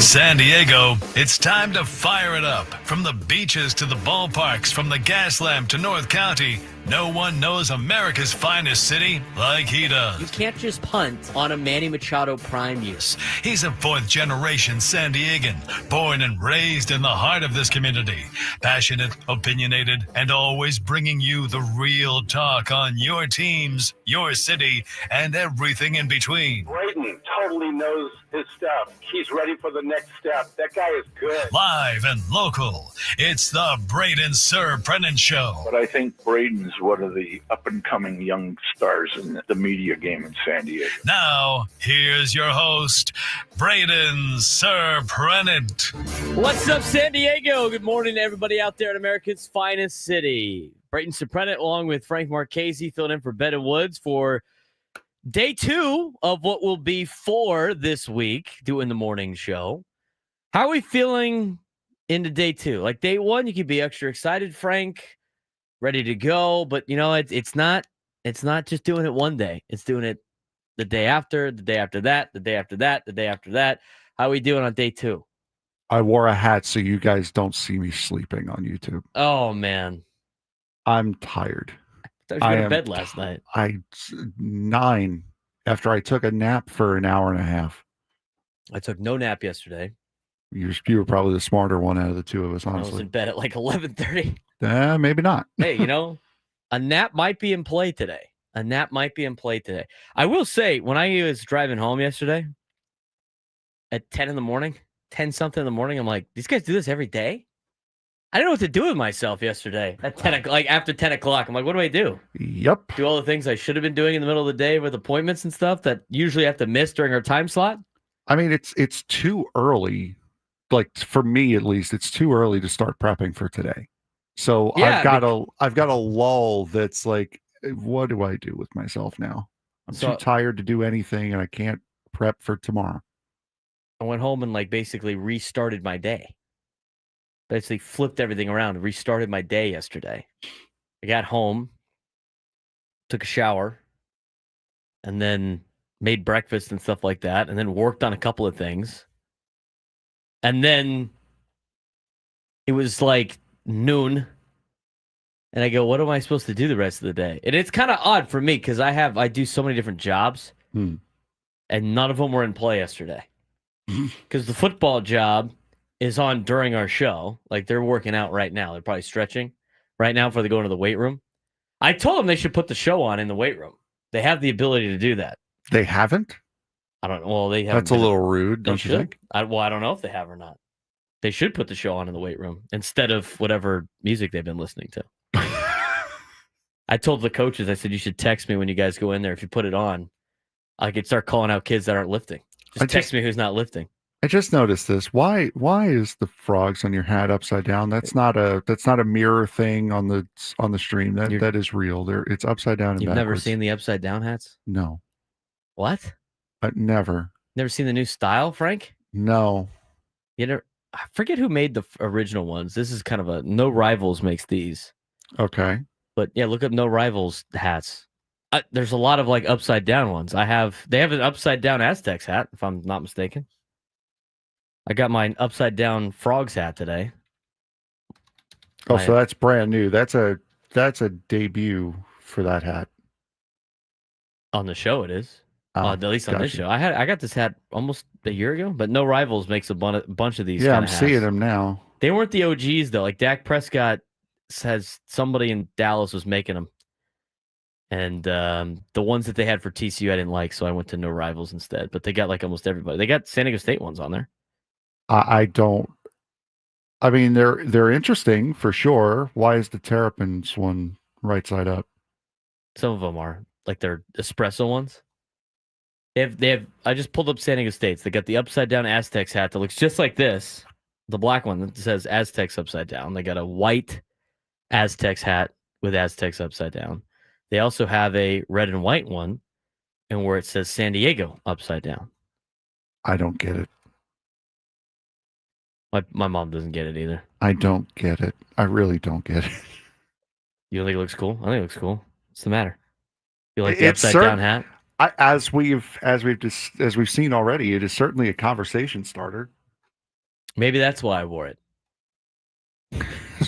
San Diego, it's time to fire it up. From the beaches to the ballparks, from the gas lamp to North County, no one knows America's finest city like he does. You can't just punt on a Manny Machado prime year. He's a fourth-generation San Diegan, born and raised in the heart of this community. Passionate, opinionated, and always bringing you the real talk on your teams, your city, and everything in between. Braden totally knows his stuff. He's ready for the next step. That guy is good. Live and local, it's the Braden Surprenant Show. But I think Braden's one of the up-and-coming young stars in the media game in San Diego. Now, here's your host, Braden Surprenant. What's up, San Diego? Good morning to everybody out there in America's finest city. Braden Surprenant, along with Frank Marchese, filling in for Ben Woods for day 2 of what will be 4 this week, doing the morning show. How are we feeling into day 2? Like day 1, you could be extra excited, Frank, ready to go, but you know it's not just doing it one day. It's doing it the day after, the day after that, the day after that, the day after that. How are we doing on day 2? I wore a hat so you guys don't see me sleeping on YouTube. Oh man, I'm tired. I was going to bed last night. 9 after I took a nap for an hour and a half. I took no nap yesterday. You were probably the smarter one out of the two of us, honestly. I was in bed at like 11:30. Maybe not. Hey, you know, a nap might be in play today. I will say, when I was driving home yesterday at 10 in the morning, 10 something in the morning, I'm like, these guys do this every day? I didn't know what to do with myself yesterday at 10, like after 10 o'clock. I'm like, what do I do? Yep. Do all the things I should have been doing in the middle of the day with appointments and stuff that usually have to miss during our time slot? I mean, it's too early. Like for me, at least, it's too early to start prepping for today. So Yeah, I've got a lull that's like, what do I do with myself now? I'm too tired to do anything, and I can't prep for tomorrow. I went home and like basically restarted my day. Basically flipped everything around, restarted my day yesterday. I got home, took a shower, and then made breakfast and stuff like that, and then worked on a couple of things. And then it was like noon, and I go, what am I supposed to do the rest of the day? And it's kind of odd for me because I do so many different jobs, and none of them were in play yesterday. Because the football job is on during our show. Like, they're working out right now. They're probably stretching right now before they go into the weight room. I told them they should put the show on in the weight room. They have the ability to do that. They haven't? I don't know. Well, they have. That's a little rude, don't you think? I don't know if they have or not. They should put the show on in the weight room instead of whatever music they've been listening to. I told the coaches, I said, you should text me when you guys go in there. If you put it on, I could start calling out kids that aren't lifting. Just text me who's not lifting. I just noticed this. Why is the frogs on your hat upside down? That's not a mirror thing on the stream. That is real. It's upside down and You've backwards. never seen the upside down hats? No. What? Never. Never seen the new style, Frank? No. I forget who made the original ones. This is kind of a No Rivals makes these. Okay. But yeah, look up No Rivals hats. There's a lot of like upside down ones. They have an upside down Aztecs hat, if I'm not mistaken. I got my upside down frogs hat today. Oh, so that's brand new. That's a debut for that hat. On the show, it is. At least on this show. I got this hat almost a year ago, but No Rivals makes a bunch of these. Yeah, I'm seeing them now. They weren't the OGs though. Like Dak Prescott says, somebody in Dallas was making them, and the ones that they had for TCU I didn't like, so I went to No Rivals instead. But they got like almost everybody. They got San Diego State ones on there. I mean, they're interesting for sure. Why is the Terrapins one right side up? Some of them are like they're espresso ones. They have. I just pulled up San Diego State's. They got the upside down Aztecs hat that looks just like this, the black one that says Aztecs upside down. They got a white Aztecs hat with Aztecs upside down. They also have a red and white one, and where it says San Diego upside down. I don't get it. My mom doesn't get it either. I don't get it. I really don't get it. You don't think it looks cool? I think it looks cool. What's the matter? You like the upside down hat? As we've seen already, it is certainly a conversation starter. Maybe that's why I wore it.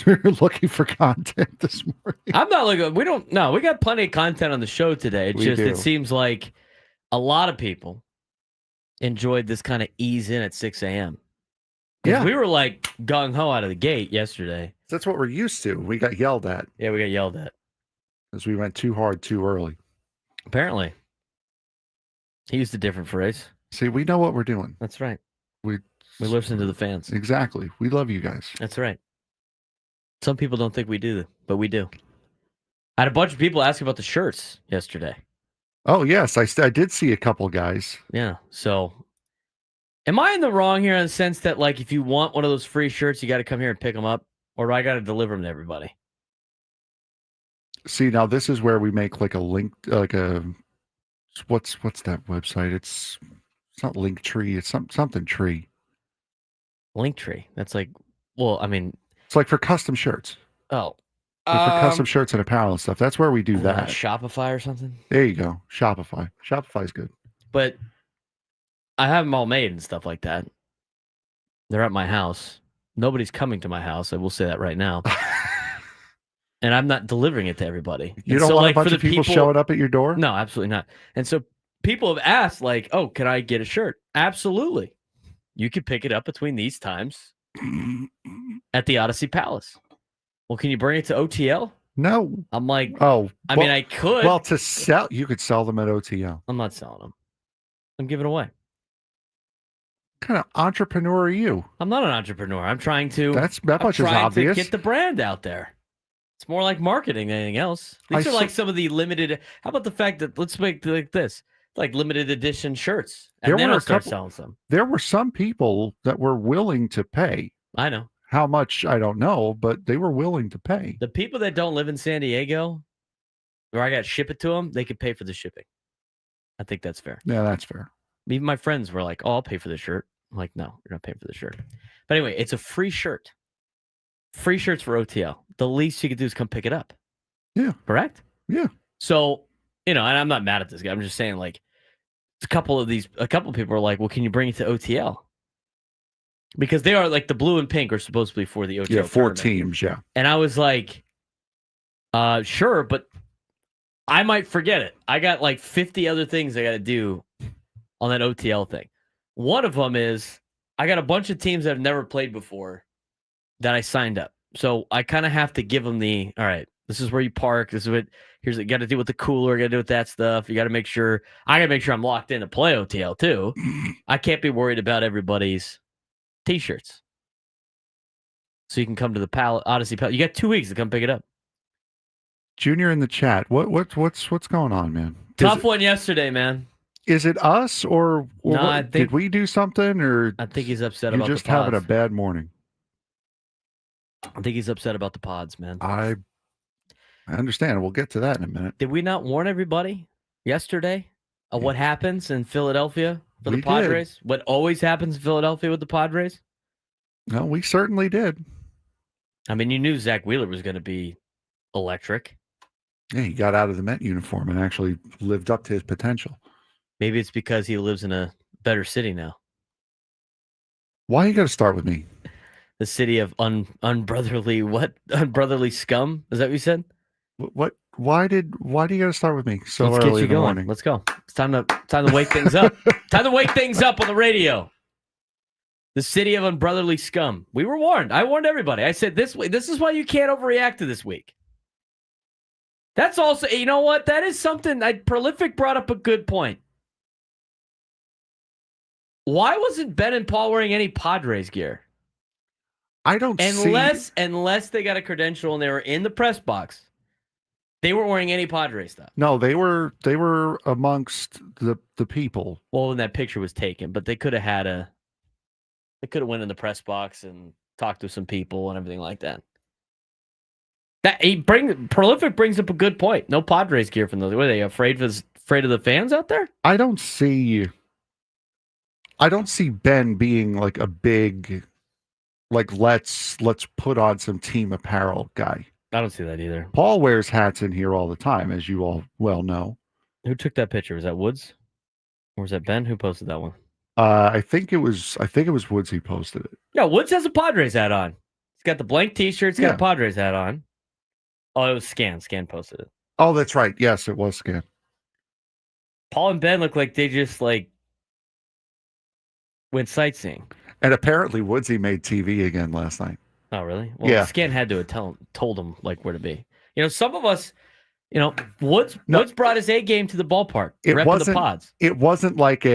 We were looking for content this morning. I'm not looking. We don't. No, we got plenty of content on the show today. It's We just do. it seems like a lot of people enjoyed this kind of ease in at 6 a.m. Yeah. We were like gung ho out of the gate yesterday. That's what we're used to. We got yelled at Yeah, we got yelled at. because we went too hard too early. Apparently, he used a different phrase. See, we know what we're doing. That's right. We listen to the fans. Exactly. We love you guys. That's right. Some people don't think we do, but we do. I had a bunch of people asking about the shirts yesterday. Oh, yes. I did see a couple guys. Yeah. So, am I in the wrong here in the sense that, like, if you want one of those free shirts, you got to come here and pick them up, or do I got to deliver them to everybody? See, now this is where we make like a link, like a what's that website? It's not Linktree. It's something tree. Linktree. That's like, well, I mean, It's like for custom shirts. oh, Like for custom shirts and apparel and stuff. That's where we do that. Shopify or something. There you go. Shopify. Shopify's good. But I have them all made and stuff like that. They're at my house. Nobody's coming to my house. I will say that right now. And I'm not delivering it to everybody. You And don't so, want like, a bunch for of the people showing up at your door? No, absolutely not. And so people have asked, like, oh, can I get a shirt? Absolutely. You could pick it up between these times at the Odyssey Palace. Well, can you bring it to OTL? No. I'm like, Oh, I mean, I could. Well, to sell, you could sell them at OTL. I'm not selling them. I'm giving away. What kind of entrepreneur are you? I'm not an entrepreneur. I'm trying to. That I'm much is trying obvious. to get the brand out there. It's more like marketing than anything else. These are like some of the limited. How about the fact that let's make like this, like limited edition shirts, and then I'll start selling some. There were some people that were willing to pay. I know how much, I don't know, but they were willing to pay. The people that don't live in San Diego, where I got to ship it to them, they could pay for the shipping. I think that's fair. Yeah, that's fair. Even my friends were like, "Oh, I'll pay for the shirt." I'm like, "No, you're not paying for the shirt." But anyway, it's a free shirt. Free shirts for OTL. The least you could do is come pick it up. Yeah. Correct? Yeah. So, and I'm not mad at this guy. I'm just saying, like, a couple of people are like, well, can you bring it to OTL? Because they are like the blue and pink are supposed to be for the OTL. Yeah, 4 tournament. teams, yeah. And I was like, sure, but I might forget it. I got like 50 other things I got to do on that OTL thing. One of them is I got a bunch of teams that have never played before that I signed up. So I kind of have to give them all right, this is where you park. This is what, you got to deal with the cooler, got to deal with that stuff. You got to make sure, I got to make sure I'm locked in to play OTL too. I can't be worried about everybody's t-shirts. So you can come to the Odyssey Palace. You got 2 weeks to come pick it up. Junior in the chat. What's going on, man? Tough one yesterday, man. Is it us or no, did we do something, or I think he's upset you're about just the pods. having a bad morning? I think he's upset about the pods, man. I understand. We'll get to that in a minute. Did we not warn everybody yesterday of what happens in Philadelphia for the Padres? Did. What always happens in Philadelphia with the Padres? No, we certainly did. I mean, you knew Zach Wheeler was going to be electric. Yeah, he got out of the Met uniform and actually lived up to his potential. Maybe it's because he lives in a better city now. Why you got to start with me? The city of unbrotherly scum? Is that what you said? What? Why do you got to start with me so Let's early get you in the going. morning? Let's go. It's time to wake things up. Time to wake things up on the radio. The city of unbrotherly scum. We were warned. I warned everybody. I said this is why you can't overreact to this week. That's also, you know what? That is something. Prolific brought up a good point. Why wasn't Ben and Paul wearing any Padres gear? I don't unless they got a credential and they were in the press box. They weren't wearing any Padres stuff. No, they were amongst the people. Well, when that picture was taken, but they could have went in the press box and talked to some people and everything like that. Prolific brings up a good point. No Padres gear from those. Were they afraid of the fans out there? I don't see Ben being like a big, like let's put on some team apparel guy. I don't see that either. Paul wears hats in here all the time, as you all well know. Who took that picture? Was that Woods? Or was that Ben? Who posted that one? I think it was Woods who posted it. Yeah, Woods has a Padres hat on. He's got the blank T-shirt. He's got a Padres hat on. Oh, it was Scan. Scan posted it. Oh, that's right. Yes, it was Scan. Paul and Ben look like they just like went sightseeing. And apparently Woodsy made TV again last night. Oh, really? Well, Yeah. Scan had to have told him like where to be. You know, some of us, you know, Woods brought his A game to the ballpark. Repping the Pods. It wasn't like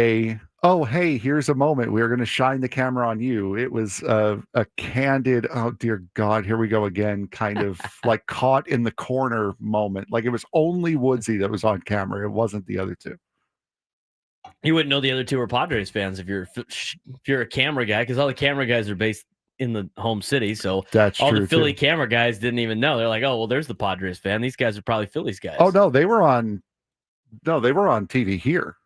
oh, hey, here's a moment. We're going to shine the camera on you. It was a candid, oh, dear God, here we go again, kind of like caught in the corner moment. Like it was only Woodsy that was on camera. It wasn't the other two. You wouldn't know the other two were Padres fans if you're a camera guy, because all the camera guys are based in the home city. So that's all true the Philly too. camera guys didn't even know. They're like, oh, well, there's the Padres fan. These guys are probably Phillies guys. Oh, no, they were on TV here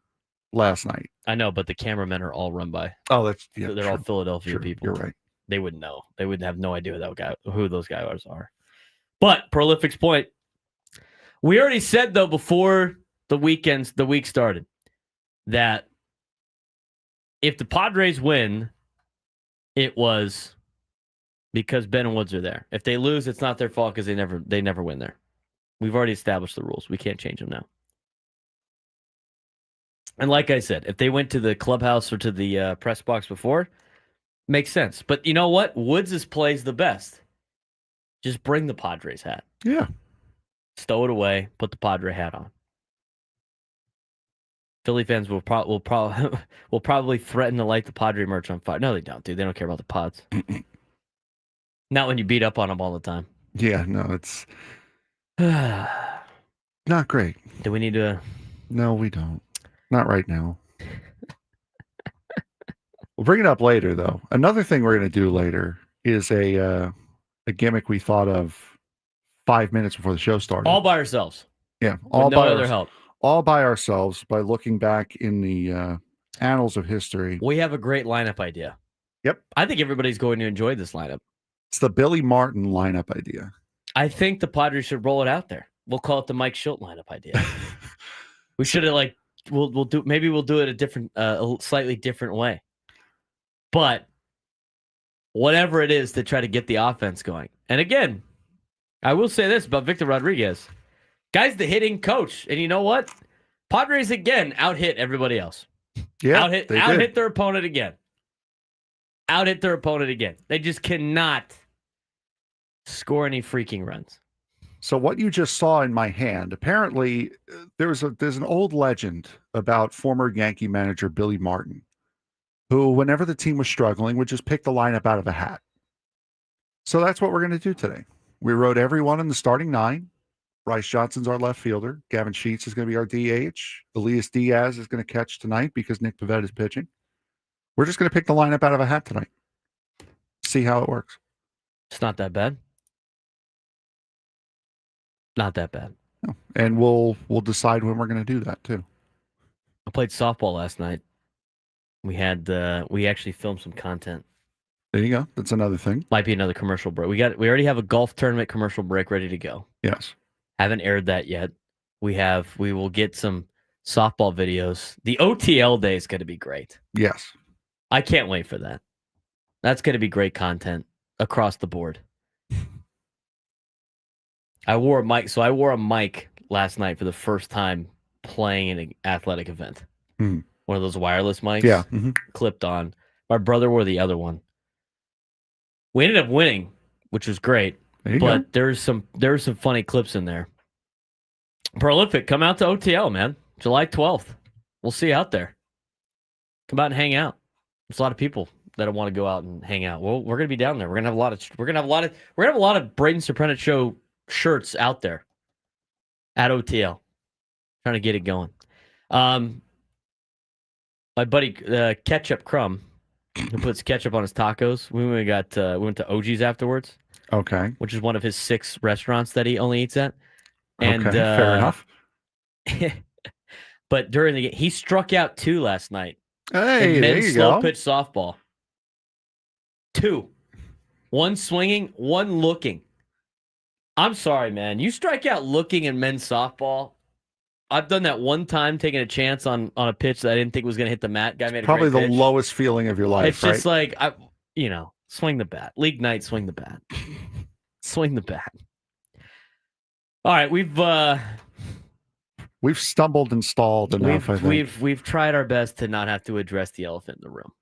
last night. I know, but the cameramen are all run by. Oh, that's yeah. They're all Philadelphia people. You're right. They wouldn't know. They would have no idea who those guys are. But Prolific's point, we already said though before the week started, that if the Padres win, it was because Ben and Woods are there. If they lose, it's not their fault because they never win there. We've already established the rules. We can't change them now. And like I said, if they went to the clubhouse or to the press box before, makes sense. But you know what? Woods' plays the best. Just bring the Padres hat. Yeah. Stow it away. Put the Padre hat on. Philly fans will probably threaten to light the Padre merch on fire. No, they don't, dude. They don't care about the Pods. Not when you beat up on them all the time. Yeah, no, it's not great. Do we need to? No, we don't. Not right now. We'll bring it up later, though. Another thing we're going to do later is a gimmick we thought of 5 minutes before the show started. All by ourselves. Yeah, all by other help. All by ourselves by looking back in the annals of history. We have a great lineup idea. Yep. I think everybody's going to enjoy this lineup. It's the Billy Martin lineup idea. I think the Padres should roll it out there. We'll call it the Mike Schilt lineup idea. We should have we'll do it a slightly different way. But whatever it is to try to get the offense going. And again, I will say this about Victor Rodriguez. Guy's the hitting coach. And you know what? Padres again out-hit everybody else. Yeah, out-hit their opponent again. Out-hit their opponent again. They just cannot score any freaking runs. So what you just saw in my hand, apparently there's an old legend about former Yankee manager Billy Martin, who whenever the team was struggling would just pick the lineup out of a hat. So that's what we're going to do today. We wrote everyone in the starting nine. Bryce Johnson's our left fielder. Gavin Sheets is going to be our DH. Elias Diaz is going to catch tonight because Nick Pivetta is pitching. We're just going to pick the lineup out of a hat tonight. See how it works. It's not that bad. Not that bad. No. And we'll decide when we're going to do that too. I played softball last night. We actually filmed some content. There you go. That's another thing. Might be another commercial break. We already have a golf tournament commercial break ready to go. Yes. Haven't aired that yet. We will get some softball videos. The OTL day is going to be great. Yes. I can't wait for that. That's going to be great content across the board. I wore a mic last night for the first time playing in an athletic event. Mm. One of those wireless mics. Yeah. Mm-hmm. Clipped on. My brother wore the other one. We ended up winning, which was great. But there's some funny clips in there. Prolific, come out to OTL, man. July 12th. We'll see you out there. Come out and hang out. There's a lot of people that want to go out and hang out. Well, we're gonna be down there. We're gonna have a lot of Braden Surprenant show shirts out there at OTL. Trying to get it going. My buddy Ketchup Crumb, who puts ketchup on his tacos. We went to OG's afterwards. Okay. Which is one of his 6 restaurants that he only eats at. And okay, fair enough. But during the game, he struck out 2 last night. Hey, in there men's you slow go. pitch softball. 2. 1 swinging, 1 looking. I'm sorry, man. You strike out looking in men's softball. I've done that one time, taking a chance on a pitch that I didn't think was going to hit the mat. Guy made a probably great the pitch. lowest feeling of your life. It's just like Swing the bat. League night, swing the bat. Swing the bat. All right, we've stumbled and stalled enough. I think we've tried our best to not have to address the elephant in the room,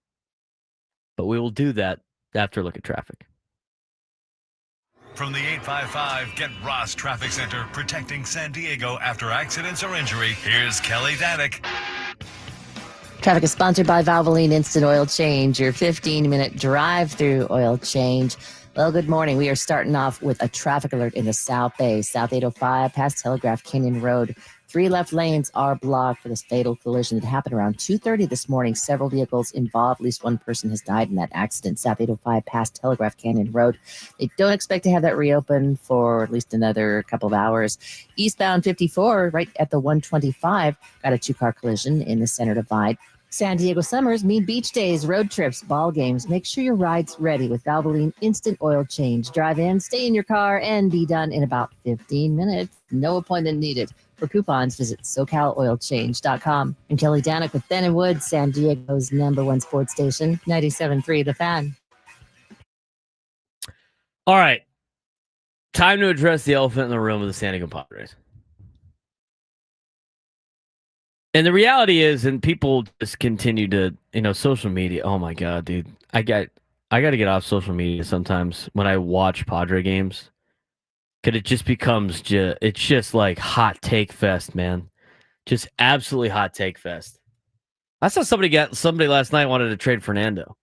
but we will do that after a look at traffic. From the 855 Get Ross Traffic Center, protecting San Diego after accidents or injury, here's Kelly Danick. Traffic is sponsored by Valvoline Instant Oil Change, your 15-minute drive-through oil change. Well, good morning. We are starting off with a traffic alert in the South Bay. South 805 past Telegraph Canyon Road. 3 left lanes are blocked for this fatal collision that happened around 2:30 this morning. Several vehicles involved. At least one person has died in that accident. South 805 past Telegraph Canyon Road. They don't expect to have that reopened for at least another couple of hours. Eastbound 54, right at the 125, got a 2-car collision in the center divide. San Diego summers mean beach days, road trips, ball games. Make sure your ride's ready with Valvoline Instant Oil Change. Drive in, stay in your car, and be done in about 15 minutes. No appointment needed. For coupons, visit SoCalOilChange.com. And Kelly Danick with Ben and Wood, San Diego's #1 sports station, 97.3 The Fan. All right. Time to address the elephant in the room of the San Diego Padres. And the reality is, and people just continue to, social media. Oh my God, dude. I got to get off social media sometimes when I watch Padre games. Because it just becomes, it's just like hot take fest, man. Just absolutely hot take fest. I saw somebody last night wanted to trade Fernando.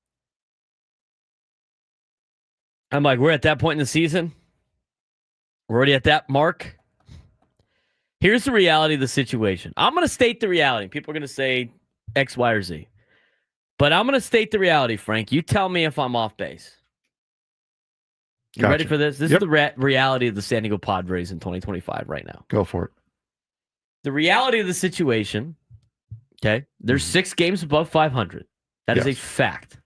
I'm like, we're at that point in the season? We're already at that mark? Here's the reality of the situation. I'm going to state the reality. People are going to say X, Y, or Z. But I'm going to state the reality, Frank. You tell me if I'm off base. You ready for this? This is the reality of the San Diego Padres in 2025 right now. Go for it. The reality of the situation, okay, there's 6 games above 500. That is a fact.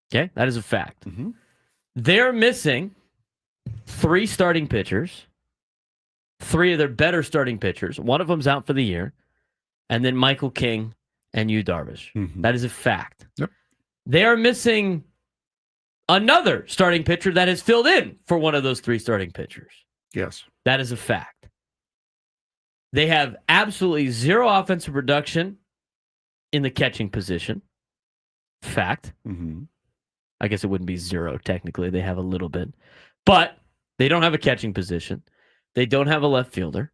Okay, that is a fact. Mm-hmm. They're missing 3 starting pitchers. 3 of their better starting pitchers. One of them's out for the year. And then Michael King and Yu Darvish. Mm-hmm. That is a fact. Yep. They are missing another starting pitcher that has filled in for one of those 3 starting pitchers. Yes. That is a fact. They have absolutely 0 offensive production in the catching position. Fact. Mm-hmm. I guess it wouldn't be 0 technically. They have a little bit. But they don't have a catching position. They don't have a left fielder.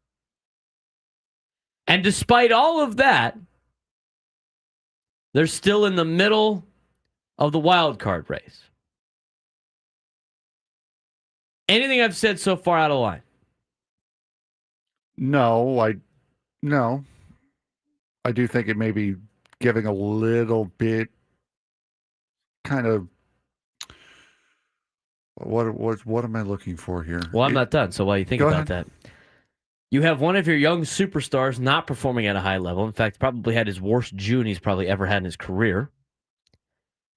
And despite all of that, they're still in the middle of the wild card race. Anything I've said so far out of line? No. I do think it may be giving a little bit kind of what am I looking for here? Well, I'm not done. So while you think about that, you have one of your young superstars not performing at a high level. In fact, probably had his worst June he's probably ever had in his career.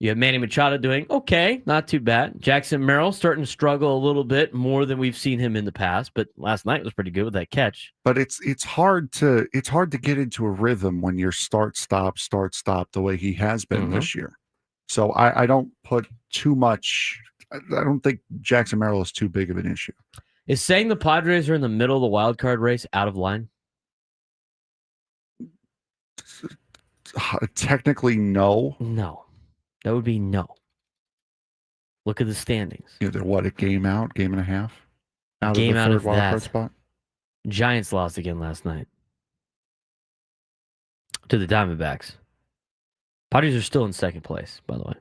You have Manny Machado doing okay, not too bad. Jackson Merrill starting to struggle a little bit more than we've seen him in the past, but last night was pretty good with that catch. But it's hard to get into a rhythm when you're start stop the way he has been this year. So I don't put too much. I don't think Jackson Merrill is too big of an issue. Is saying the Padres are in the middle of the wild card race out of line? Technically, no. No. That would be no. Look at the standings. They're a game out, game and a half out game of the out third of wild that. card spot. Giants lost again last night to the Diamondbacks. Padres are still in second place, by the way,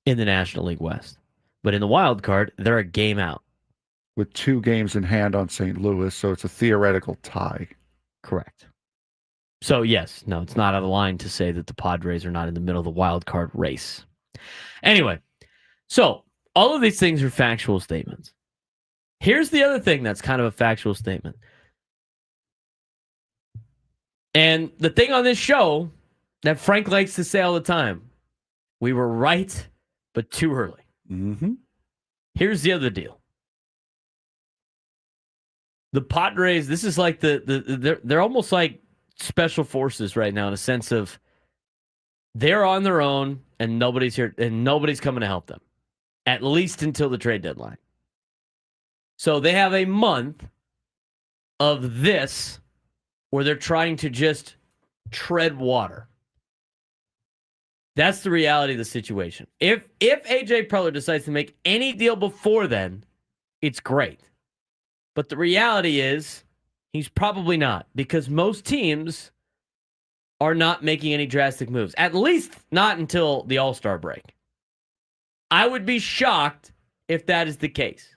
in the National League West. But in the wild card, they're a game out. With 2 games in hand on St. Louis, so it's a theoretical tie. Correct. So, yes, no, it's not out of line to say that the Padres are not in the middle of the wild card race. Anyway, so all of these things are factual statements. Here's the other thing that's kind of a factual statement. And the thing on this show that Frank likes to say all the time, we were right, but too early. Mm-hmm. Here's the other deal. The Padres, this is like they're almost like special forces right now in a sense of they're on their own and nobody's here and nobody's coming to help them. at least until the trade deadline. So they have a month of this where they're trying to just tread water. That's the reality of the situation. If AJ Preller decides to make any deal before then, it's great. But the reality is he's probably not, because most teams are not making any drastic moves, at least not until the All-Star break. I would be shocked if that is the case.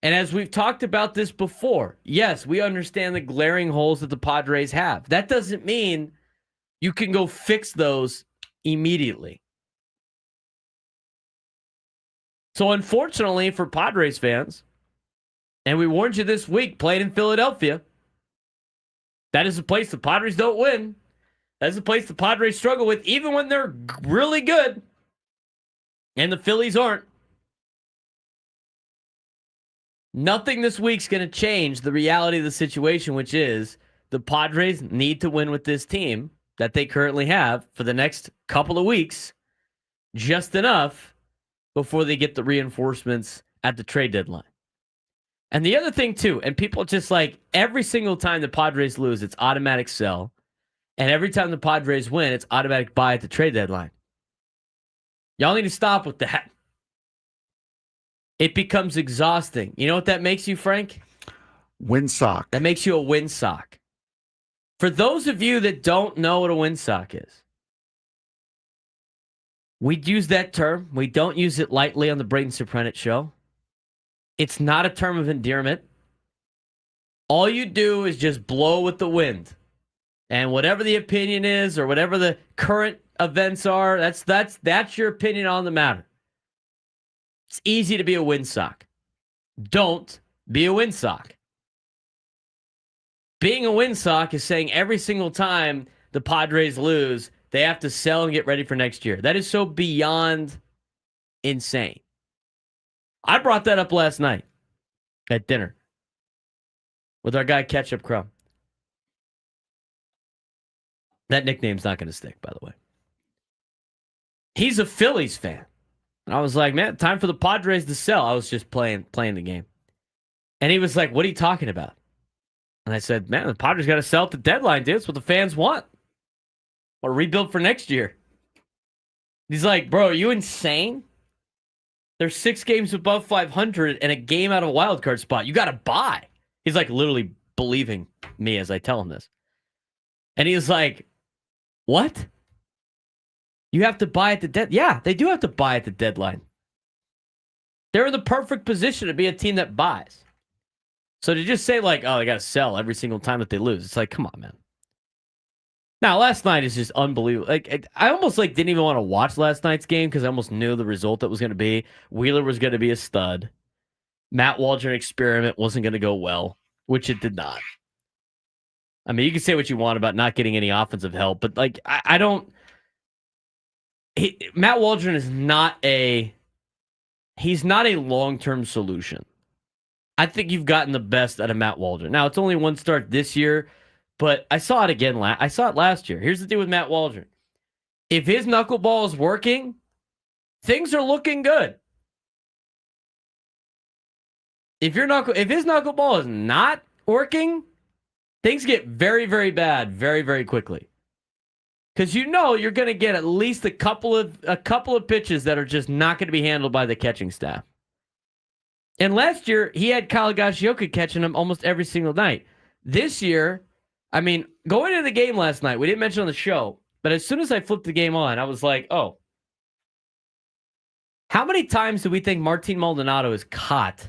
And as we've talked about this before, yes, we understand the glaring holes that the Padres have. That doesn't mean you can go fix those immediately. So unfortunately for Padres fans, and we warned you this week playing in Philadelphia, that is a place the Padres don't win. That is a place the Padres struggle with, even when they're really good. And the Phillies aren't. Nothing this week's going to change the reality of the situation, which is the Padres need to win with this team that they currently have for the next couple of weeks, just enough before they get the reinforcements at the trade deadline. And the other thing, too, and people just like every single time the Padres lose, it's automatic sell. And every time the Padres win, it's automatic buy at the trade deadline. Y'all need to stop with that. It becomes exhausting. You know what that makes you, Frank? Windsock. That makes you a windsock. For those of you that don't know what a windsock is, we'd use that term. We don't use it lightly on the Braden Surprenant show. It's not a term of endearment. All you do is just blow with the wind. And whatever the opinion is or whatever the current events are, that's your opinion on the matter. It's easy to be a windsock. Don't be a windsock. Being a windsock is saying every single time the Padres lose, they have to sell and get ready for next year. That is so beyond insane. I brought that up last night at dinner with our guy Ketchup Crumb. That nickname's not going to stick, by the way. He's a Phillies fan. And I was like, man, time for the Padres to sell. I was just playing the game. And he was like, what are you talking about? And I said, man, the Padres got to sell at the deadline, dude. It's what the fans want. Or rebuild for next year. He's like, bro, are you insane? There's 6 games above 500 and a game out of a wild card spot. You got to buy. He's like literally believing me as I tell him this. And he's like, what? You have to buy at the deadline. Yeah, they do have to buy at the deadline. They're in the perfect position to be a team that buys. So to just say like, oh, they got to sell every single time that they lose, it's like, come on, man. Now, last night is just unbelievable. Like, I almost like didn't even want to watch last night's game because I almost knew the result that was going to be. Wheeler was going to be a stud. Matt Waldron experiment wasn't going to go well, which it did not. I mean, you can say what you want about not getting any offensive help, but like, I don't. Matt Waldron is not he's not a long-term solution. I think you've gotten the best out of Matt Waldron. Now, it's only one start this year, but I saw it again. I saw it last year. Here's the deal with Matt Waldron. If his knuckleball is working, things are looking good. If his knuckleball is not working, things get very, very bad very, very quickly. Because you know you're going to get at least a couple of pitches that are just not going to be handled by the catching staff. And last year, he had Kyle Gashioka catching him almost every single night. This year, I mean, going into the game last night, we didn't mention on the show, but as soon as I flipped the game on, I was like, oh. How many times do we think Martin Maldonado has caught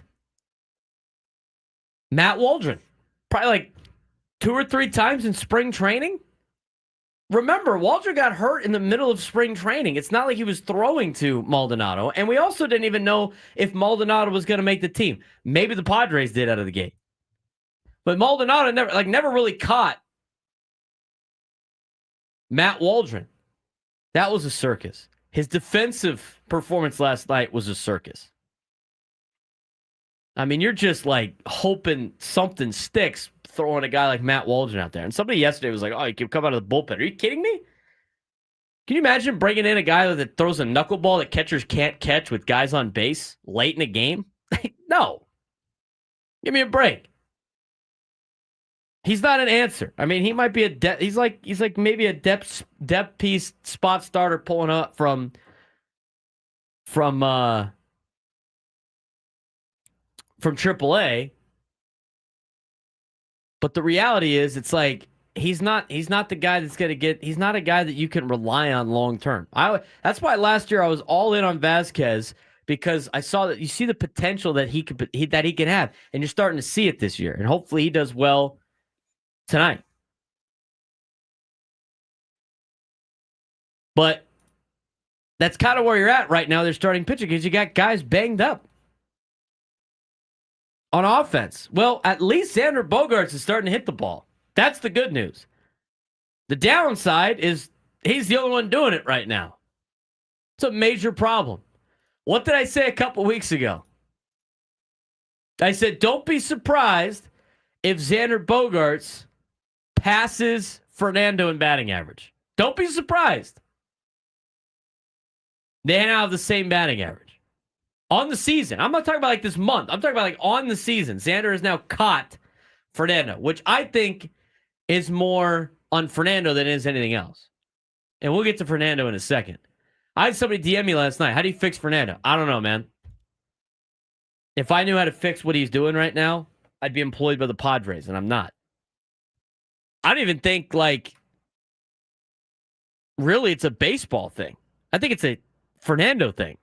Matt Waldron? Probably like 2 or 3 times in spring training. Remember, Waldron got hurt in the middle of spring training. It's not like he was throwing to Maldonado. And we also didn't even know if Maldonado was going to make the team. Maybe the Padres did out of the gate. But Maldonado never really caught Matt Waldron. That was a circus. His defensive performance last night was a circus. I mean, you're just like hoping something sticks throwing a guy like Matt Waldron out there. And somebody yesterday was like, oh, you can come out of the bullpen. Are you kidding me? Can you imagine bringing in a guy that throws a knuckleball that catchers can't catch with guys on base late in a game? No. Give me a break. He's not an answer. I mean, he might be he's like maybe a depth piece spot starter pulling up from AAA. But the reality is, it's like he's not the guy that's going to get. He's not a guy that you can rely on long term. That's why last year I was all in on Vasquez, because I saw that you see the potential that he can have, and you're starting to see it this year. And hopefully he does well tonight. But that's kind of where you're at right now. They're starting pitching because you got guys banged up on offense. Well, at least Xander Bogaerts is starting to hit the ball. That's the good news. The downside is he's the only one doing it right now. It's a major problem. What did I say a couple weeks ago? I said, don't be surprised if Xander Bogaerts passes Fernando in batting average. Don't be surprised. They now have the same batting average. On the season. I'm not talking about like this month. I'm talking about like on the season. Xander has now caught Fernando, which I think is more on Fernando than it is anything else. And we'll get to Fernando in a second. I had somebody DM me last night. How do you fix Fernando? I don't know, man. If I knew how to fix what he's doing right now, I'd be employed by the Padres, and I'm not. I don't even think, like, really it's a baseball thing. I think it's a Fernando thing.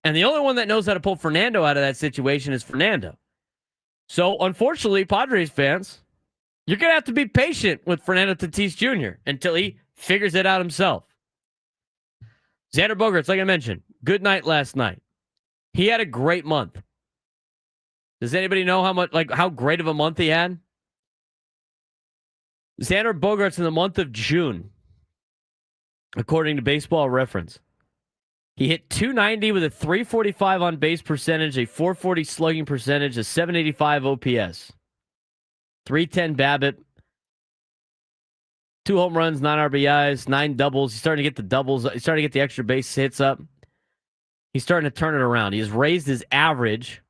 And the only one that knows how to pull Fernando out of that situation is Fernando. So, unfortunately, Padres fans, you're going to have to be patient with Fernando Tatis Jr. until he figures it out himself. Xander Bogaerts, like I mentioned, good night last night. He had a great month. Does anybody know how great of a month he had? Xander Bogaerts in the month of June, according to Baseball Reference, he hit .290 with a .345 on base percentage, a .440 slugging percentage, a .785 OPS, .310 BABIP, 2 home runs, 9 RBIs, 9 doubles. He's starting to get the doubles. He's starting to get the extra base hits up. He's starting to turn it around. He has raised his average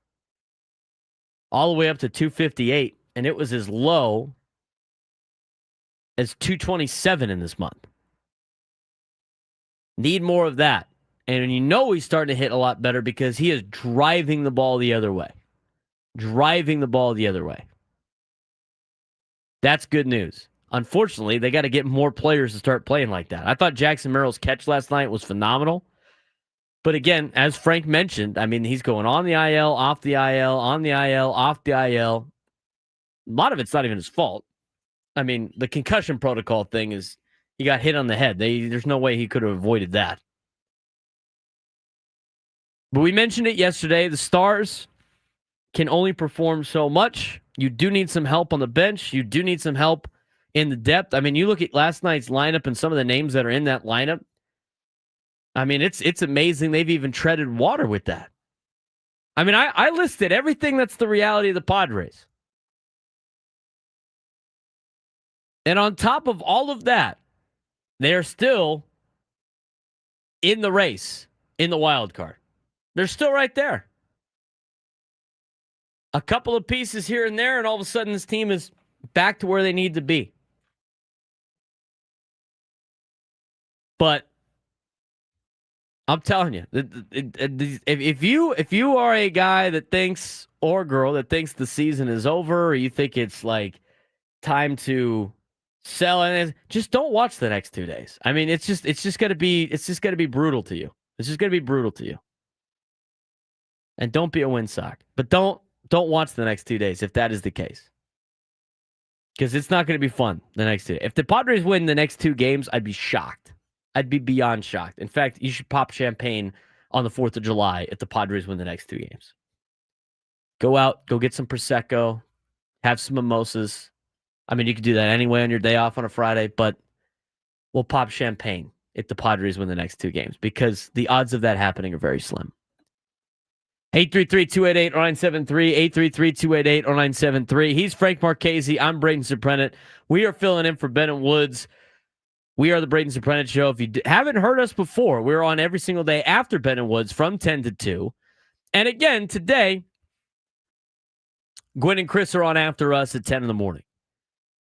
all the way up to 258, and it was as low as 227 in this month. Need more of that. And you know he's starting to hit a lot better because he is driving the ball the other way. Driving the ball the other way. That's good news. Unfortunately, they got to get more players to start playing like that. I thought Jackson Merrill's catch last night was phenomenal. But again, as Frank mentioned, I mean, he's going on the IL, off the IL, on the IL, off the IL. A lot of it's not even his fault. I mean, the concussion protocol thing is he got hit on the head. There's no way he could have avoided that. But we mentioned it yesterday. The Stars can only perform so much. You do need some help on the bench. You do need some help in the depth. I mean, you look at last night's lineup and some of the names that are in that lineup. I mean, it's amazing they've even treaded water with that. I mean, I listed everything that's the reality of the Padres. And on top of all of that, they're still in the race, in the wild card. They're still right there. A couple of pieces here and there, and all of a sudden this team is back to where they need to be. But I'm telling you, if you are a guy that thinks, or girl that thinks the season is over, or you think it's like time to sell, and just don't watch the next 2 days. I mean, it's just gonna be brutal to you. It's just gonna be brutal to you. And don't be a windsock. But don't watch the next 2 days if that is the case. Because it's not going to be fun the next 2 days. If the Padres win the next 2 games, I'd be shocked. I'd be beyond shocked. In fact, you should pop champagne on the 4th of July if the Padres win the next 2 games. Go out, go get some Prosecco, have some mimosas. I mean, you could do that anyway on your day off on a Friday, but we'll pop champagne if the Padres win the next 2 games because the odds of that happening are very slim. 833-288-0973, 833-288-0973. He's Frank Marchese. I'm Braden Surprenant. We are filling in for Bennett Woods. We are the Braden Surprenant Show. If you haven't heard us before, we're on every single day after Ben and Woods from 10 to 2. And again, today, Gwen and Chris are on after us at 10 in the morning.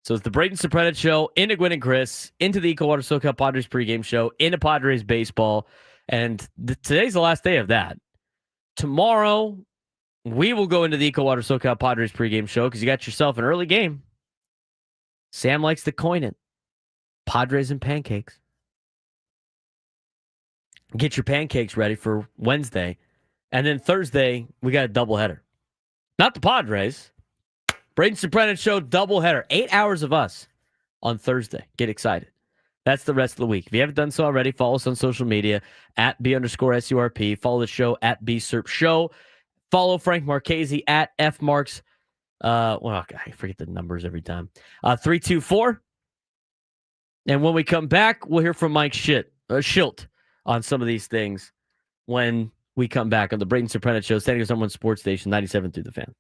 So it's the Braden Surprenant Show, into Gwen and Chris, into the Eco Water SoCal Padres pregame show, into Padres baseball. And today's the last day of that. Tomorrow, we will go into the Eco Water SoCal Padres pregame show because you got yourself an early game. Sam likes to coin it. Padres and pancakes. Get your pancakes ready for Wednesday. And then Thursday, we got a doubleheader. Not the Padres. Braden Surprenant Show doubleheader. 8 hours of us on Thursday. Get excited. That's the rest of the week. If you haven't done so already, follow us on social media at @B_SURP. Follow the show at BSurpShow. Follow Frank Marchese at FMarks. I forget the numbers every time. 324. And when we come back, we'll hear from Mike Schilt on some of these things when we come back on the Braden Surprenant Show, San Diego Someone Sports Station, 97 through the Fan.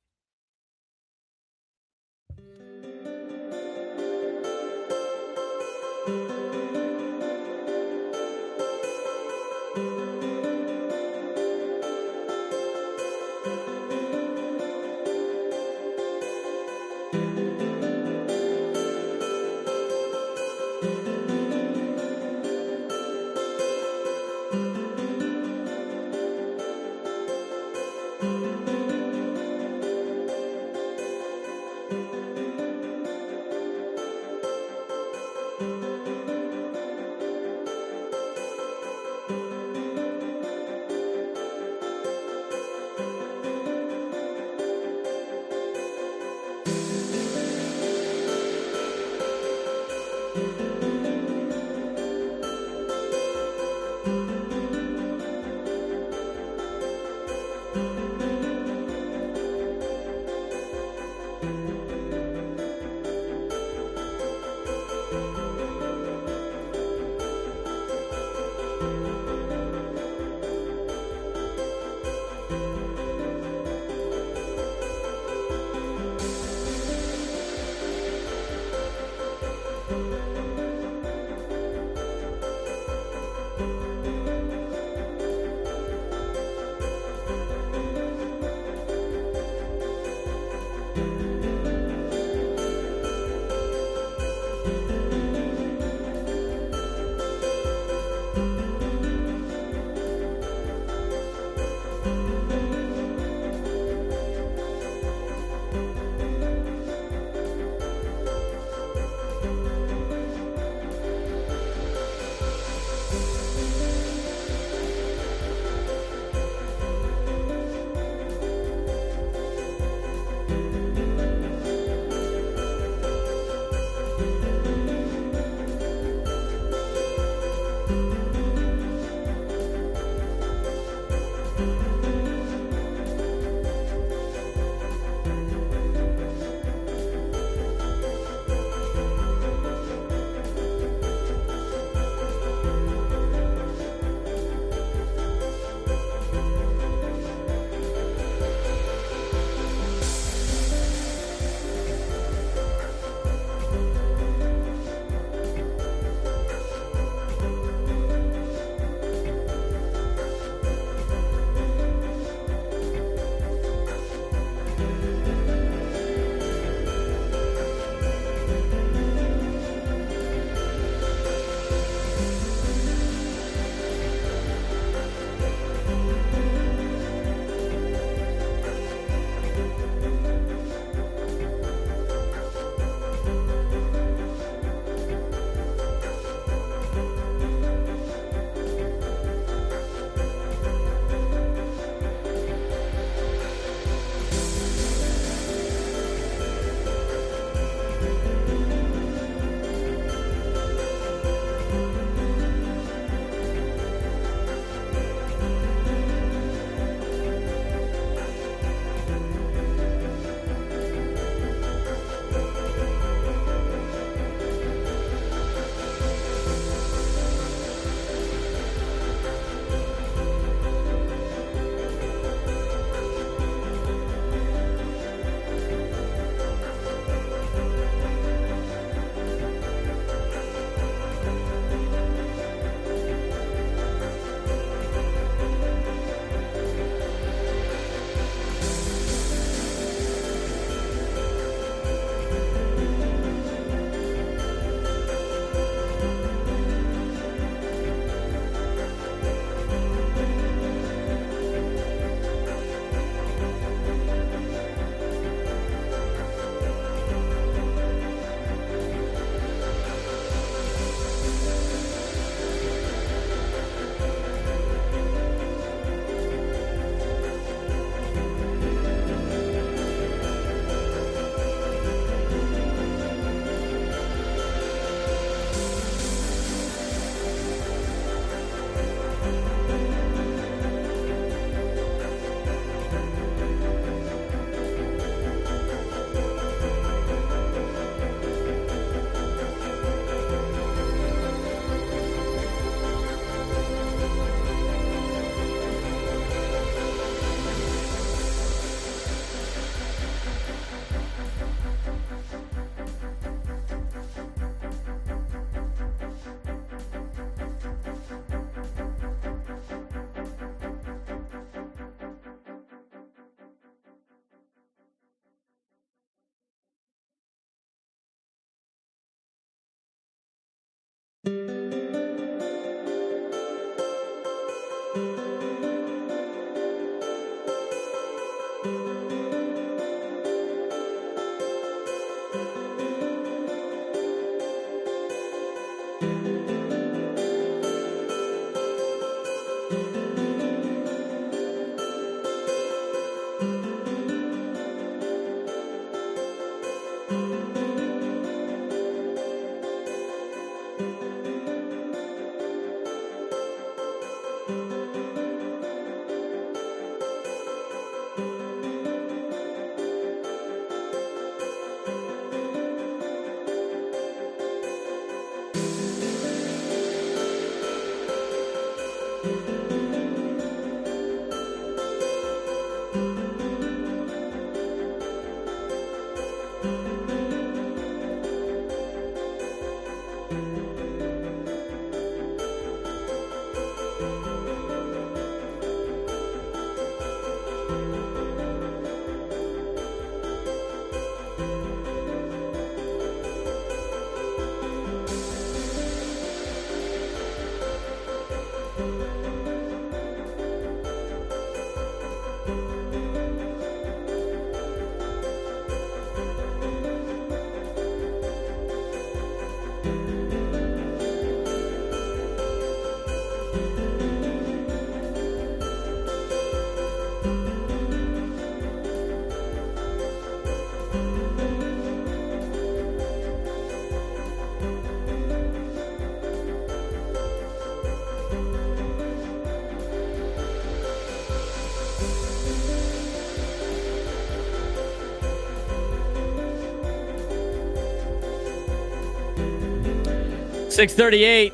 6:38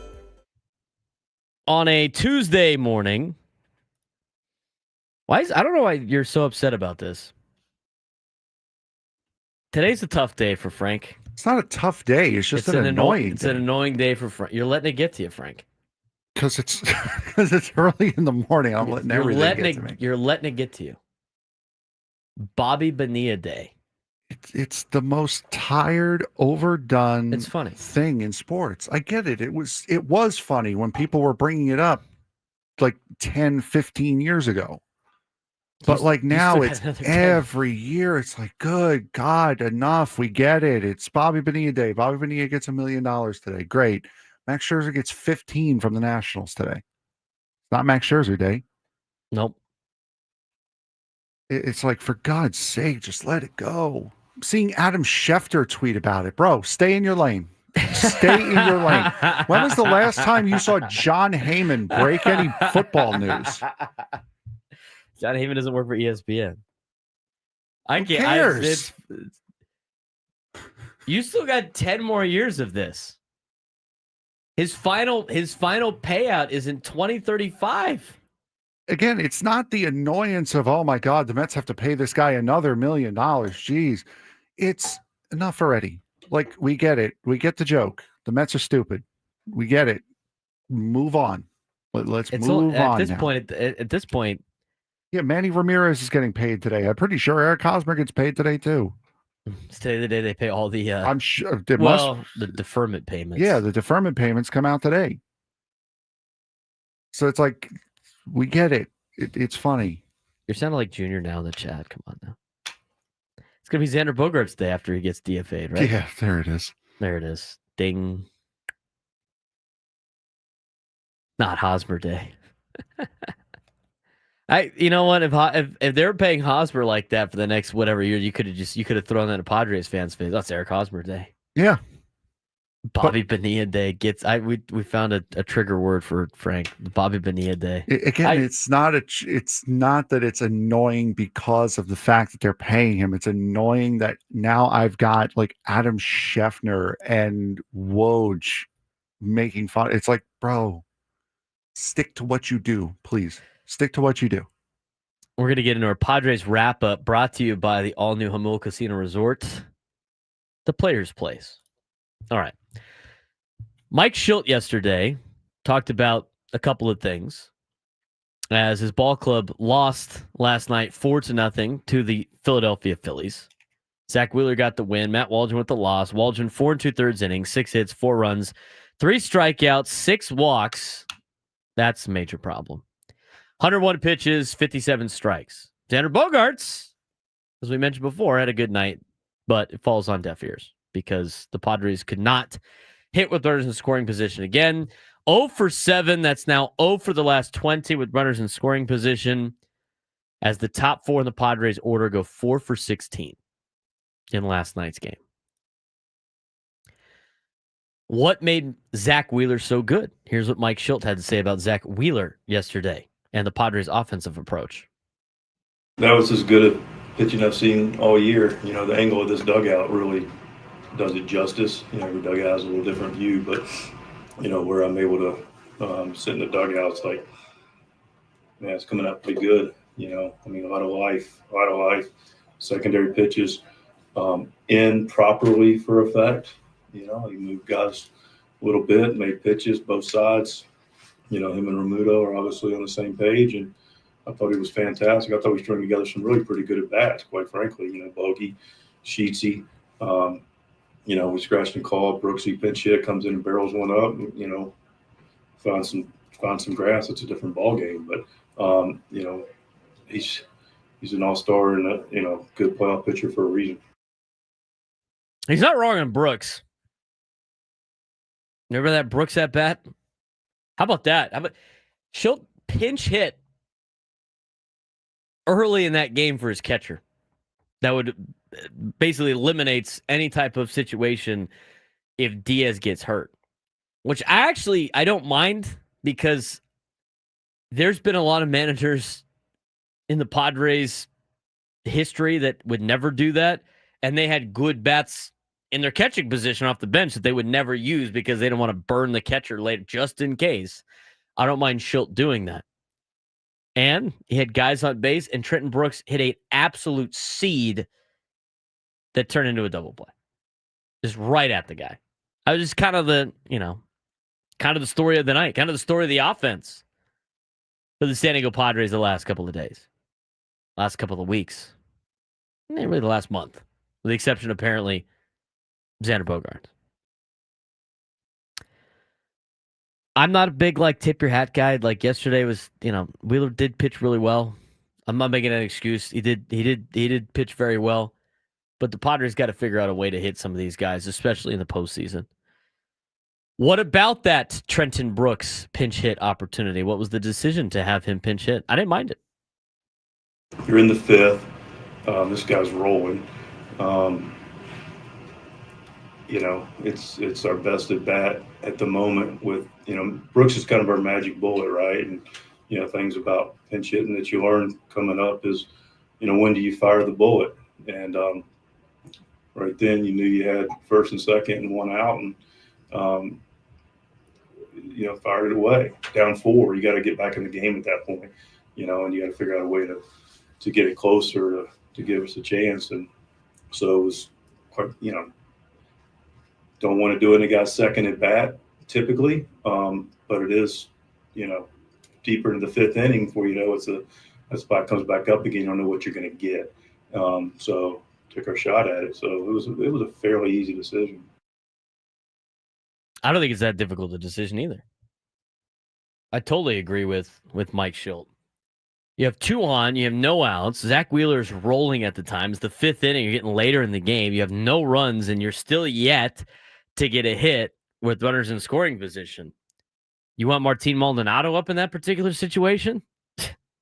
on a Tuesday morning. I don't know why you're so upset about this. Today's a tough day for Frank. It's not a tough day. It's just an annoying It's day. an annoying day for Frank. You're letting it get to you, Frank. Because it's early in the morning. I'm letting everything get to me. You're letting it get to you. Bobby Bonilla Day. It's the most tired, overdone It's funny thing in sports. I get it. It was funny when people were bringing it up like 10, 15 years ago. But like now it's every year. It's like, good God, enough. We get it. It's Bobby Bonilla Day. Bobby Bonilla gets $1 million today. Great. Max Scherzer gets 15 from the Nationals today. It's not Max Scherzer Day. Nope. It's like, for God's sake, just let it go. I'm seeing Adam Schefter tweet about it. Bro, stay in your lane. Stay in your lane. When was the last time you saw John Heyman break any football news? John Heyman doesn't work for ESPN. Who cares? You still got 10 more years of this. His final payout is in 2035. Again, it's not the annoyance of, oh my God, the Mets have to pay this guy another $1 million. Jeez. It's enough already. Like, we get it. We get the joke. The Mets are stupid. We get it. Move on. Let's move on. At this point. Yeah, Manny Ramirez is getting paid today. I'm pretty sure Eric Hosmer gets paid today too. It's today the day they pay all the I'm sure the deferment payments. Yeah, the deferment payments come out today. So it's like, we get it. It's funny. You're sounding like Junior now in the chat. Come on now. It's gonna be Xander Bogaerts Day after he gets DFA'd, right? Yeah, there it is. There it is. Ding. Not Hosmer Day. You know what? If they were paying Hosmer like that for the next whatever year, you could have thrown that in a Padres fans' face. That's Eric Hosmer Day. Yeah. Bobby Bonilla Day we found a trigger word for Frank. Bobby Bonilla Day. Again, it's not that it's annoying because of the fact that they're paying him. It's annoying that now I've got like Adam Schefter and Woj making fun. It's like, bro, stick to what you do, please. Stick to what you do. We're going to get into our Padres wrap-up brought to you by the all-new Jamul Casino Resort, the Players' Place. All right. Mike Schilt yesterday talked about a couple of things as his ball club lost last night 4-0 to the Philadelphia Phillies. Zach Wheeler got the win. Matt Waldron with the loss. Waldron 4 2/3 innings, 6 hits, 4 runs, 3 strikeouts, 6 walks. That's a major problem. 101 pitches, 57 strikes. Xander Bogaerts, as we mentioned before, had a good night, but it falls on deaf ears because the Padres could not hit with runners in scoring position again. 0 for 7. That's now 0 for the last 20 with runners in scoring position as the top 4 in the Padres order go 4 for 16 in last night's game. What made Zach Wheeler so good? Here's what Mike Schilt had to say about Zach Wheeler yesterday and the Padres' offensive approach. That was as good a pitching I've seen all year. You know, the angle of this dugout really does it justice. You know, every dugout has a little different view, but, you know, where I'm able to sit in the dugout, it's like, man, it's coming up pretty good. You know, I mean, a lot of life, secondary pitches in properly for effect. You know, he moved guys a little bit, made pitches both sides. You know, him and Romuto are obviously on the same page, and I thought he was fantastic. I thought we strung together some really pretty good at-bats, quite frankly. You know, Bogey, Sheetsy, you know, we scratched and called. Brooksy pinch hit, comes in and barrels one up, and, you know, found some grass. It's a different ball game. But, you know, he's an all-star and a, you know, good playoff pitcher for a reason. He's not wrong on Brooks. Remember that Brooks at bat? How about that? She'll pinch hit early in that game for his catcher. That would basically eliminates any type of situation if Diaz gets hurt, which I don't mind because there's been a lot of managers in the Padres history that would never do that. And they had good bats in their catching position off the bench that they would never use because they don't want to burn the catcher later, just in case. I don't mind Schilt doing that. And he had guys on base, and Trenton Brooks hit an absolute seed that turned into a double play. Just right at the guy. I was just kind of the story of the night, kind of the story of the offense for the San Diego Padres the last couple of days, last couple of weeks, really the last month, with the exception, apparently, Xander Bogaerts. I'm not a big, tip your hat guy. Like, yesterday was, Wheeler did pitch really well. I'm not making an excuse. He did pitch very well. But the Padres got to figure out a way to hit some of these guys, especially in the postseason. What about that Trenton Brooks pinch hit opportunity? What was the decision to have him pinch hit? I didn't mind it. You're in the fifth. This guy's rolling. It's our best at bat at the moment with, Brooks is kind of our magic bullet, right? And, things about pinch hitting that you learn coming up is, when do you fire the bullet? And right then you knew you had first and second and one out, and, fired it away. Down 4, you got to get back in the game at that point, and you got to figure out a way to get it closer to give us a chance. And so it was quite, don't want to do it in a guy's second at bat typically, but it is, deeper into the 5th inning before that spot comes back up again. You don't know what you're going to get. So took our shot at it. So it was a fairly easy decision. I don't think it's that difficult a decision either. I totally agree with Mike Schilt. You have 2 on, you have no outs. Zach Wheeler's rolling at the time. It's the 5th inning. You're getting later in the game. You have no runs, and you're still yet to get a hit with runners in scoring position. You want Martin Maldonado up in that particular situation?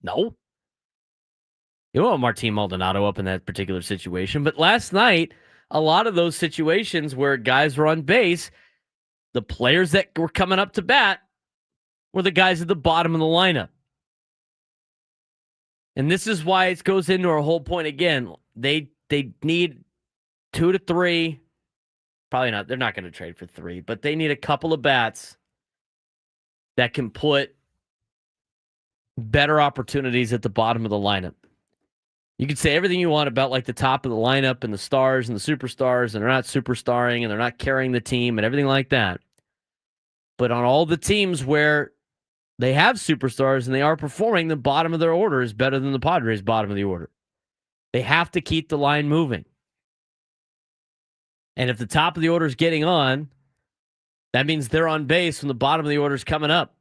No. You don't want Martin Maldonado up in that particular situation. But last night, a lot of those situations where guys were on base, the players that were coming up to bat were the guys at the bottom of the lineup. And this is why it goes into our whole point again. They need 2 to 3. Probably not. They're not going to trade for 3, but they need a couple of bats that can put better opportunities at the bottom of the lineup. You can say everything you want about the top of the lineup and the stars and the superstars, and they're not superstarring and they're not carrying the team and everything like that. But on all the teams where they have superstars and they are performing, the bottom of their order is better than the Padres' bottom of the order. They have to keep the line moving. And if the top of the order is getting on, that means they're on base when the bottom of the order is coming up.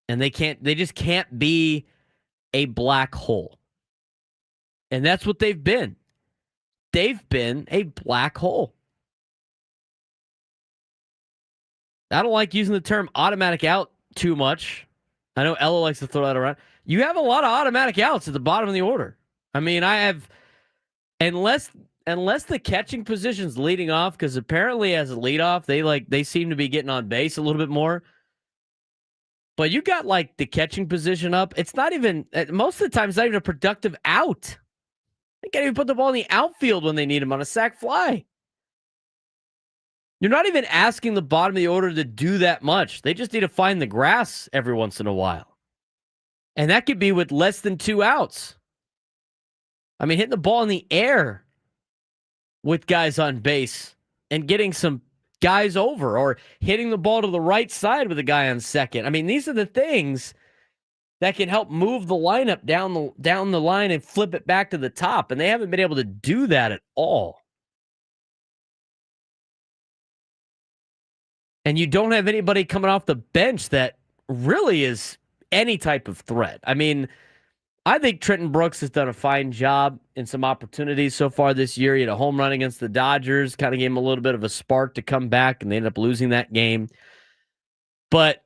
And they just can't be a black hole. And that's what they've been. They've been a black hole. I don't like using the term automatic out too much. I know Ella likes to throw that around. You have a lot of automatic outs at the bottom of the order. I mean, I have, unless the catching position's leading off, because apparently as a leadoff, they seem to be getting on base a little bit more. But you got the catching position up. It's not even, most of the time, it's not even a productive out. They can't even put the ball in the outfield when they need him on a sac fly. You're not even asking the bottom of the order to do that much. They just need to find the grass every once in a while. And that could be with less than 2 outs. I mean, hitting the ball in the air with guys on base and getting some guys over, or hitting the ball to the right side with a guy on second. I mean, these are the things that can help move the lineup down the line and flip it back to the top. And they haven't been able to do that at all. And you don't have anybody coming off the bench that really is any type of threat. I mean, I think Trenton Brooks has done a fine job in some opportunities so far this year. He had a home run against the Dodgers, kind of gave him a little bit of a spark to come back, and they ended up losing that game. But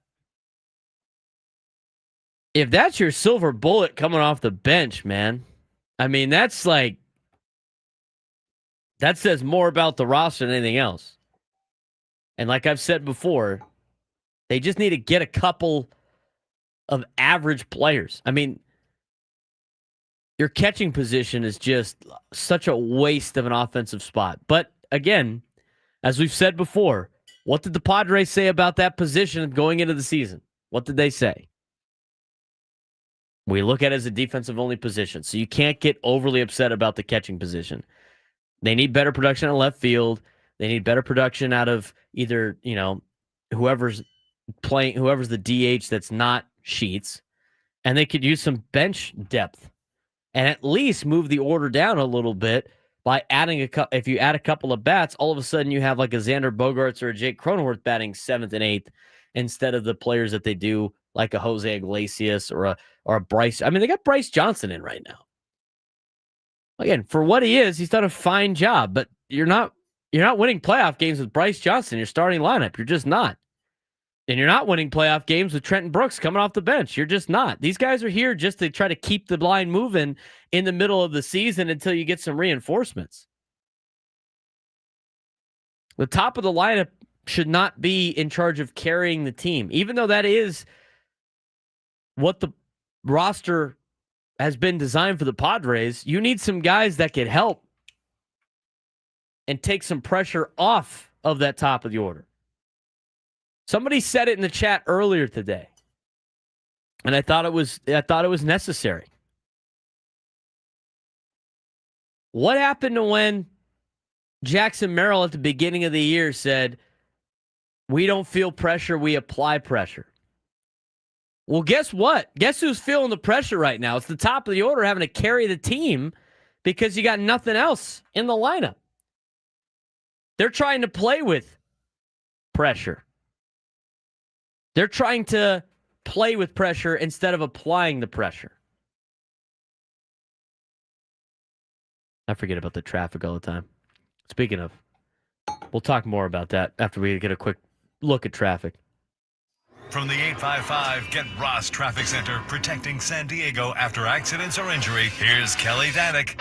if that's your silver bullet coming off the bench, man, I mean, that says more about the roster than anything else. And like I've said before, they just need to get a couple of average players. I mean, your catching position is just such a waste of an offensive spot. But again, as we've said before, what did the Padres say about that position going into the season? What did they say? We look at it as a defensive-only position, so you can't get overly upset about the catching position. They need better production in left field. They need better production out of either, whoever's the DH that's not Sheets, and they could use some bench depth and at least move the order down a little bit by adding if you add a couple of bats, all of a sudden you have like a Xander Bogaerts or a Jake Cronenworth batting 7th and 8th instead of the players that they do like a Jose Iglesias or a Bryce. I mean, they got Bryce Johnson in right now. Again, for what he is, he's done a fine job, but you're not winning playoff games with Bryce Johnson, your starting lineup. You're just not. And you're not winning playoff games with Trenton Brooks coming off the bench. You're just not. These guys are here just to try to keep the line moving in the middle of the season until you get some reinforcements. The top of the lineup should not be in charge of carrying the team, even though that is what the roster has been designed for the Padres. You need some guys that can help and take some pressure off of that top of the order. Somebody said it in the chat earlier today, and I thought it was necessary. What happened to when Jackson Merrill at the beginning of the year said, "We don't feel pressure, we apply pressure"? Well, guess what? Guess who's feeling the pressure right now? It's the top of the order having to carry the team because you got nothing else in the lineup. They're trying to play with pressure. They're trying to play with pressure instead of applying the pressure. I forget about the traffic all the time. Speaking of, we'll talk more about that after we get a quick look at traffic. From the 855 Get Ross Traffic Center, protecting San Diego after accidents or injury, here's Kelly Danick.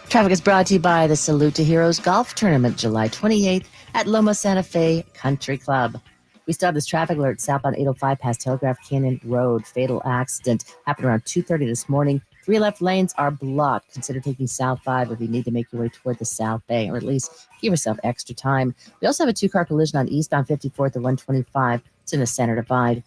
Traffic is brought to you by the Salute to Heroes Golf Tournament, July 28th at Loma Santa Fe Country Club. We still have this traffic alert southbound 805 past Telegraph Canyon Road. Fatal accident happened around 2:30 this morning. 3 left lanes are blocked. Consider taking South 5 if you need to make your way toward the South Bay, or at least give yourself extra time. We also have a 2-car collision on eastbound 54th at 125. It's in the center divide.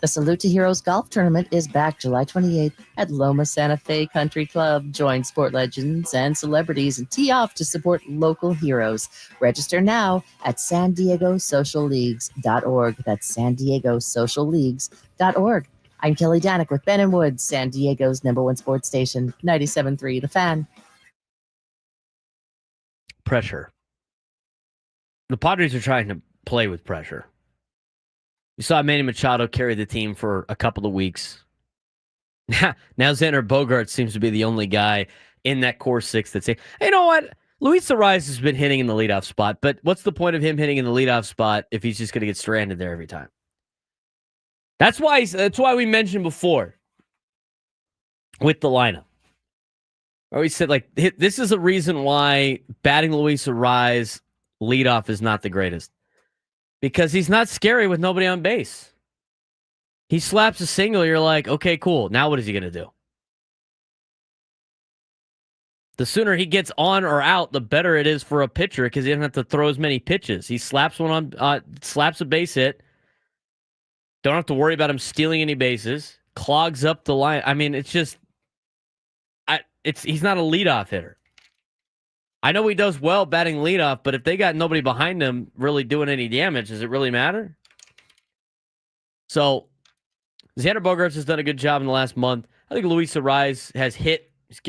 The Salute to Heroes Golf Tournament is back July 28th at Loma Santa Fe Country Club. Join sport legends and celebrities and tee off to support local heroes. Register now at SanDiegoSocialLeagues.org. That's SanDiegoSocialLeagues.org. I'm Kelly Danick with Ben & Woods, San Diego's #1 sports station, 97.3 The Fan. Pressure. The Padres are trying to play with pressure. We saw Manny Machado carry the team for a couple of weeks. Now Xander Bogaerts seems to be the only guy in that core six that's saying, hey, you know what? Luis Ariz has been hitting in the leadoff spot, but what's the point of him hitting in the leadoff spot if he's just going to get stranded there every time? That's why we mentioned before with the lineup. I always said, like, this is a reason why batting Luis Ariz leadoff is not the greatest. Because he's not scary with nobody on base. He slaps a single, you're like, okay, cool. Now what is he going to do? The sooner he gets on or out, the better it is for a pitcher because he doesn't have to throw as many pitches. He slaps one on, slaps a base hit. Don't have to worry about him stealing any bases. Clogs up the line. I mean, it's just, he's not a leadoff hitter. I know he does well batting leadoff, but if they got nobody behind him really doing any damage, does it really matter? So, Xander Bogaerts has done a good job in the last month. I think Luis Ariz has hit. He's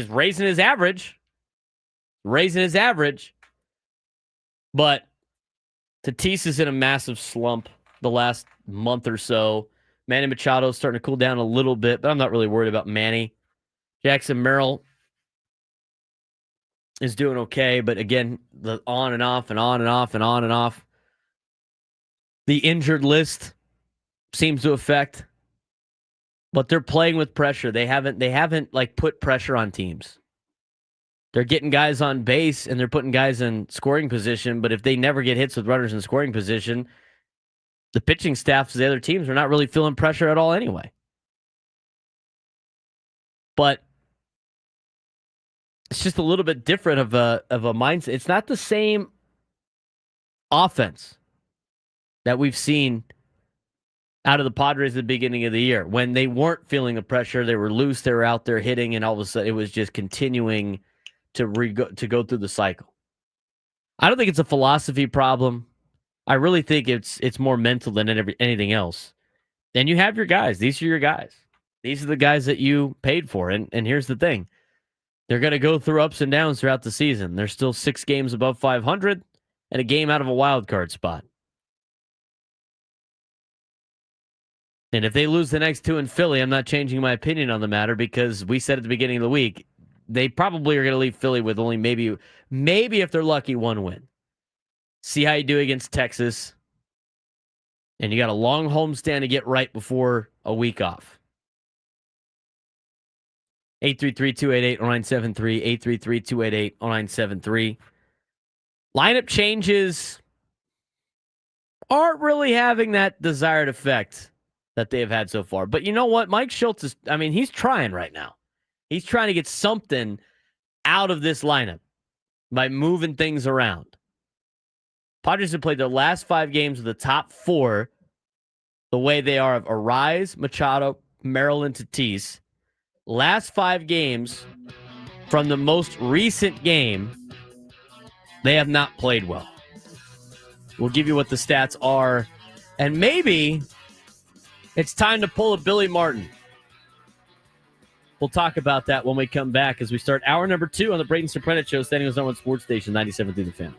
raising his average. But Tatis is in a massive slump the last month or so. Manny Machado is starting to cool down a little bit, but I'm not really worried about Manny. Jackson Merrill is doing okay, but again, the on and off and on and off and on and off. The injured list seems to affect, but they're playing with pressure. They haven't like put pressure on teams. They're getting guys on base and they're putting guys in scoring position, but if they never get hits with runners in scoring position, the pitching staffs of the other teams are not really feeling pressure at all anyway. But It's just a little bit different of a mindset. It's not the same offense that we've seen out of the Padres at the beginning of the year. When they weren't feeling the pressure, they were loose, they were out there hitting, and all of a sudden it was just continuing to go through the cycle. I don't think it's a philosophy problem. I really think it's more mental than anything else. And you have your guys. These are your guys. These are the guys that you paid for. And here's the thing. They're going to go through ups and downs throughout the season. They're still 6 games above 500 and a game out of a wild card spot. And if they lose the next 2 in Philly, I'm not changing my opinion on the matter because we said at the beginning of the week, they probably are going to leave Philly with only maybe if they're lucky, 1 win. See how you do against Texas. And you got a long homestand to get right before a week off. 833-288-0973, 833-288-0973. Lineup changes aren't really having that desired effect that they have had so far. But you know what? Mike Schultz he's trying right now. He's trying to get something out of this lineup by moving things around. Padres have played their last 5 games with the top 4 the way they are of Arise, Machado, Merrill, and Tatis. Last 5 games from the most recent game, they have not played well. We'll give you what the stats are. And maybe it's time to pull a Billy Martin. We'll talk about that when we come back as we start hour number 2 on the Braden Surprenant Show, standing on Zone 1 Sports Station 97 through the Fan.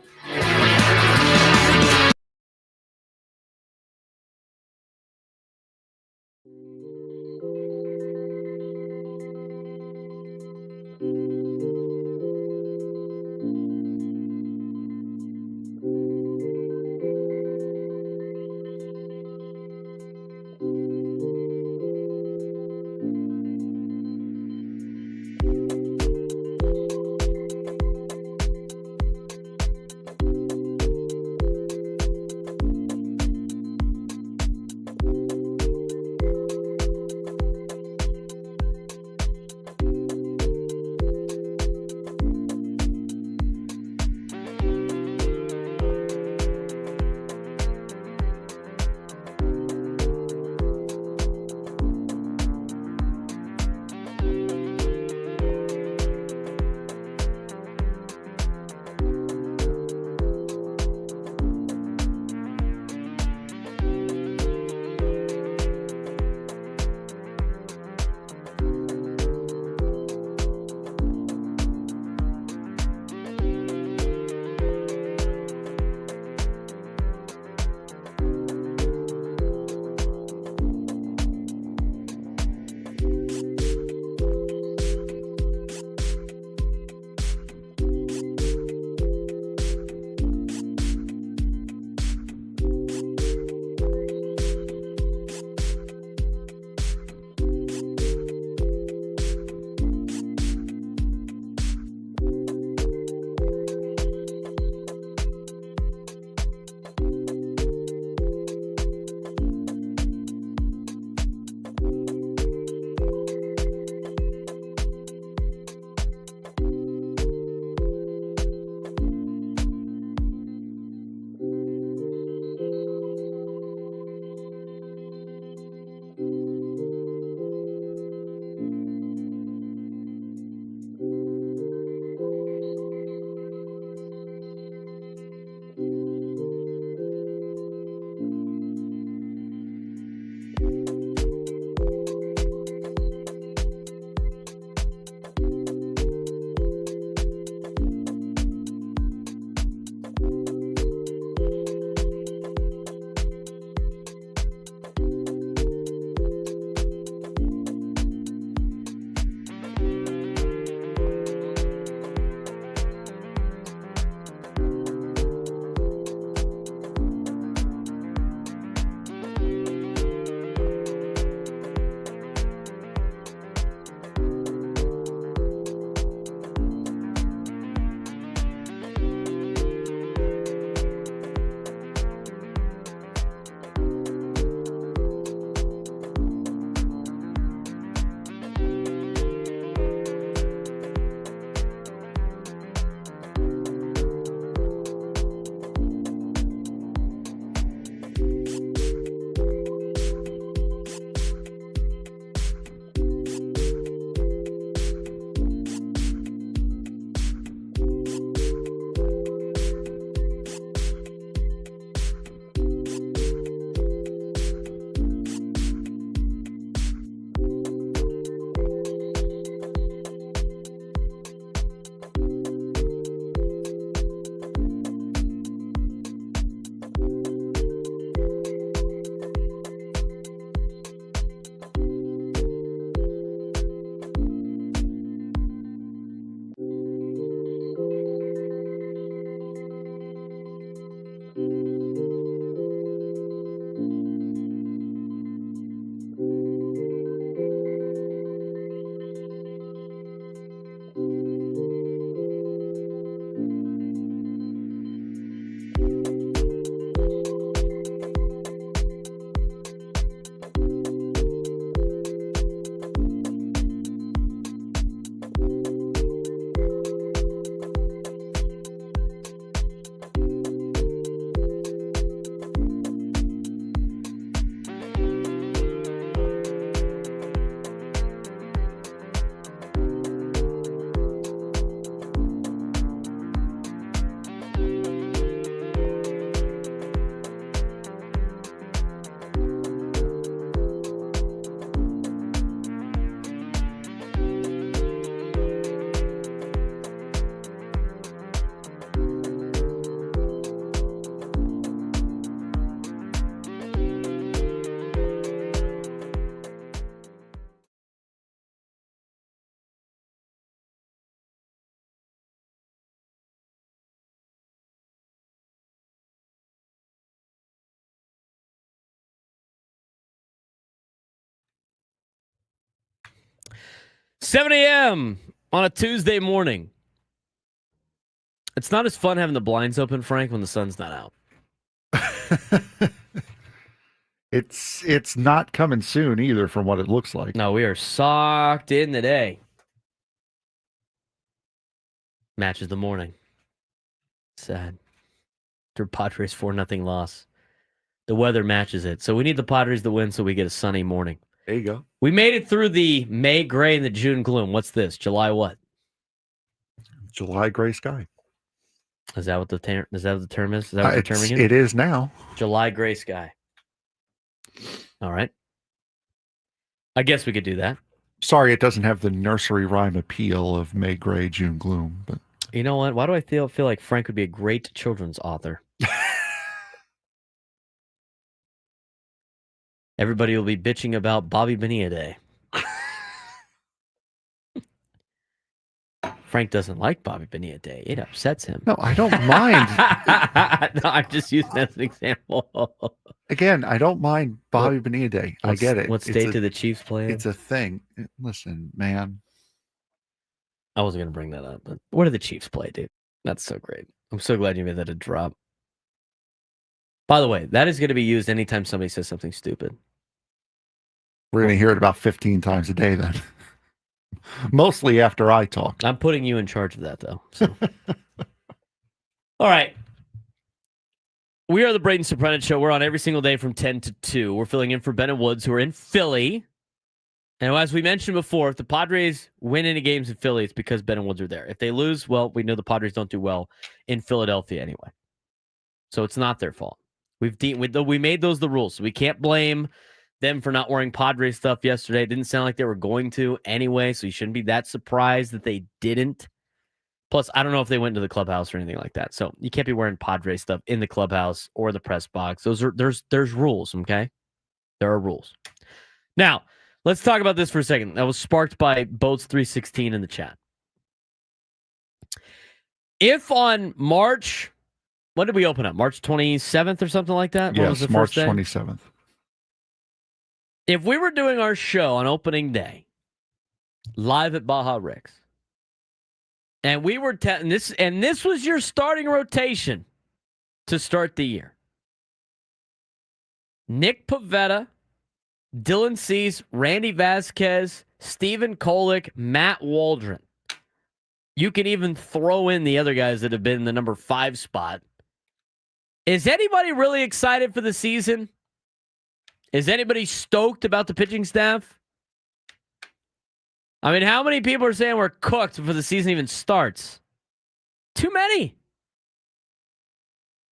7 a.m. on a Tuesday morning. It's not as fun having the blinds open, Frank, when the sun's not out. It's not coming soon either, from what it looks like. No, we are socked in today. Matches the morning. Sad. Their Padres 4-0 loss. The weather matches it. So we need the Padres to win so we get a sunny morning. There you go. We made it through the May gray and the June gloom. What's this? July what? July gray sky. Is that what the term is? Is that what the term again? It is now. July gray sky. All right. I guess we could do that. Sorry, it doesn't have the nursery rhyme appeal of May gray, June gloom. But you know what? Why do I feel like Frank would be a great children's author? Everybody will be bitching about Bobby Bonilla Day. Frank doesn't like Bobby Bonilla Day. It upsets him. no, I don't mind. No, I'm just using that as an example. Again, I don't mind Bobby Bonilla Day. I get it. What state do the Chiefs play in? It's a thing. Listen, man. I wasn't going to bring that up, but where do the Chiefs play, dude? That's so great. I'm so glad you made that a drop. By the way, that is going to be used anytime somebody says something stupid. We're going to hear it about 15 times a day then. Mostly after I talk. I'm putting you in charge of that, though. So. All right. We are the Braden Surprenant Show. We're on every single day from 10 to 2. We're filling in for Ben and Woods, who are in Philly. And as we mentioned before, if the Padres win any games in Philly, it's because Ben and Woods are there. If they lose, well, we know the Padres don't do well in Philadelphia anyway. So it's not their fault. We made those the rules. So we can't blame them for not wearing Padres stuff yesterday. It didn't sound like they were going to anyway, so you shouldn't be that surprised that they didn't. Plus, I don't know if they went to the clubhouse or anything like that. So you can't be wearing Padres stuff in the clubhouse or the press box. There's rules, okay? There are rules. Now, let's talk about this for a second. That was sparked by Boats316 in the chat. If on March, when did we open up? March 27th or something like that? What was Yes, the March first day? 27th. If we were doing our show on opening day, live at Baja Rick's, and we were this was your starting rotation to start the year. Nick Pivetta, Dylan Cease, Randy Vasquez, Stephen Kolek, Matt Waldron. You can even throw in the other guys that have been in the number 5 spot. Is anybody really excited for the season? Is anybody stoked about the pitching staff? I mean, how many people are saying we're cooked before the season even starts? Too many.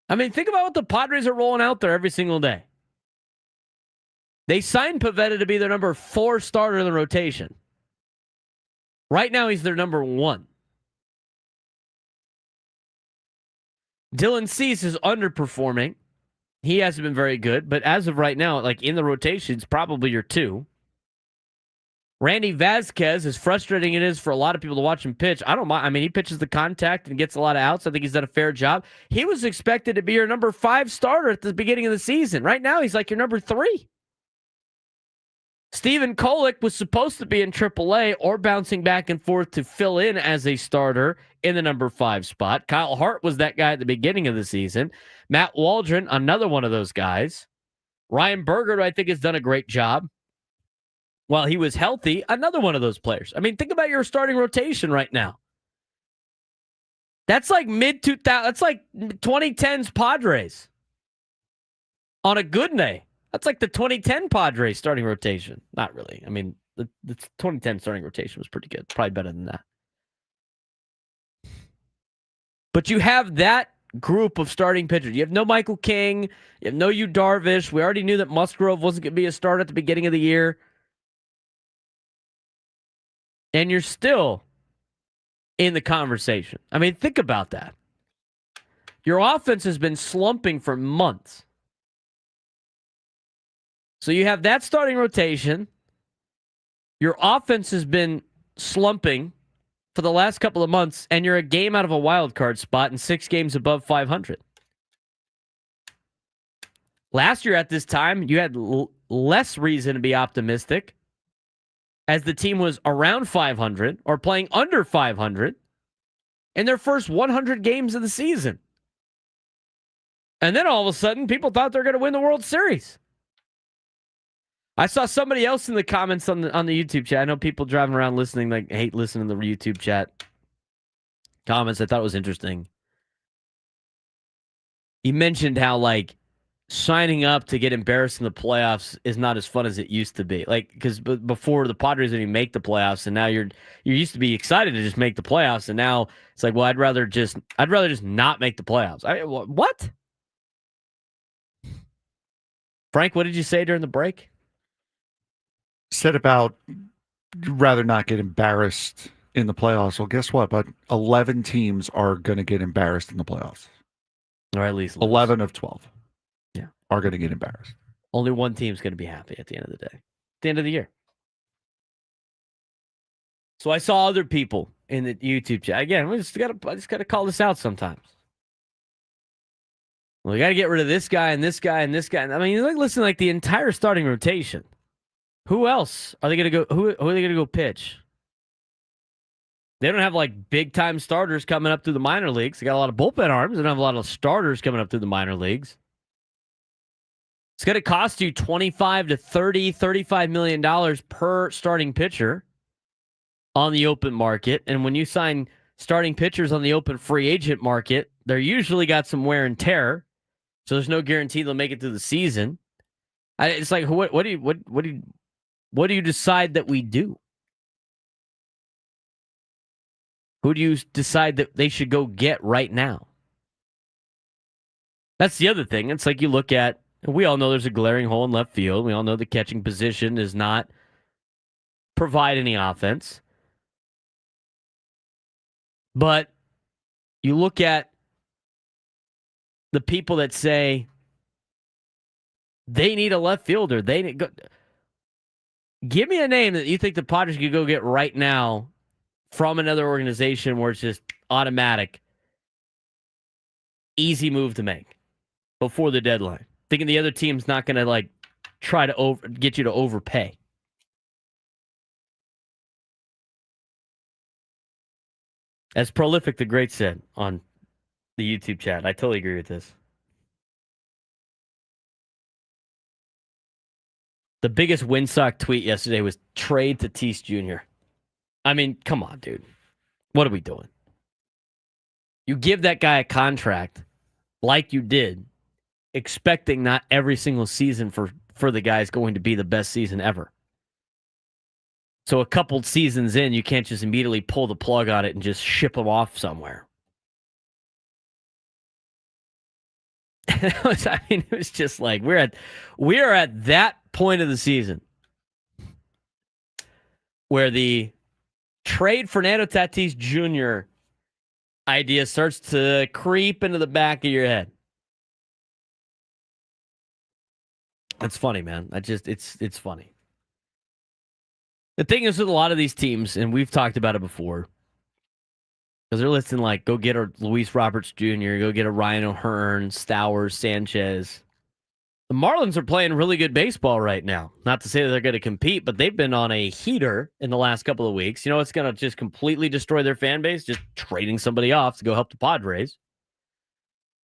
I mean, think about what the Padres are rolling out there every single day. They signed Pivetta to be their number 4 starter in the rotation. Right now, he's their number 1. Dylan Cease is underperforming. He hasn't been very good, but as of right now, like in the rotation, it's probably your 2. Randy Vasquez, as frustrating it is for a lot of people to watch him pitch, I don't mind. I mean, he pitches the contact and gets a lot of outs. I think he's done a fair job. He was expected to be your number 5 starter at the beginning of the season. Right now, he's like your number 3. Stephen Kolek was supposed to be in AAA or bouncing back and forth to fill in as a starter in the number 5 spot. Kyle Hart was that guy at the beginning of the season. Matt Waldron, another one of those guys. Ryan Berger, I think, has done a great job. While he was healthy, another one of those players. I mean, think about your starting rotation right now. That's like mid-2000s. That's like 2010s Padres. On a good day. That's like the 2010 Padres starting rotation. Not really. I mean, the 2010 starting rotation was pretty good. Probably better than that. But you have that group of starting pitchers. You have no Michael King. You have no Yu Darvish. We already knew that Musgrove wasn't going to be a starter at the beginning of the year. And you're still in the conversation. I mean, think about that. Your offense has been slumping for months. So you have that starting rotation. Your offense has been slumping for the last couple of months, and you're a game out of a wild card spot and 6 games above 500. Last year at this time, you had less reason to be optimistic. as the team was around 500 or playing under 500 in their first 100 games of the season. And then all of a sudden, people thought they're going to win the World Series. I saw somebody else in the comments on the YouTube chat. I know people driving around listening, like, hate listening to the YouTube chat comments. I thought it was interesting. He mentioned how, like, signing up to get embarrassed in the playoffs is not as fun as it used to be. Like, because before the Padres didn't even make the playoffs, and now you used to be excited to just make the playoffs, and now it's like, well, I'd rather just not make the playoffs. What? Frank, what did you say during the break? Said about rather not get embarrassed in the playoffs. Well, guess what? But 11 teams are going to get embarrassed in the playoffs. Or at least lose. 11 of 12. Yeah. Are going to get embarrassed. Only one team's going to be happy at the end of the day. At the end of the year. So I saw other people in the YouTube chat. Again, I just got to call this out sometimes. Well, we got to get rid of this guy and this guy and this guy. I mean, listen, like the entire starting rotation. Who else are they going to go? Who are they going to go pitch? They don't have like big time starters coming up through the minor leagues. They got a lot of bullpen arms. They don't have a lot of starters coming up through the minor leagues. It's going to cost you $25 to $35 million per starting pitcher on the open market. And when you sign starting pitchers on the open free agent market, they're usually got some wear and tear. So there's no guarantee they'll make it through the season. It's like, what do you decide that we do? Who do you decide that they should go get right now? That's the other thing. It's like you look at, we all know there's a glaring hole in left field. We all know the catching position does not provide any offense. But you look at the people that say they need a left fielder. Give me a name that you think the Padres could go get right now from another organization where it's just automatic, easy move to make before the deadline. Thinking the other team's not going to like try to get you to overpay. As Prolific the Great said on the YouTube chat, I totally agree with this. The biggest windsock tweet yesterday was trade Tatis Jr. I mean, come on, dude. What are we doing? You give that guy a contract like you did, expecting not every single season for the guy is going to be the best season ever. So a couple seasons in, you can't just immediately pull the plug on it and just ship him off somewhere. It was just like we are at that point of the season where the trade Fernando Tatis Jr. idea starts to creep into the back of your head. That's funny, man. It's funny. The thing is with a lot of these teams, and we've talked about it before, because they're listing like, go get a Luis Roberts Jr., go get a Ryan O'Hearn, Stowers, Sanchez. The Marlins are playing really good baseball right now. Not to say that they're going to compete, but they've been on a heater in the last couple of weeks. You know what's going to just completely destroy their fan base? Just trading somebody off to go help the Padres.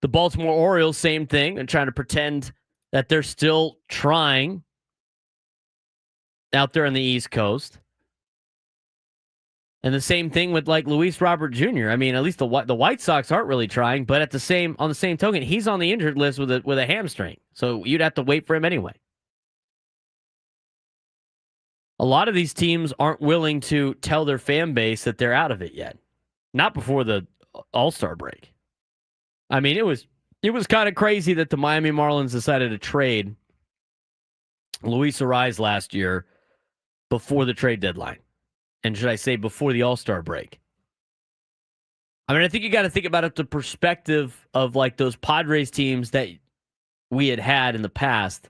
The Baltimore Orioles, same thing. They're trying to pretend that they're still trying out there on the East Coast. And the same thing with like Luis Robert Jr. I mean, at least the White Sox aren't really trying, but on the same token, he's on the injured list with a hamstring. So you'd have to wait for him anyway. A lot of these teams aren't willing to tell their fan base that they're out of it yet. Not before the All-Star break. I mean, it was kind of crazy that the Miami Marlins decided to trade Luis Ariz last year before the trade deadline. And should I say before the All-Star break? I mean, I think you got to think about it the perspective of like those Padres teams that we had in the past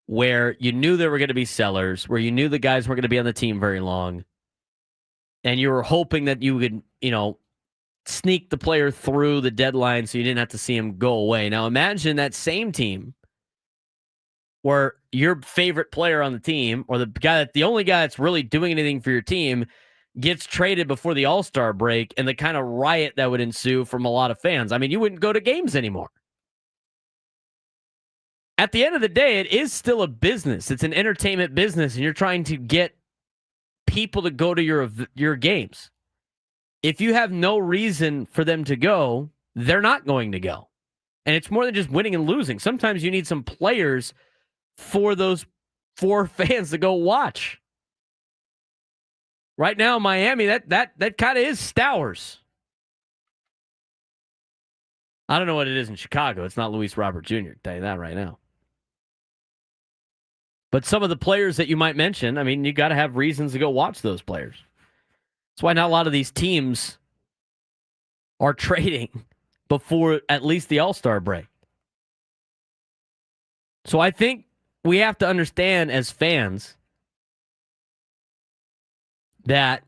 where you knew there were going to be sellers, where you knew the guys weren't going to be on the team very long, and you were hoping that you could, sneak the player through the deadline so you didn't have to see him go away. Now imagine that same team where your favorite player on the team or the only guy that's really doing anything for your team gets traded before the All-Star break and the kind of riot that would ensue from a lot of fans. I mean, you wouldn't go to games anymore. At the end of the day, it is still a business. It's an entertainment business, and you're trying to get people to go to your games. If you have no reason for them to go, they're not going to go. And it's more than just winning and losing. Sometimes you need some players for those 4 fans to go watch. Right now, Miami, that kind of is Stowers. I don't know what it is in Chicago. It's not Luis Robert Jr. I'll tell you that right now. But some of the players that you might mention, I mean, you got to have reasons to go watch those players. That's why not a lot of these teams are trading before at least the All-Star break. So I think we have to understand as fans that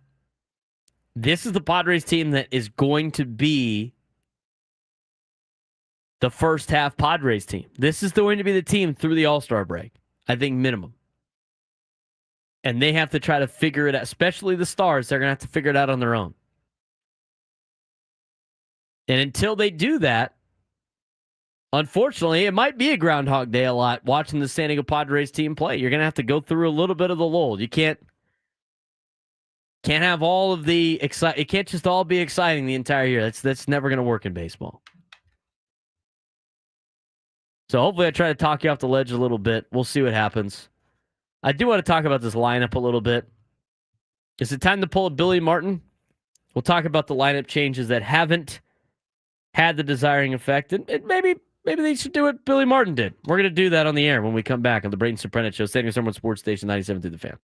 this is the Padres team that is going to be the first half Padres team. This is going to be the team through the All-Star break, I think minimum. And they have to try to figure it out, especially the stars. They're going to have to figure it out on their own. And until they do that, unfortunately, it might be a Groundhog Day a lot watching the San Diego Padres team play. You're going to have to go through a little bit of the lull. You can't have all of the excitement. It can't just all be exciting the entire year. That's never going to work in baseball. So hopefully I try to talk you off the ledge a little bit. We'll see what happens. I do want to talk about this lineup a little bit. Is it time to pull a Billy Martin? We'll talk about the lineup changes that haven't had the desiring effect, and maybe they should do what Billy Martin did. We're going to do that on the air when we come back on the Braden Surprenant Show, San Diego Summer Sports Station 97 through the Fan.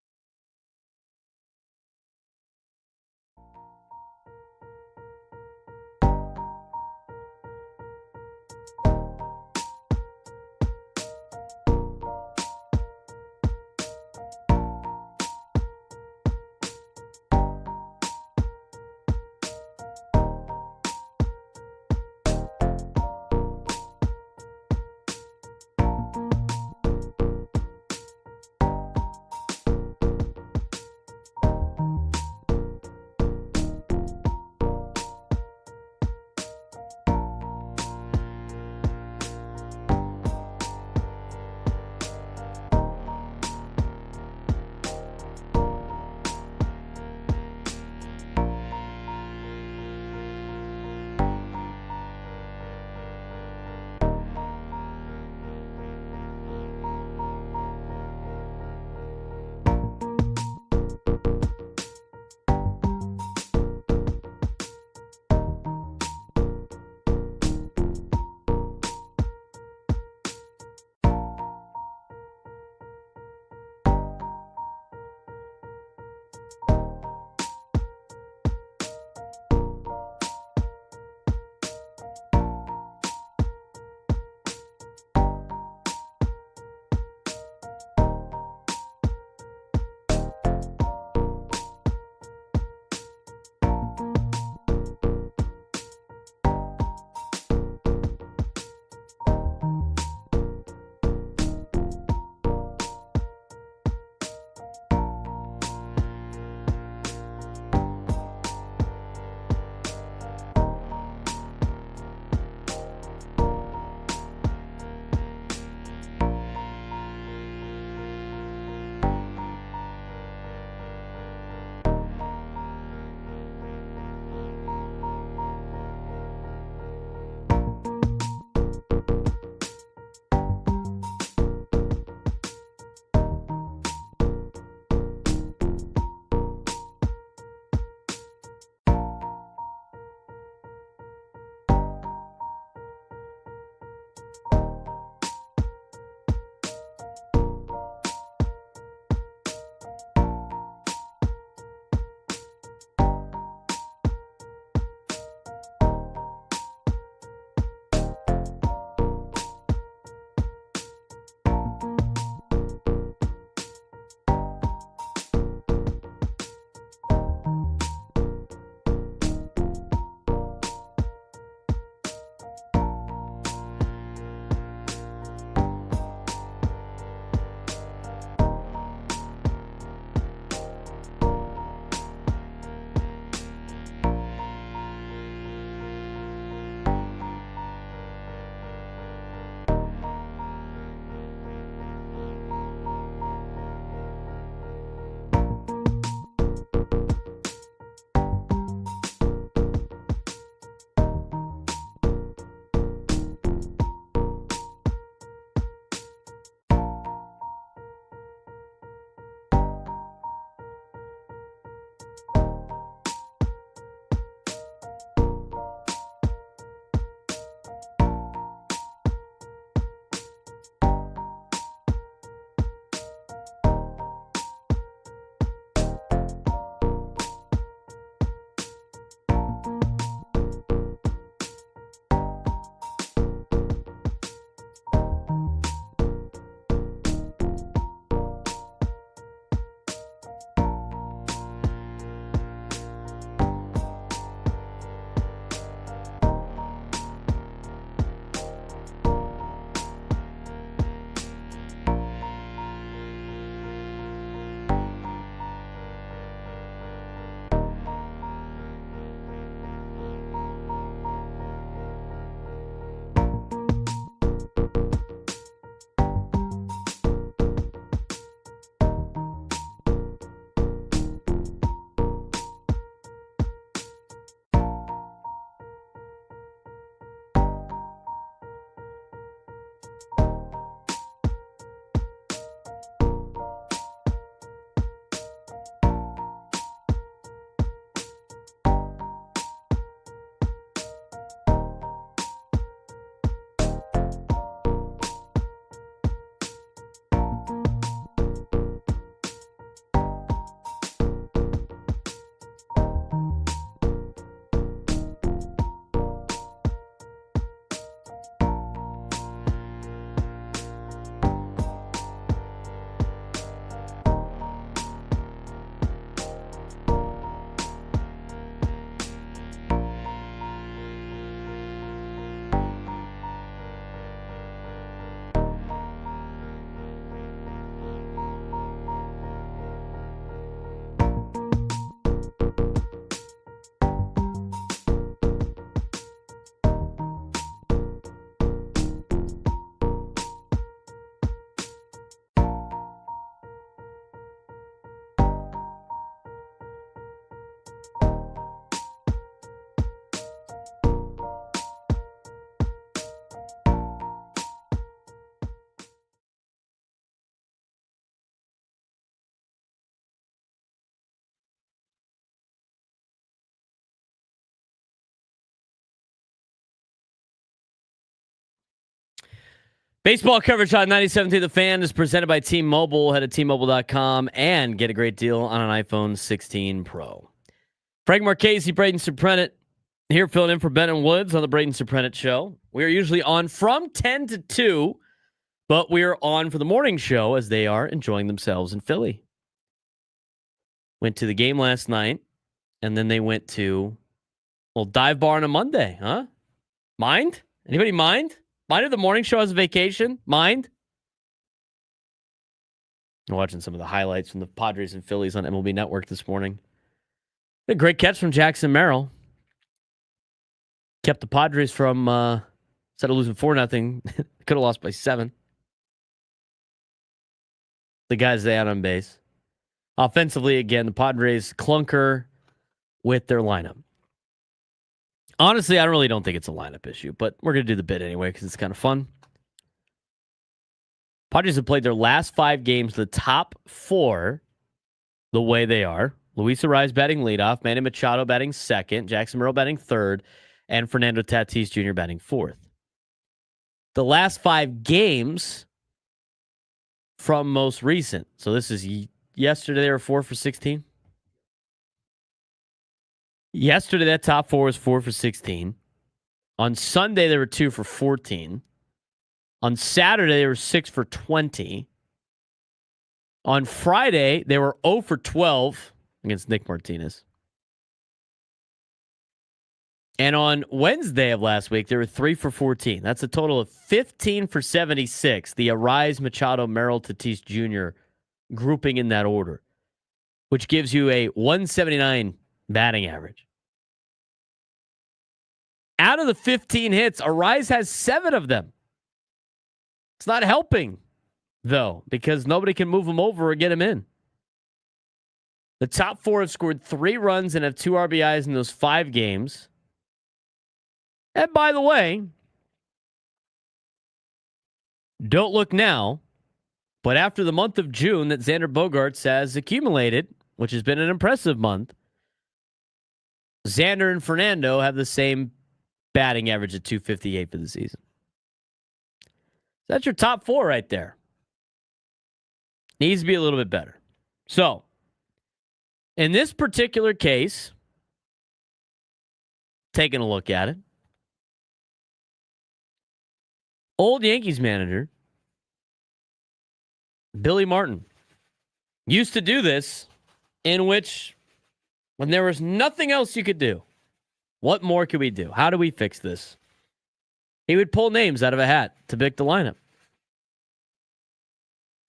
Baseball coverage on 97.3 The Fan is presented by T-Mobile. Head to T-Mobile.com and get a great deal on an iPhone 16 Pro. Frank Marchese, Braden Surprenant, here filling in for Ben Woods on the Braden Surprenant Show. We are usually on from 10 to 2, but we are on for the morning show as they are enjoying themselves in Philly. Went to the game last night, and then they went to, well, dive bar on a Monday, huh? Mind? Anybody mind? Mind if the morning show has a vacation? Mind? I'm watching some of the highlights from the Padres and Phillies on MLB Network this morning. A great catch from Jackson Merrill. Kept the Padres from, instead of losing 4-0, could have lost by 7. The guys they had on base. Offensively, again, the Padres clunker with their lineup. Honestly, I really don't think it's a lineup issue, but we're going to do the bit anyway because it's kind of fun. Padres have played their last 5 games, the top 4, the way they are. Luis Arraez batting leadoff, Manny Machado batting second, Jackson Merrill batting third, and Fernando Tatis Jr. batting fourth. The last 5 games from most recent. So this is yesterday, they were 4 for 16. Yesterday, that top 4 was 4 for 16. On Sunday, they were 2 for 14. On Saturday, they were 6 for 20. On Friday, they were 0 for 12 against Nick Martinez. And on Wednesday of last week, they were 3 for 14. That's a total of 15 for 76. The Arraez, Machado, Merrill, Tatis Jr. grouping in that order, which gives you a 179 batting average. Out of the 15 hits, Arraez has 7 of them. It's not helping, though, because nobody can move him over or get him in. The top 4 have scored 3 runs and have 2 RBIs in those 5 games. And by the way, don't look now, but after the month of June that Xander Bogaerts has accumulated, which has been an impressive month, Xander and Fernando have the same batting average at 258 for the season. That's your top 4 right there. Needs to be a little bit better. So, in this particular case, taking a look at it, old Yankees manager Billy Martin used to do this, in which when there was nothing else you could do, what more could we do? How do we fix this? He would pull names out of a hat to pick the lineup.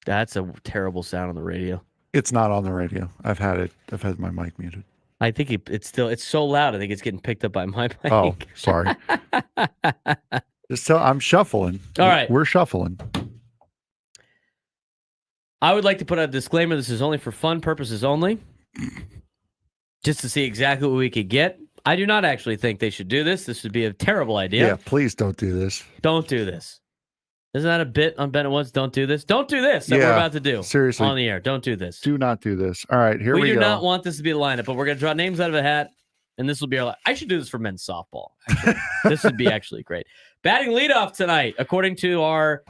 That's a terrible sound on the radio. It's not on the radio. I've had my mic muted. I think it's so loud. I think it's getting picked up by my mic. Oh, sorry. I'm shuffling. All right. We're shuffling. I would like to put a disclaimer. This is only for fun purposes only. Just to see exactly what we could get. I do not actually think they should do this. This would be a terrible idea. Yeah, please don't do this. Don't do this. Isn't that a bit on Ben Woods? Don't do this. Don't do this that we're about to do. Seriously. On the air. Don't do this. Do not do this. All right, here we go. We do not want this to be the lineup, but we're going to draw names out of a hat, and this will be our I should do this for men's softball. Actually. This would be actually great. Batting leadoff tonight, according to our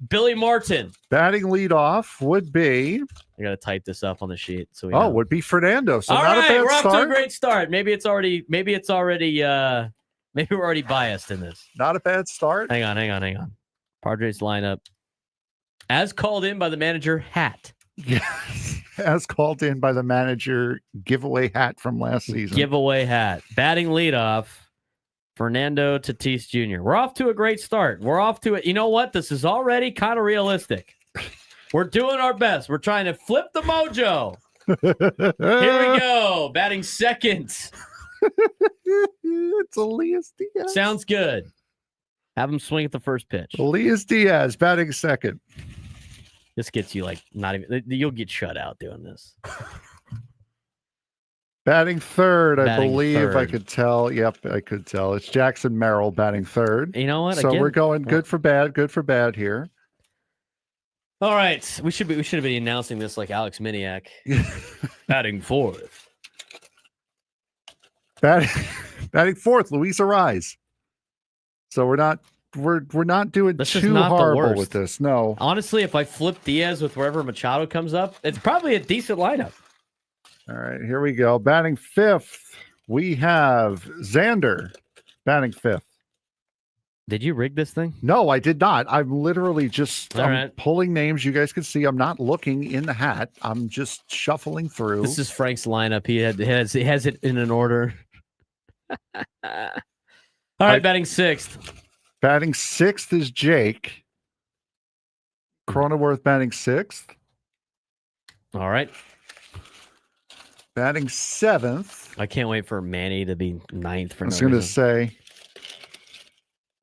Billy Martin. Batting leadoff would be... I got to type this up on the sheet. So we know. Would be Fernando. So all not right, a bad we're start. off to a great start. Maybe we're already biased in this. Not a bad start. Hang on. Padres lineup. As called in by the manager, hat. Yes. As called in by the manager, giveaway hat from last season. Giveaway hat. Batting leadoff, Fernando Tatis Jr. We're off to a great start. We're off to it. You know what? This is already kind of realistic. We're doing our best. We're trying to flip the mojo. Here we go. Batting second. It's Elias Diaz. Sounds good. Have him swing at the first pitch. Elias Diaz batting second. This gets you not even. You'll get shut out doing this. Batting third, I believe. Third. I could tell. Yep, I could tell. It's Jackson Merrill batting third. You know what? So Again, we're going good for bad here. All right. We should have been announcing this like Alex Miniak. Batting fourth. Batting fourth, Luis Arraez. So we're not we're not doing This is too not the horrible worst. with this. No. Honestly, if I flip Diaz with wherever Machado comes up, it's probably a decent lineup. All right, here we go. Batting fifth, we have Xander batting fifth. Did you rig this thing? No, I did not. I'm literally just right. pulling names. You guys can see I'm not looking in the hat. I'm just shuffling through. This is Frank's lineup. He has it in an order. All right, batting sixth. Batting sixth is Jake. Cronenworth batting sixth. All right. Batting seventh. I can't wait for Manny to be ninth for I was no going to reason. say,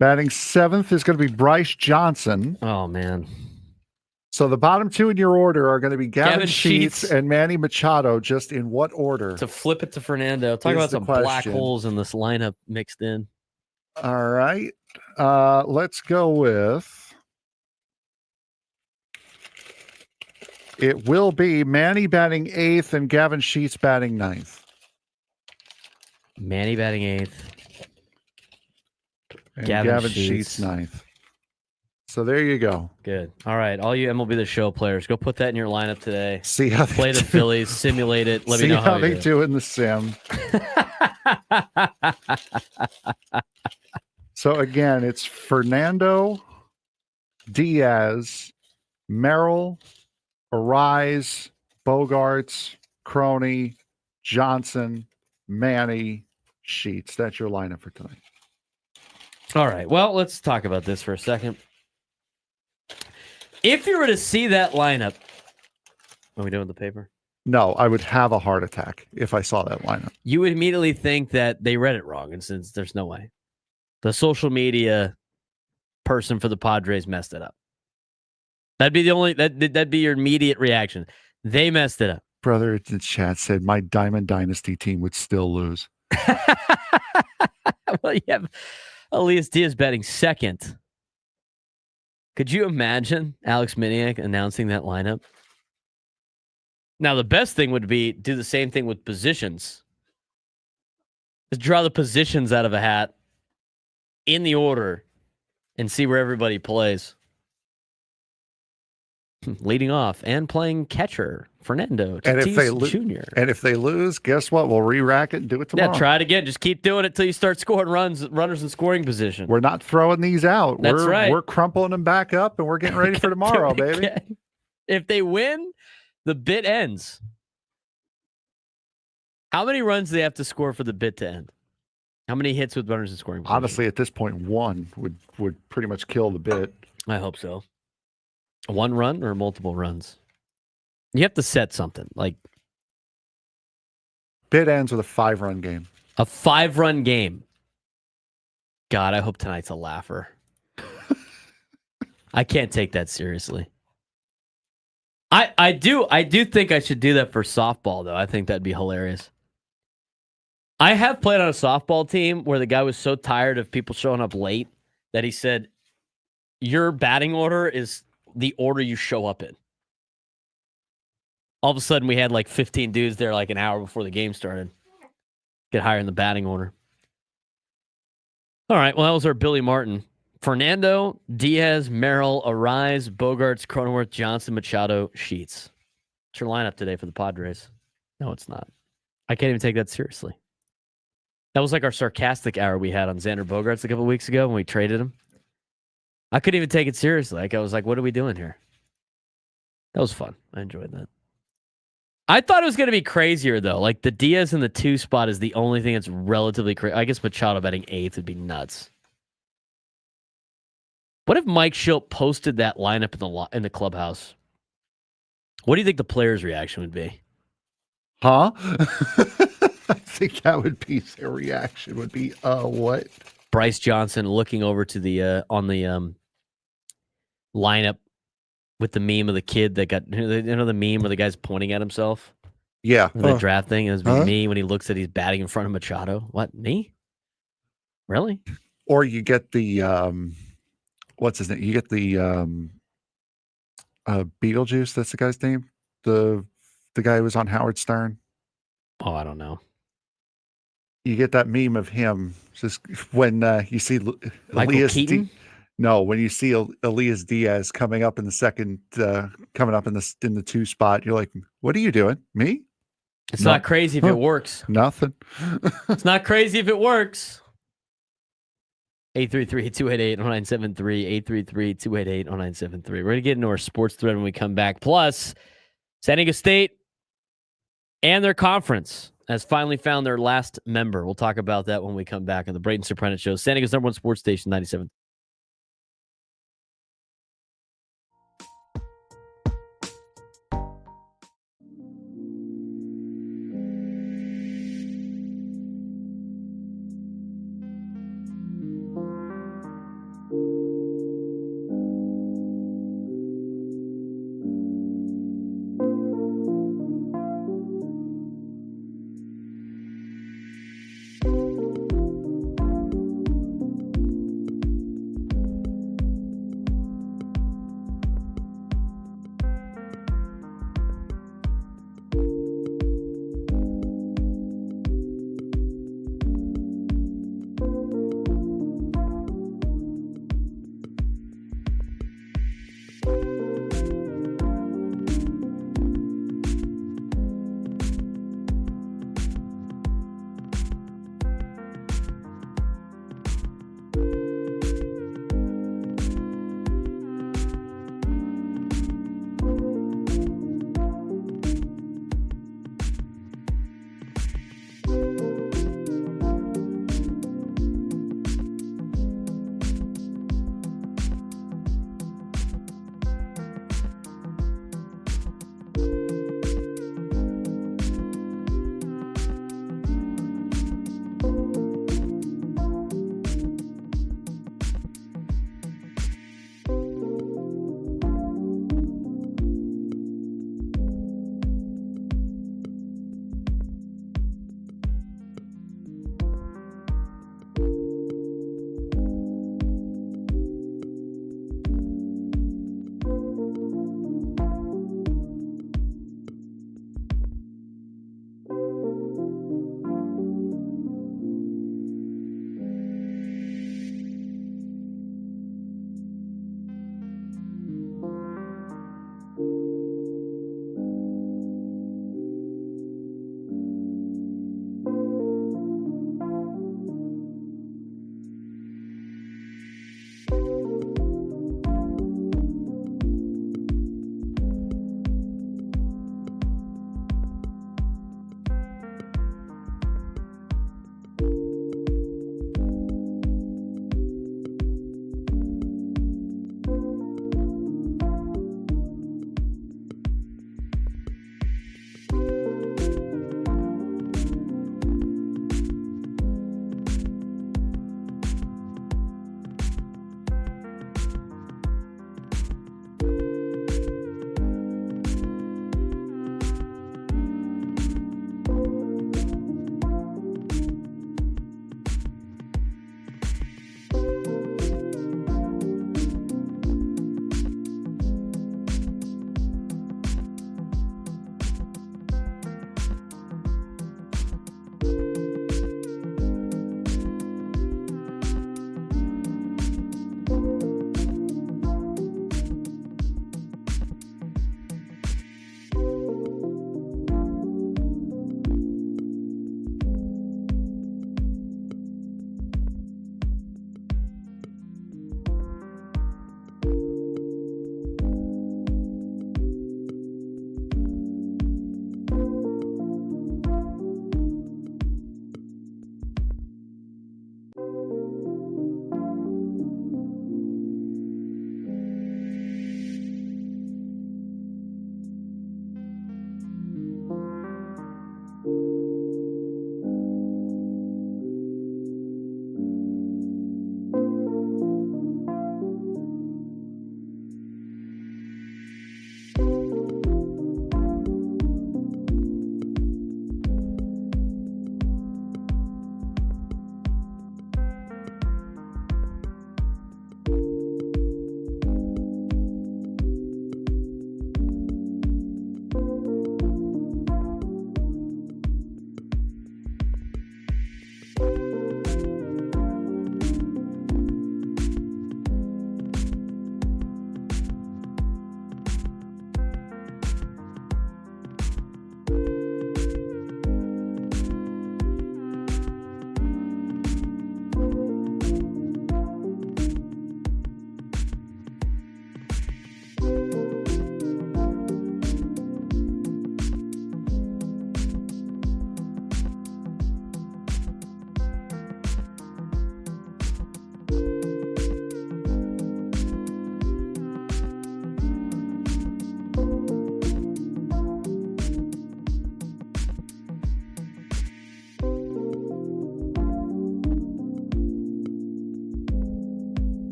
batting seventh is going to be Bryce Johnson. Oh, man. So the bottom two in your order are going to be Gavin Sheets. Sheets and Manny Machado. Just in what order? To flip it to Fernando. Talk Is about the some black question. holes in this lineup mixed in. All right. Let's go with. It will be Manny batting eighth and Gavin Sheets batting ninth. Manny batting eighth. And Gavin Gavin Sheets. Sheets ninth. So there you go. Good. All right. All you MLB The Show players, go put that in your lineup today. See how they Play the do. Phillies, simulate it. Let me See know how you they do. do in the sim. So again, it's Fernando, Diaz, Merrill, Arise, Bogarts, Crony, Johnson, Manny, Sheets. That's your lineup for tonight. All right. Well, let's talk about this for a second. If you were to see that lineup, are we doing the paper? No, I would have a heart attack if I saw that lineup. You would immediately think that they read it wrong, and since there's no way, the social media person for the Padres messed it up. That'd be the only that'd be your immediate reaction. They messed it up. Brother in the chat said my Diamond Dynasty team would still lose. Well, you have Elias Diaz batting second. Could you imagine Alex Miniak announcing that lineup? Now, the best thing would be do the same thing with positions. Just draw the positions out of a hat in the order and see where everybody plays. Leading off and playing catcher, Fernando Tatis Jr. And if they lose, guess what? We'll re-rack it and do it tomorrow. Yeah, try it again. Just keep doing it till you start scoring runners in scoring position. We're not throwing these out. That's right. We're crumpling them back up and we're getting ready for tomorrow, baby. If they win, the bit ends. How many runs do they have to score for the bit to end? How many hits with runners in scoring position? Honestly, at this point, one would pretty much kill the bit. I hope so. One run or multiple runs? You have to set something like bit ends with a 5-run game. A 5-run game. God, I hope tonight's a laugher. I can't take that seriously. I do think I should do that for softball though. I think that'd be hilarious. I have played on a softball team where the guy was so tired of people showing up late that he said, "Your batting order is the order you show up in." All of a sudden, we had like 15 dudes there like an hour before the game started. Get higher in the batting order. All right, well, that was our Billy Martin. Fernando, Diaz, Merrill, Arise, Bogarts, Cronenworth, Johnson, Machado, Sheets. It's your lineup today for the Padres. No, it's not. I can't even take that seriously. That was like our sarcastic hour we had on Xander Bogarts a couple of weeks ago when we traded him. I couldn't even take it seriously. Like I was like, what are we doing here? That was fun. I enjoyed that. I thought it was going to be crazier, though. Like the Diaz in the 2 spot is the only thing that's relatively crazy. I guess Machado batting 8th would be nuts. What if Mike Schilt posted that lineup in the clubhouse? What do you think the players' reaction would be? Huh? I think that would be their reaction. Would be, what? Bryce Johnson looking over to the on the lineup with the meme of the kid that got the meme where the guy's pointing at himself. Yeah, The draft thing is me when he looks at he's batting in front of Machado. What, me? Really? Or you get the what's his name? You get the Beetlejuice. That's the guy's name. The guy who was on Howard Stern. Oh, I don't know. You get that meme of him just when you see Michael Elias Keaton? No, when you see Elias Diaz coming up in the second, coming up in the 2 spot, you're like, what are you doing? Me? It's No. not crazy if it works. Nothing. It's not crazy if it works. 833-288-0973, 833-288-0973. We're going to get into our sports thread when we come back. Plus, San Diego State and their conference has finally found their last member. We'll talk about that when we come back on the Braden Surprenant Show. San Diego's #1 sports station, 97.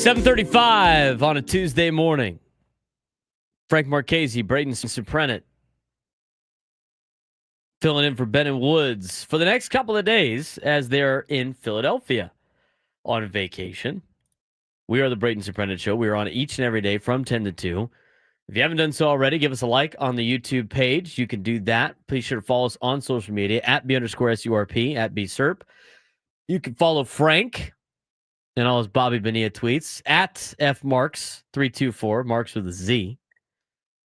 7:35 on a Tuesday morning. Frank Marchese, Braden Surprenant, filling in for Ben and Woods for the next couple of days as they're in Philadelphia on vacation. We are the Braden Surprenant Show. We are on each and every day from 10 to 2. If you haven't done so already, give us a like on the YouTube page. You can do that. Please sure to follow us on social media at B_SURP, at BSURP. You can follow Frank and all his Bobby Bonilla tweets at FMarks324, Marks with a Z.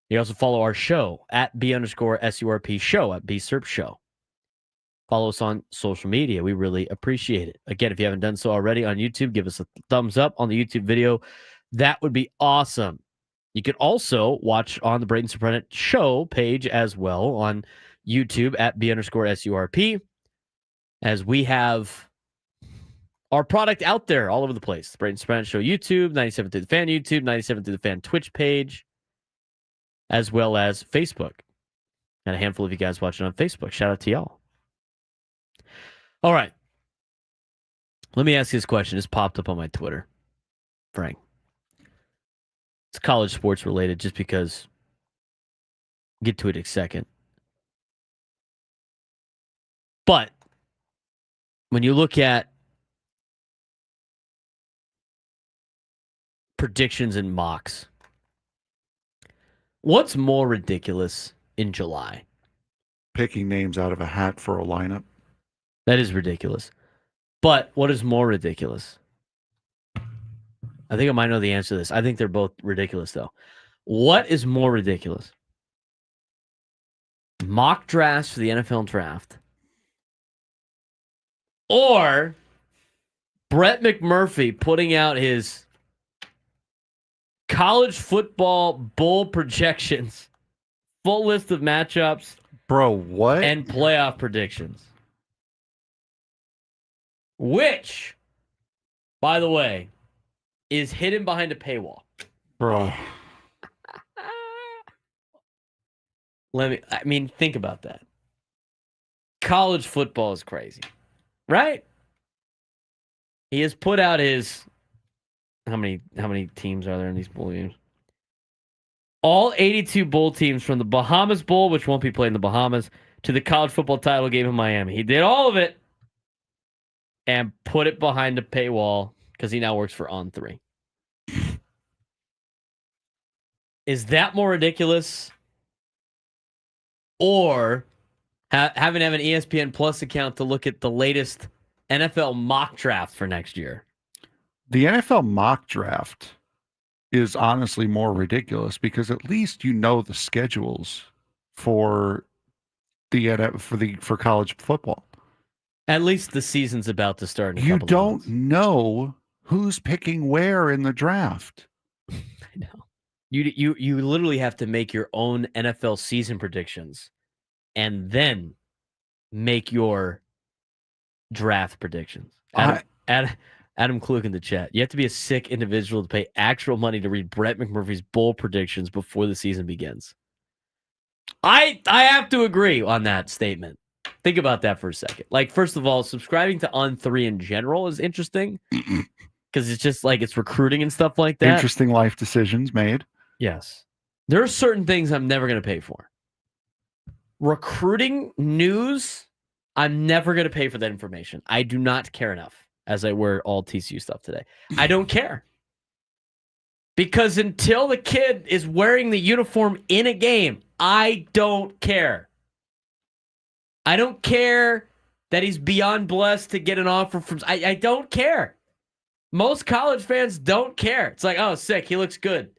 You also follow our show at B_SURP show, at BSURP show. Follow us on social media. We really appreciate it. Again, if you haven't done so already on YouTube, give us a thumbs up on the YouTube video. That would be awesome. You can also watch on the Braden Surprenant show page as well on YouTube at B_SURP, as we have our product out there all over the place. The Braden Surprenant Show YouTube, 97 Through the Fan YouTube, 97 Through the Fan Twitch page, as well as Facebook. Got a handful of you guys watching on Facebook. Shout out to y'all. All right. Let me ask you this question. It's popped up on my Twitter, Frank. It's college sports related just because I'll get to it in a second. But when you look at predictions and mocks, what's more ridiculous in July? Picking names out of a hat for a lineup. That is ridiculous. But what is more ridiculous? I think I might know the answer to this. I think they're both ridiculous, though. What is more ridiculous? Mock drafts for the NFL draft, or Brett McMurphy putting out his college football bowl projections, full list of matchups, Bro, what? and playoff predictions. Which, by the way, is hidden behind a paywall. Bro. Think about that. College football is crazy, right? He has put out his how many teams are there in these bowl games? All 82 bowl teams, from the Bahamas Bowl, which won't be played in the Bahamas, to the college football title game in Miami. He did all of it and put it behind a paywall because he now works for On3. Is that more ridiculous? Or having to have an ESPN Plus account to look at the latest NFL mock draft for next year? The NFL mock draft is honestly more ridiculous because at least you know the schedules for for college football. At least the season's about to start. You don't know who's picking where in the draft. I know. You literally have to make your own NFL season predictions and then make your draft predictions. Adam Kluk in the chat. You have to be a sick individual to pay actual money to read Brett McMurphy's bowl predictions before the season begins. I have to agree on that statement. Think about that for a second. Like, first of all, subscribing to On3 in general is interesting because it's just like it's recruiting and stuff like that. Interesting life decisions made. Yes. There are certain things I'm never going to pay for. Recruiting news, I'm never going to pay for that information. I do not care enough, as I wear all TCU stuff today. I don't care. Because until the kid is wearing the uniform in a game, I don't care. I don't care that he's beyond blessed to get an offer from... I don't care. Most college fans don't care. It's like, oh, sick, he looks good.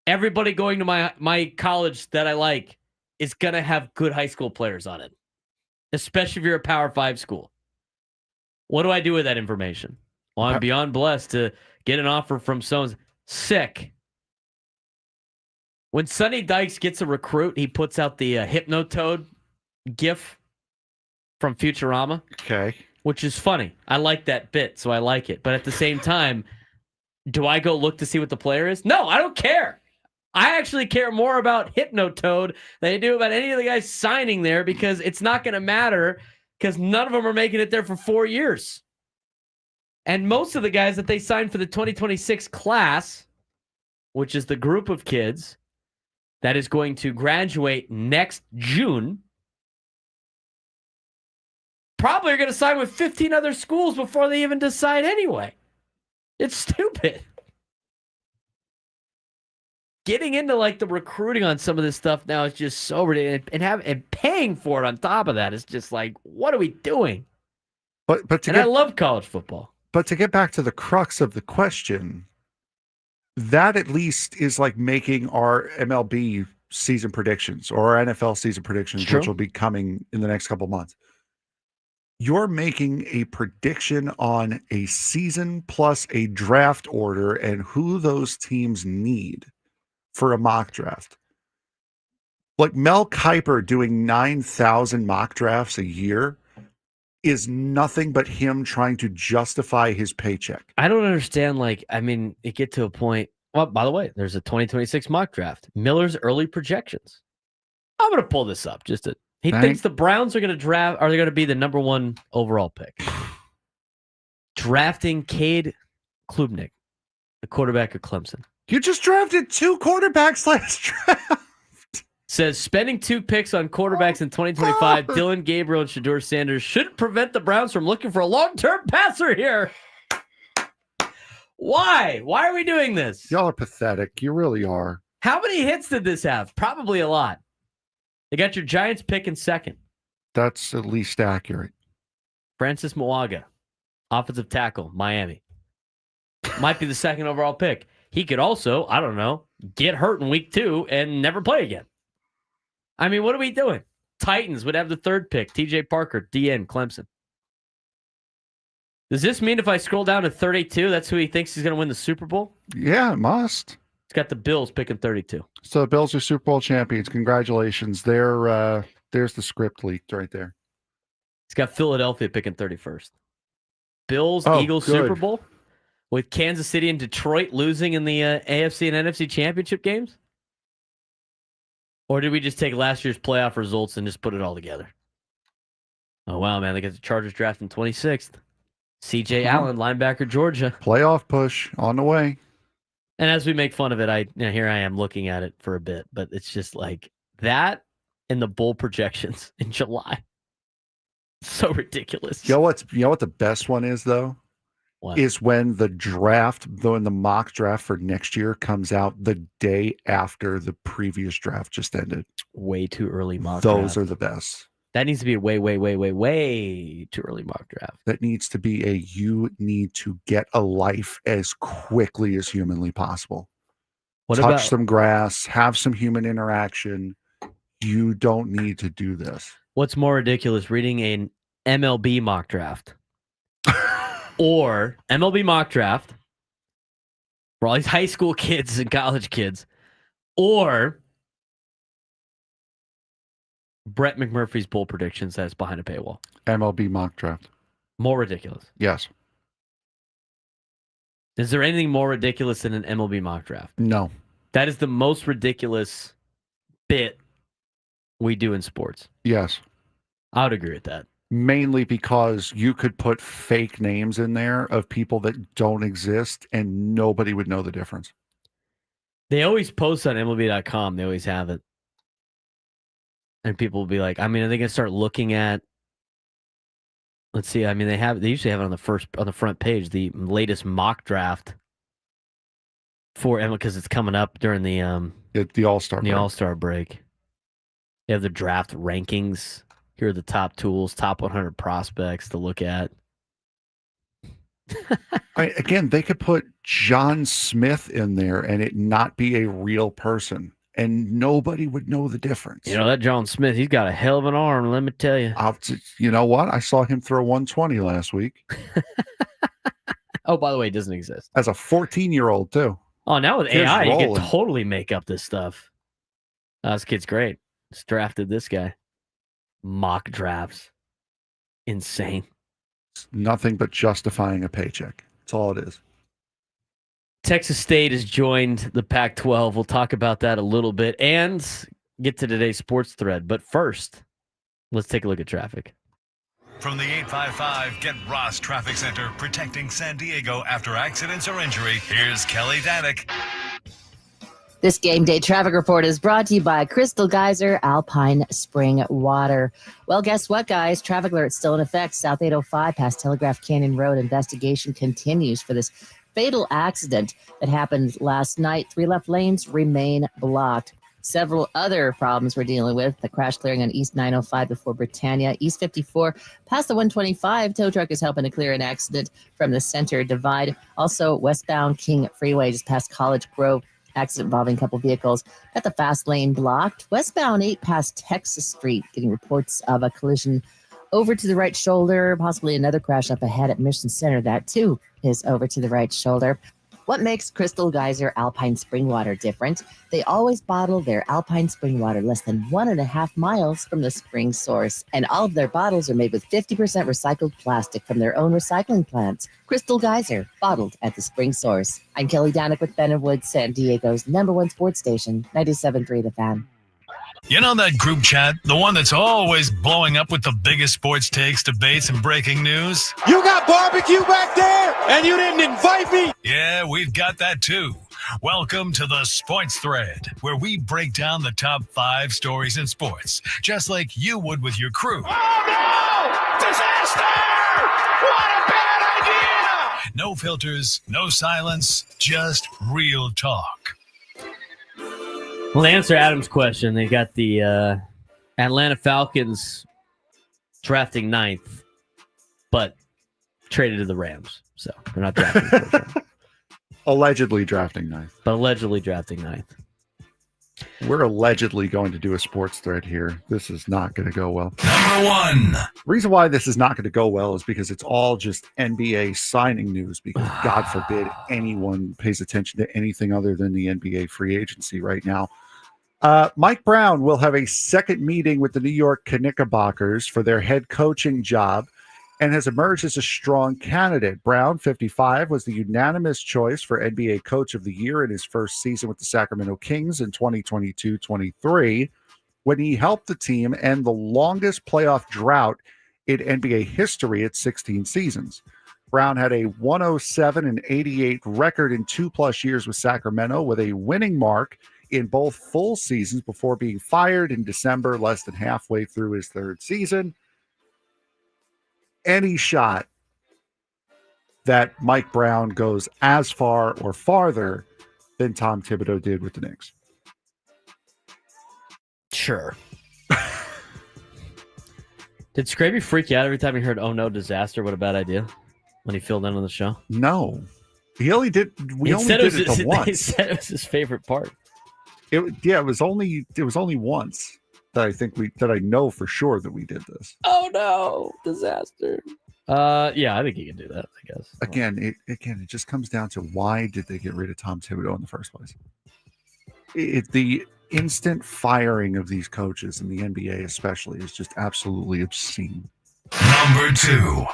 Everybody going to my college that I like is going to have good high school players on it, especially if you're a Power 5 school. What do I do with that information? Well, I'm beyond blessed to get an offer from someone. Sick. When Sonny Dykes gets a recruit, he puts out the Hypnotoad gif from Futurama. Okay. Which is funny. I like that bit, so I like it. But at the same time, do I go look to see what the player is? No, I don't care. I actually care more about Hypnotoad than I do about any of the guys signing there because it's not going to matter because none of them are making it there for 4 years. And most of the guys that they signed for the 2026 class, which is the group of kids that is going to graduate next June, probably are going to sign with 15 other schools before they even decide anyway. It's stupid. Getting into like the recruiting on some of this stuff now is just so ridiculous, and paying for it on top of that is just like, what are we doing? I love college football. But to get back to the crux of the question, that at least is like making our MLB season predictions or our NFL season predictions, which will be coming in the next couple of months. You're making a prediction on a season plus a draft order and who those teams need for a mock draft. Like Mel Kiper doing 9,000 mock drafts a year is nothing but him trying to justify his paycheck. I don't understand. It get to a point. Well, by the way, there's a 2026 mock draft. Miller's early projections. I'm going to pull this up. He thinks the Browns are going to draft. Are they going to be the number 1 overall pick? Drafting Cade Klubnik, the quarterback of Clemson. You just drafted 2 quarterbacks last draft. Says spending 2 picks on quarterbacks in 2025, Dylan Gabriel and Shedeur Sanders shouldn't prevent the Browns from looking for a long-term passer here. Why? Why are we doing this? Y'all are pathetic. You really are. How many hits did this have? Probably a lot. They got your Giants pick in second. That's at least accurate. Francis Mwaga, offensive tackle, Miami. Might be the second overall pick. He could also, I don't know, get hurt in week 2 and never play again. I mean, what are we doing? Titans would have the 3rd pick. TJ Parker, DN, Clemson. Does this mean if I scroll down to 32, that's who he thinks he's going to win the Super Bowl? Yeah, it must. He's got the Bills picking 32. So the Bills are Super Bowl champions. Congratulations. There's the script leaked right there. He's got Philadelphia picking 31st. Bills, Eagles, good. Super Bowl with Kansas City and Detroit losing in the AFC and NFC championship games? Or did we just take last year's playoff results and just put it all together? Oh, wow, man. They got the Chargers drafting 26th. C.J. Allen, linebacker, Georgia. Playoff push on the way. And as we make fun of it, here I am looking at it for a bit. But it's just like that and the bowl projections in July. So ridiculous. You know what the best one is, though? What? Is when the mock draft for next year comes out the day after the previous draft just ended. Way too early mock Those draft. are the best. That needs to be a way too early mock draft. That needs to be you need to get a life as quickly as humanly possible. Touch some grass, have some human interaction. You don't need to do this. What's more ridiculous, reading an MLB mock draft? Or MLB mock draft for all these high school kids and college kids, or Brett McMurphy's bowl predictions that's behind a paywall. MLB mock draft. More ridiculous. Yes. Is there anything more ridiculous than an MLB mock draft? No. That is the most ridiculous bit we do in sports. Yes. I would agree with that. Mainly because you could put fake names in there of people that don't exist and nobody would know the difference. They always post on MLB.com. They always have it. And people will be like, are they going to start looking at, let's see, they usually have it on the front page, the latest mock draft for Emma, because it's coming up during the All-Star break. All-Star break. They have the draft rankings. Here are the top tools, top 100 prospects to look at. Again, they could put John Smith in there and it not be a real person, and nobody would know the difference. That John Smith, he's got a hell of an arm, let me tell you. You know what? I saw him throw 120 last week. Oh, by the way, it doesn't exist. As a 14-year-old, too. Oh, now with Kid's AI, you rolling. can totally make up this stuff. This kid's great. Just drafted this guy. Mock drafts. Insane. It's nothing but justifying a paycheck. That's all it is. Texas State has joined the Pac-12. We'll talk about that a little bit and get to today's sports thread. But first, let's take a look at traffic. From the 855 Get Ross Traffic Center, protecting San Diego after accidents or injury, here's Kelly Danick. This game day traffic report is brought to you by Crystal Geyser Alpine Spring Water. Well, guess what, guys? Traffic alert still in effect. South 805 past Telegraph Canyon Road. Investigation continues for this fatal accident that happened last night. 3 left lanes remain blocked. Several other problems we're dealing with. The crash clearing on East 905 before Britannia. East 54 past the 125. Tow truck is helping to clear an accident from the center divide. Also, westbound King Freeway just past College Grove. Accident involving a couple vehicles. Got the fast lane blocked. Westbound 8 past Texas Street. Getting reports of a collision over to the right shoulder. Possibly another crash up ahead at Mission Center. That too is over to the right shoulder. What makes Crystal Geyser Alpine Spring Water different? They always bottle their Alpine Spring Water less than 1.5 miles from the spring source. And all of their bottles are made with 50% recycled plastic from their own recycling plants. Crystal Geyser, bottled at the spring source. I'm Kelly Danick with Ben and Wood, San Diego's #1 sports station, 97.3 The Fan. You know that group chat, the one that's always blowing up with the biggest sports takes, debates, and breaking news? You got barbecue back there, and you didn't invite me? Yeah, we've got that too. Welcome to the Sports Thread, where we break down the top 5 stories in sports, just like you would with your crew. Oh no! Disaster! What a bad idea! No filters, no silence, just real talk. Well, to answer Adam's question, they got the Atlanta Falcons drafting 9th, but traded to the Rams. So they're not drafting. Allegedly drafting 9th. But allegedly drafting 9th. We're allegedly going to do a sports thread here. This is not going to go well. Number 1. Reason why this is not going to go well is because it's all just NBA signing news, because God forbid anyone pays attention to anything other than the NBA free agency right now. Mike Brown will have a second meeting with the New York Knickerbockers for their head coaching job and has emerged as a strong candidate. Brown, 55, was the unanimous choice for NBA Coach of the Year in his first season with the Sacramento Kings in 2022-23, when he helped the team end the longest playoff drought in NBA history at 16 seasons. Brown had a 107-88 record in 2+ years with Sacramento, with a winning mark in both full seasons before being fired in December, less than halfway through his third season. Any shot that Mike Brown goes as far or farther than Tom Thibodeau did with the Knicks? Sure. Did Scraby freak you out every time he heard "Oh no, disaster"? What a bad idea! When he filled in on the show. No, he only did. We only did it the once. He said it was his favorite part. It was only once that I know for sure that we did this. Oh no, disaster. Yeah, I think he can do that, I guess. Again, it just comes down to, why did they get rid of Tom Thibodeau in the first place? The instant firing of these coaches in the NBA especially is just absolutely obscene. Number 2.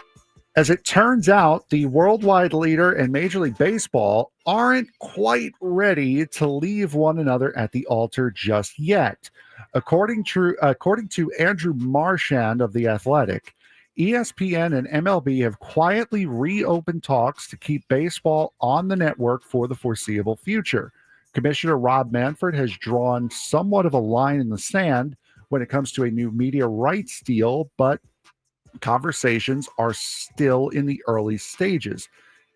As it turns out, the worldwide leader in Major League Baseball aren't quite ready to leave one another at the altar just yet. According to Andrew Marchand of The Athletic, ESPN and MLB have quietly reopened talks to keep baseball on the network for the foreseeable future. Commissioner Rob Manfred has drawn somewhat of a line in the sand when it comes to a new media rights deal, but conversations are still in the early stages.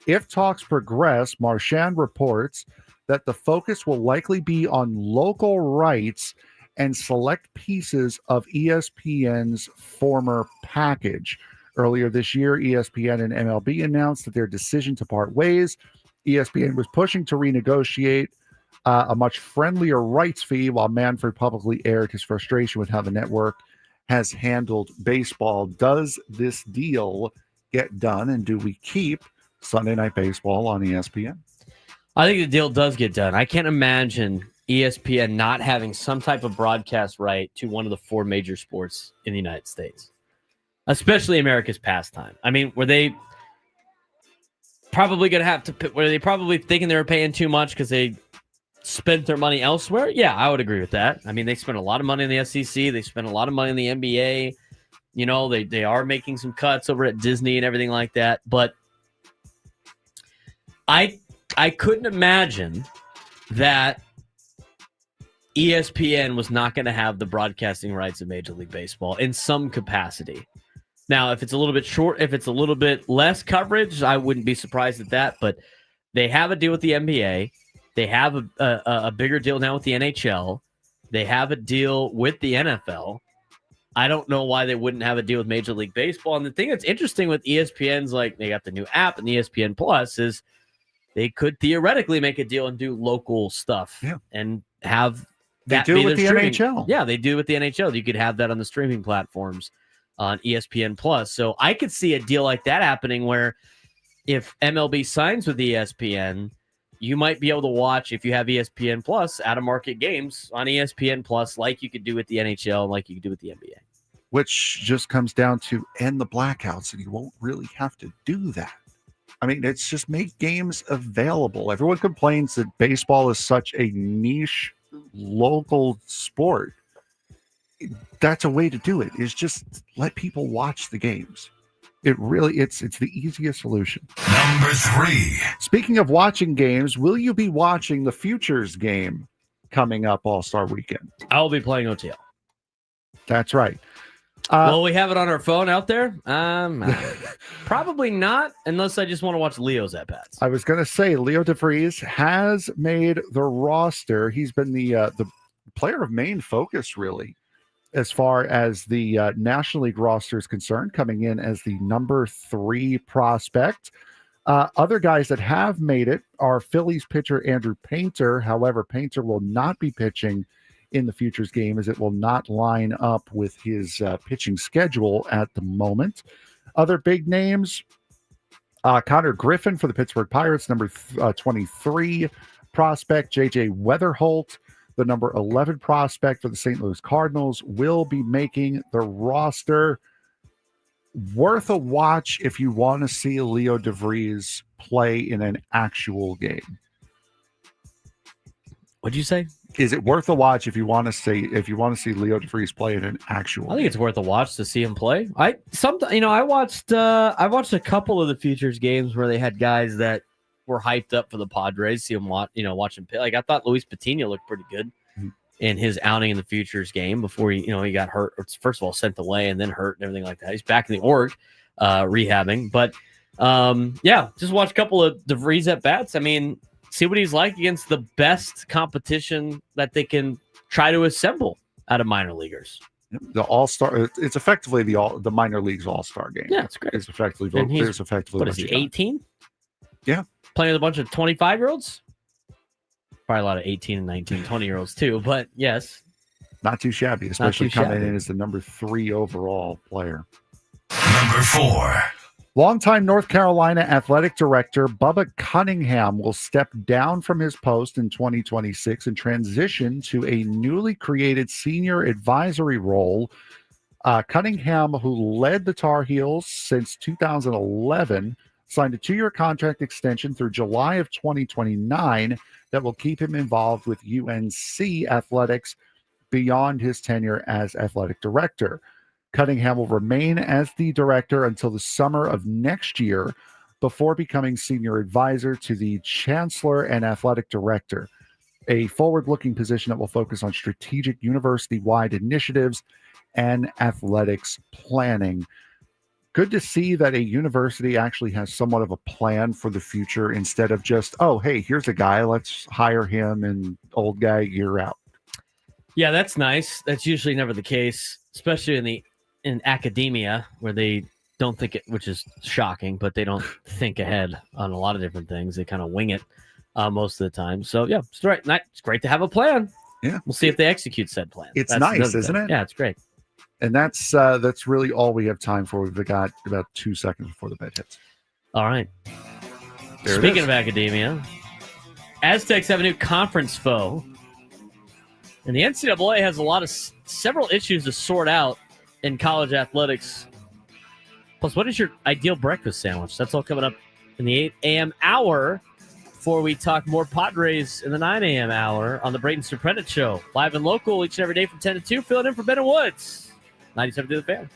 If talks progress, Marchand reports that the focus will likely be on local rights and select pieces of ESPN's former package. Earlier this year, ESPN and MLB announced that their decision to part ways. ESPN was pushing to renegotiate a much friendlier rights fee, while Manfred publicly aired his frustration with how the network has handled baseball. Does this deal get done, and do we keep Sunday Night Baseball on ESPN? I think the deal does get done. I can't imagine ESPN not having some type of broadcast right to one of the 4 major sports in the United States, especially America's pastime. I mean, were they probably going to have to, were they probably thinking they were paying too much because they spent their money elsewhere? Yeah, I would agree with that. I mean, they spent a lot of money in the SEC. They spent a lot of money in the NBA. You know, they are making some cuts over at Disney and everything like that. But I couldn't imagine that ESPN was not going to have the broadcasting rights of Major League Baseball in some capacity. Now, if it's a little bit short, if it's a little bit less coverage, I wouldn't be surprised at that. But they have a deal with the NBA. They have a bigger deal now with the NHL. They have a deal with the NFL. I don't know why they wouldn't have a deal with Major League Baseball. And the thing that's interesting with ESPN's, like, they got the new app and the ESPN Plus, is they could theoretically make a deal and do local stuff and have that do be it with the streaming. NHL. Yeah, they do with the NHL. You could have that on the streaming platforms on ESPN Plus. So I could see a deal like that happening where if MLB signs with ESPN, you might be able to watch, if you have ESPN Plus, out-of-market games on ESPN Plus, like you could do with the NHL and like you could do with the NBA. Which just comes down to end the blackouts, and you won't really have to do that. I mean, it's just make games available. Everyone complains that baseball is such a niche local sport. That's a way to do it, is just let people watch the games. It really, it's the easiest solution. Number 3. Speaking of watching games, will you be watching the Futures game coming up All-Star Weekend? I'll be playing OTL. That's right. Will we have it on our phone out there? Probably not, unless I just want to watch Leo's at-bats. I was going to say, Leo DeVries has made the roster. He's been the player of main focus, really, as far as the National League roster is concerned, coming in as the number 3 prospect. Other guys that have made it are Phillies pitcher Andrew Painter. However, Painter will not be pitching in the Futures game, as it will not line up with his pitching schedule at the moment. Other big names, Connor Griffin for the Pittsburgh Pirates, number 23 prospect. J.J. Weatherholt, the number 11 prospect for the St. Louis Cardinals, will be making the roster. Worth a watch if you want to see Leo DeVries play in an actual game. What'd you say? Is it worth a watch if you want to see Leo DeVries play in an actual? I think it's worth a watch to see him play. I watched a couple of the Futures games where they had guys that were hyped up for the Padres. See him watch him play. Like, I thought Luis Patino looked pretty good in his outing in the Futures game before he got hurt. Or first of all, sent away and then hurt and everything like that. He's back in the org, rehabbing. But just watch a couple of DeVries at bats. I mean, see what he's like against the best competition that they can try to assemble out of minor leaguers. The All-Star, it's effectively the minor leagues All-Star game. Yeah, it's great. It's effectively what is he, 18? Yeah. Playing with a bunch of 25-year-olds? Probably a lot of 18 and 19, 20-year-olds too, but yes. Not too shabby, especially coming in as the number 3 overall player. Number 4. Longtime North Carolina athletic director Bubba Cunningham will step down from his post in 2026 and transition to a newly created senior advisory role. Cunningham, who led the Tar Heels since 2011, signed a 2-year contract extension through July of 2029 that will keep him involved with UNC athletics beyond his tenure as athletic director. Cunningham will remain as the director until the summer of next year before becoming senior advisor to the chancellor and athletic director, a forward-looking position that will focus on strategic university-wide initiatives and athletics planning. Good to see that a university actually has somewhat of a plan for the future instead of just, oh, hey, here's a guy, let's hire him, and old guy, you're out. Yeah, that's nice. That's usually never the case, especially in academia, where they don't think it, which is shocking, but they don't think ahead on a lot of different things. They kind of wing it most of the time. So yeah, it's right. It's great to have a plan. Yeah, we'll see if they execute said plan. It's nice, isn't it? Yeah, it's great. And that's really all we have time for. We've got about 2 seconds before the bed hits. All right. Speaking of academia, Aztecs have a new conference foe, and the NCAA has several issues to sort out in college athletics. Plus, what is your ideal breakfast sandwich? That's all coming up in the 8 a.m. hour before we talk more Padres in the 9 a.m. hour on the Braden Surprenant Show. Live and local each and every day from 10 to 2. Filling in for Ben and Woods. 97 to the Fan.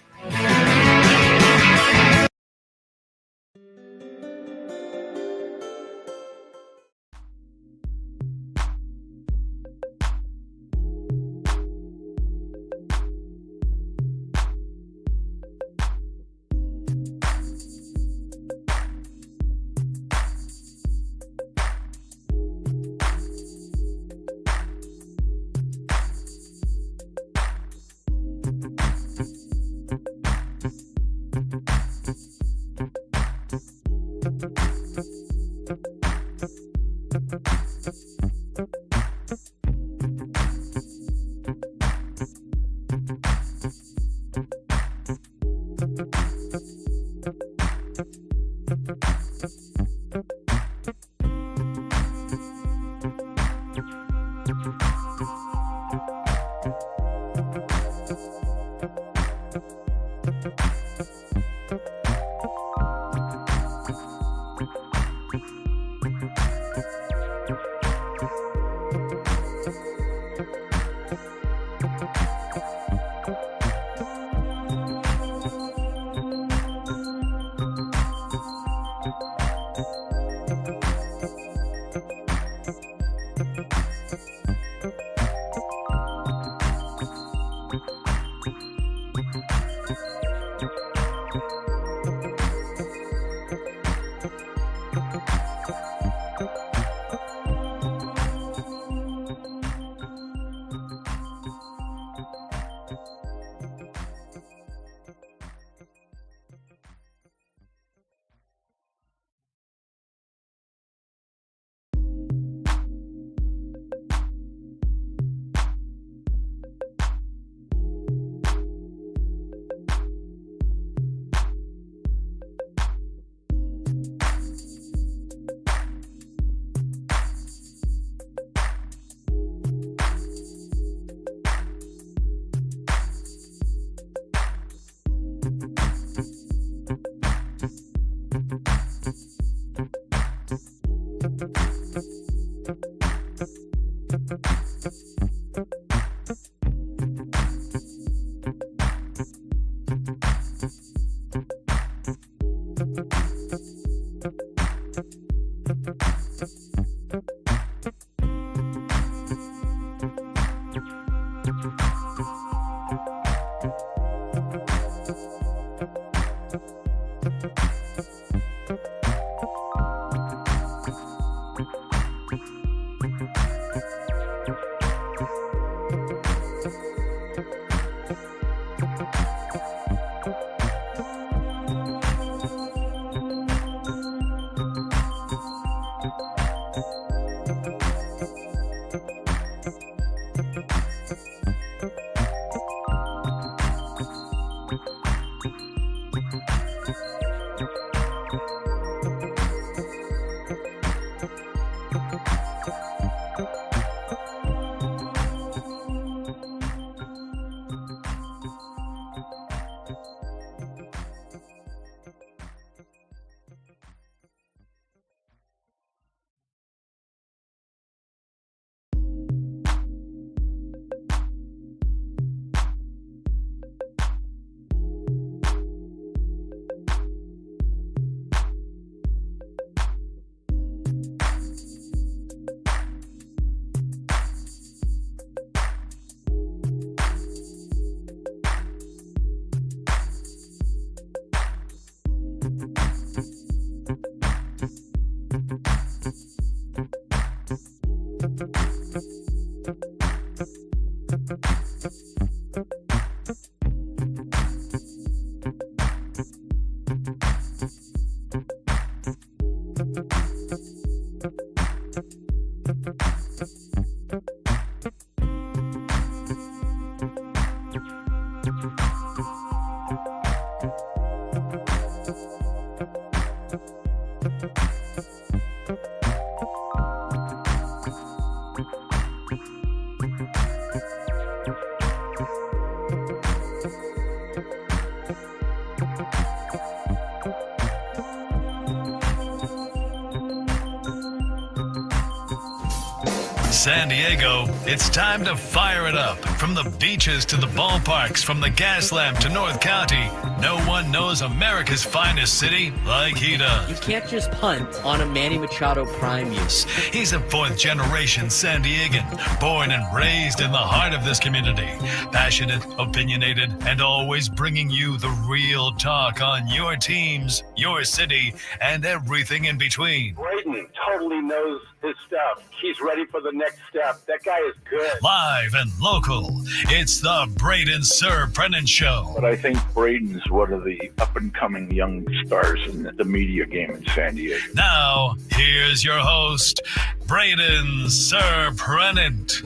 San Diego, it's time to fire it up. From the beaches to the ballparks, from the Gaslamp to North County, no one knows America's finest city like he does. You can't just punt on a Manny Machado prime use. He's a fourth-generation San Diegan, born and raised in the heart of this community. Passionate, opinionated, and always bringing you the real talk on your teams, your city, and everything in between. Braden totally knows his stuff. He's ready for the next step. That guy is good. Live and local, it's the Braden Surprenant Show. But I think Braden's one of the up-and-coming young stars in the media game in San Diego. Now, here's your host, Braden Surprenant.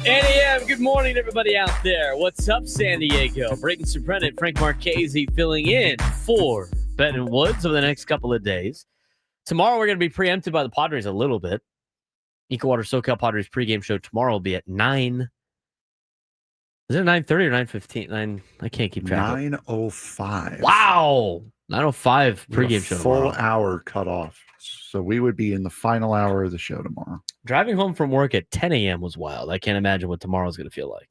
8 a.m. Good morning, everybody out there. What's up, San Diego? Braden Surprenant, Frank Marchese filling in for Ben and Woods over the next couple of days. Tomorrow, we're going to be preempted by the Padres a little bit. Ecowater SoCal Padres pregame show tomorrow will be at 9. Is it 9:30 or 9:15? 9. I can't keep track. 9:05. Wow. 9:05 pregame show Full tomorrow. hour cut off. So we would be in the final hour of the show tomorrow. Driving home from work at 10 a.m. was wild. I can't imagine what tomorrow's going to feel like.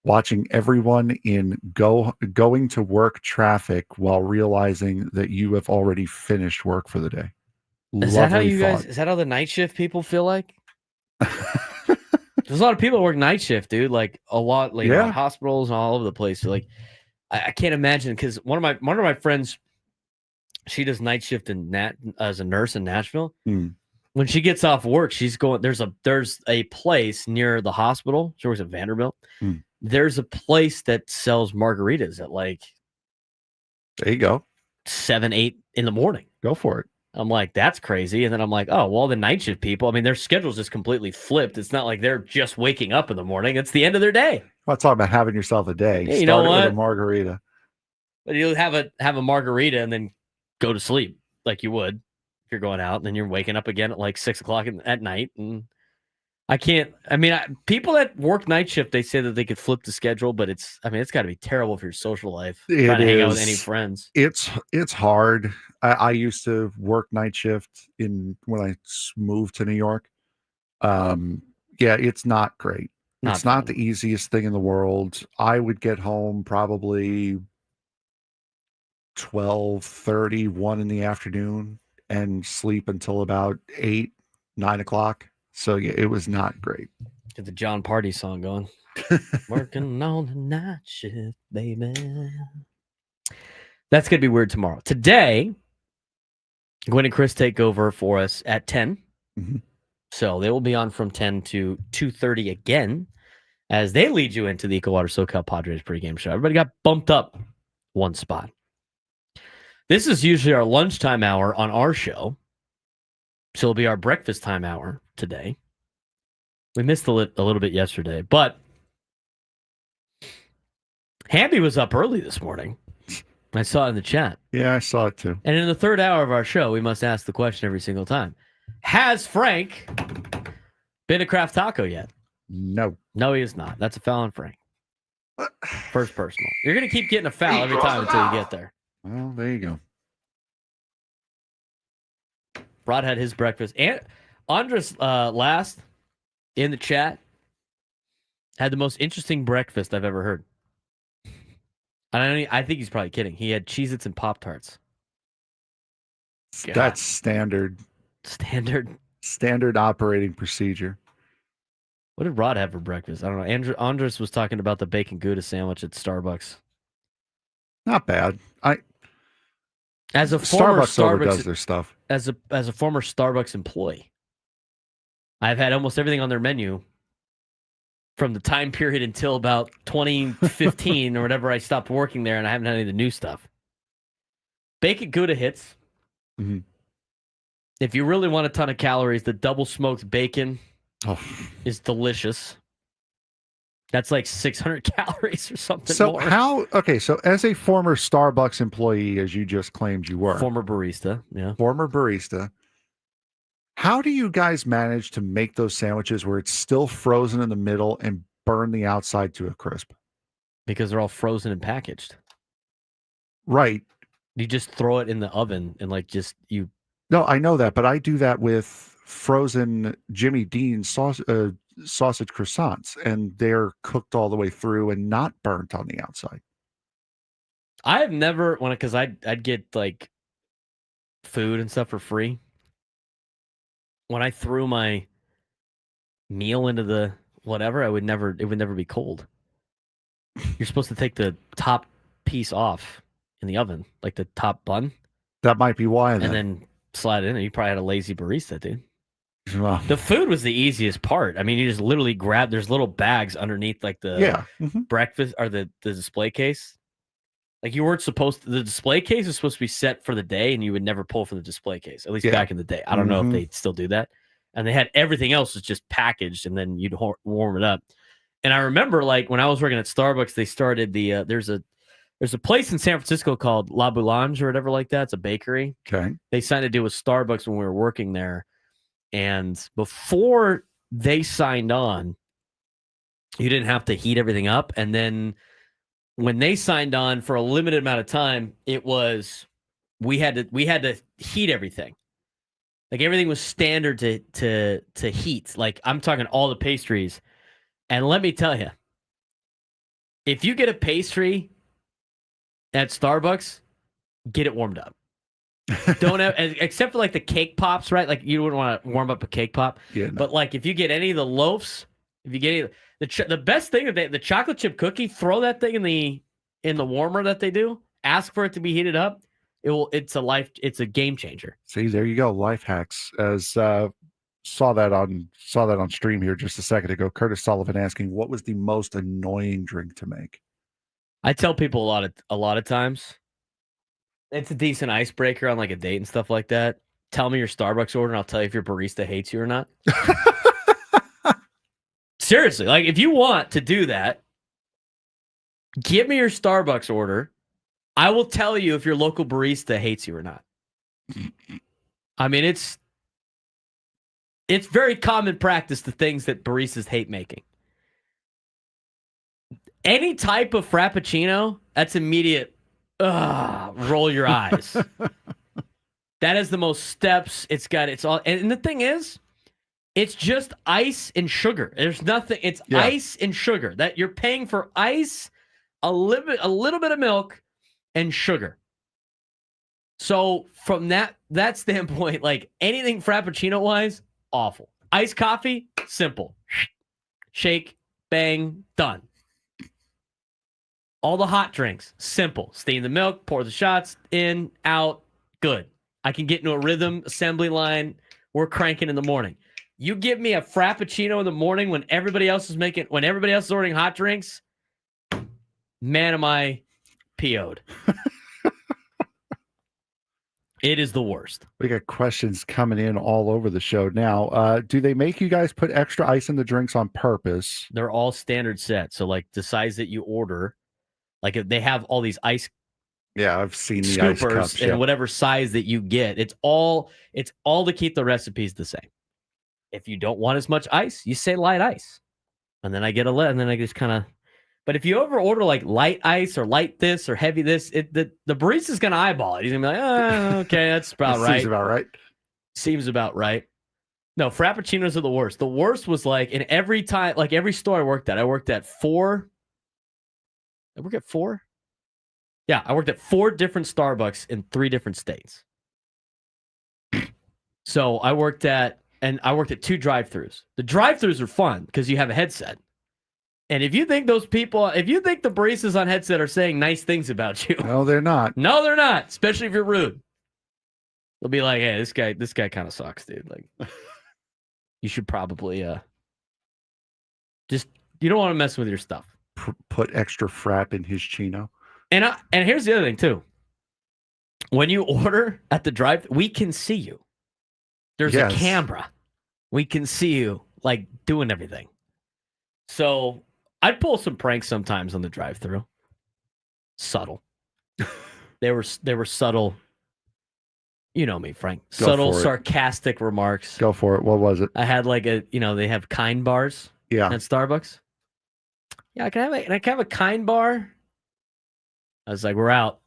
Watching everyone in going to work traffic while realizing that you have already finished work for the day. Is that how Lovely you guys? thought. Is that how the night shift people feel like? There's a lot of people that work night shift, dude. Like a lot, like Yeah. hospitals and all over the place. So, like, I can't imagine because one of my friends, she does night shift as a nurse in Nashville. Mm. When she gets off work, she's going. There's a place near the hospital. She works at Vanderbilt. Mm. There's a place that sells margaritas at like There you go. 7, 8 in the morning. Go for it. I'm like, that's crazy. And then I'm like, oh, well, the night shift people, I mean, their schedule's just completely flipped. It's not like they're just waking up in the morning. It's the end of their day. I'm not talking about having yourself a day. Yeah, you know Start it with what? a margarita. But you'll have a margarita and then go to sleep like you would if you're going out. And then you're waking up again at like 6 o'clock at night. And people that work night shift, they say that they could flip the schedule, but it's got to be terrible for your social life. Trying to hang out with any friends. It's hard. I used to work night shift when I moved to New York. Yeah, it's not great. It's not the easiest thing in the world. I would get home probably 12:30, 1 in the afternoon and sleep until about 8, 9 o'clock. So yeah, it was not great. Get the John Party song going. Working on the night shift, baby. That's going to be weird tomorrow. Today, Gwen and Chris take over for us at 10. Mhm. So they will be on from 10 to 2:30 again as they lead you into the Ecowater SoCal Padres pregame show. Everybody got bumped up one spot. This is usually our lunchtime hour on our show. So it'll be our breakfast time hour today. We missed a little bit yesterday, but Hamby was up early this morning. I saw it in the chat. Yeah, I saw it too. And in the third hour of our show, we must ask the question every single time. Has Frank been to Craft Taco yet? No. No, he is not. That's a foul on Frank. First personal. You're going to keep getting a foul every time until you get there. Well, there you go. Rod had his breakfast. And Andres last in the chat had the most interesting breakfast I've ever heard. I think he's probably kidding. He had Cheez-Its and Pop-Tarts. God. That's standard operating procedure. What did Rod have for breakfast? I don't know. Andres was talking about the bacon Gouda sandwich at Starbucks. Not bad. As a former Starbucks overdoes their stuff. As a former Starbucks employee, I've had almost everything on their menu from the time period until about 2015 or whatever I stopped working there, and I haven't had any of the new stuff. Bacon Gouda hits. Mm-hmm. If you really want a ton of calories, the double smoked bacon is delicious. That's like 600 calories or something more. So as a former Starbucks employee, as you just claimed you were. Former barista, yeah. Former barista. How do you guys manage to make those sandwiches where it's still frozen in the middle and burn the outside to a crisp? Because they're all frozen and packaged. Right. You just throw it in the oven and you. No, I know that, but I do that with frozen Jimmy Dean's sausage croissants, and they're cooked all the way through and not burnt on the outside. I have never because I'd get like food and stuff for free. When I threw my meal into the whatever, it would never be cold. You're supposed to take the top piece off in the oven, like the top bun. That might be why. And then slide it in. And you probably had a lazy barista, dude. Well, the food was the easiest part. I mean, you just literally grab. There's little bags underneath, like the breakfast or the display case. Like you weren't supposed to. The display case was supposed to be set for the day, and you would never pull from the display case. At least back in the day. I don't know if they still do that. And they had everything else was just packaged, and then you'd warm it up. And I remember, like when I was working at Starbucks, they started the there's a place in San Francisco called La Boulange or whatever like that. It's a bakery. Okay. They signed a deal with Starbucks when we were working there. And before they signed on, you didn't have to heat everything up. And then when they signed on for a limited amount of time, it was we had to heat everything. Like everything was standard to heat. Like I'm talking all the pastries. And let me tell you, if you get a pastry at Starbucks, get it warmed up. Don't have, except for like the cake pops, right? Like you wouldn't want to warm up a cake pop. Yeah, no. But like if you get any of the loaves, if you get any, the best thing that the chocolate chip cookie, throw that thing in the warmer that they do. Ask for it to be heated up. It's a game changer. See, there you go. Life hacks. As saw that on stream here just a second ago. Curtis Sullivan asking, what was the most annoying drink to make? I tell people a lot of times. It's a decent icebreaker on like a date and stuff like that. Tell me your Starbucks order and I'll tell you if your barista hates you or not. Seriously, like if you want to do that, give me your Starbucks order. I will tell you if your local barista hates you or not. I mean, it's very common practice, the things that baristas hate making. Any type of Frappuccino, that's immediate. Roll your eyes. That is the most steps. It's all. And the thing is, it's just ice and sugar. There's nothing. It's ice and sugar. That you're paying for ice, a little bit of milk, and sugar. So from that standpoint, like anything Frappuccino wise, awful. Iced coffee, simple. Shake, bang, done. All the hot drinks, simple. Steam the milk, pour the shots in, out, good. I can get into a rhythm, assembly line. We're cranking in the morning. You give me a Frappuccino in the morning when everybody else is ordering hot drinks, man, am I PO'd. It is the worst. We got questions coming in all over the show now. Do they make you guys put extra ice in the drinks on purpose? They're all standard set. So like the size that you order, like if they have all these ice I've seen the ice cups and whatever size that you get. It's all to keep the recipes the same. If you don't want as much ice, you say light ice. And then I get and then I just kind of. But if you ever order like light ice or light this or heavy this, the barista's gonna eyeball it. He's gonna be like, okay, that's about right. Seems about right. No, Frappuccinos are the worst. The worst was like in every time, like every store I worked at 4. I work at 4. Yeah, I worked at 4 different Starbucks in 3 different states. So I worked at 2 drive-thrus. The drive-thrus are fun because you have a headset. And if you think the baristas on headset are saying nice things about you. No, they're not. No, they're not. Especially if you're rude. They'll be like, hey, this guy kind of sucks, dude. Like, you should probably you don't want to mess with your stuff. Put extra frap in his chino. And here's the other thing too. When you order at the drive, we can see you. There's a camera. We can see you like doing everything. So I'd pull some pranks sometimes on the drive-thru. Subtle. They were subtle. You know me, Frank. Subtle, sarcastic remarks. Go for it. What was it? I had like they have kind bars at Starbucks. Yeah, can I have a kind bar? I was like, we're out.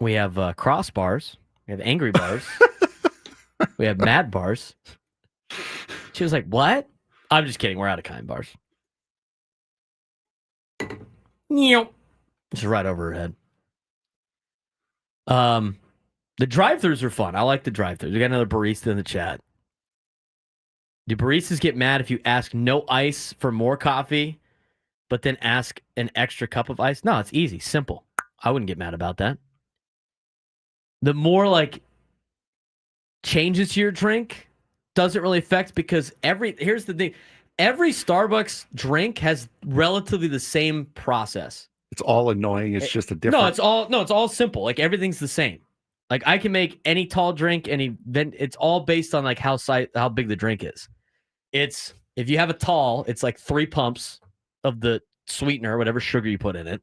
We have crossbars. We have angry bars. We have mad bars. She was like, what? I'm just kidding. We're out of kind bars. Just right over her head. The drive-thrus are fun. I like the drive-thrus. We got another barista in the chat. Do baristas get mad if you ask no ice for more coffee, but then ask an extra cup of ice? No, it's easy. Simple. I wouldn't get mad about that. The more like changes to your drink doesn't really affect because here's the thing. Every Starbucks drink has relatively the same process. It's all annoying. It's just a different. It's all simple. Like everything's the same. Like I can make any tall drink, it's all based on like how big the drink is. It's if you have a tall, it's like 3 pumps of the sweetener, whatever sugar you put in it.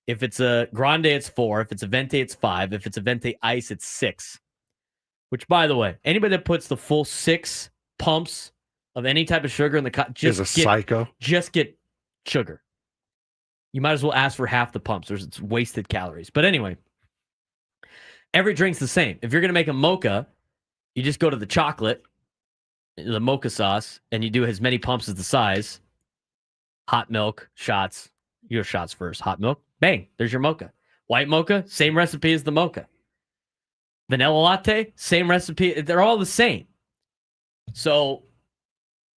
If it's a grande, it's 4. If it's a venti, it's 5. If it's a venti ice, it's 6. Which, by the way, anybody that puts the full 6 pumps of any type of sugar in the cup psycho. Just get sugar. You might as well ask for half the pumps. It's wasted calories. But anyway, every drink's the same. If you're going to make a mocha, you just go to the chocolate, the mocha sauce, and you do as many pumps as the size. Hot milk, shots. You go shots first. Hot milk, bang, there's your mocha. White mocha, same recipe as the mocha. Vanilla latte, same recipe. They're all the same. So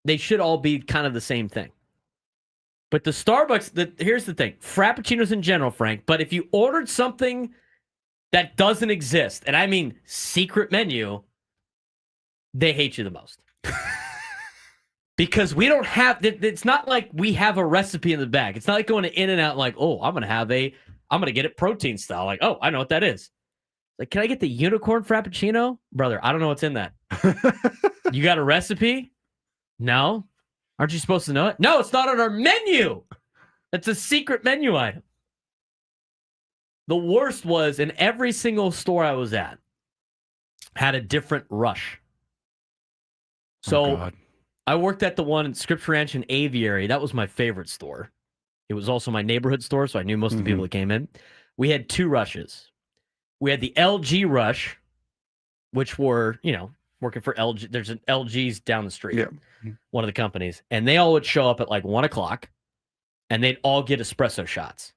they should all be kind of the same thing. But the Starbucks, here's the thing. Frappuccinos in general, Frank, but if you ordered something that doesn't exist, and I mean secret menu, they hate you the most. Because we don't have, it's not like we have a recipe in the bag. It's not like going to In-N-Out and like, oh, I'm going to get it protein style. Like, oh, I know what that is. Like, can I get the unicorn Frappuccino? Brother, I don't know what's in that. You got a recipe? No. Aren't you supposed to know it? No, it's not on our menu. It's a secret menu item. The worst was in every single store I was at had a different rush. So I worked at the one in Scripps Ranch and Aviary. That was my favorite store. It was also my neighborhood store, so I knew most of the people that came in. We had 2 rushes. We had the LG rush, which were, working for LG. There's an LG's down the street, one of the companies. And they all would show up at like 1 o'clock, and they'd all get espresso shots.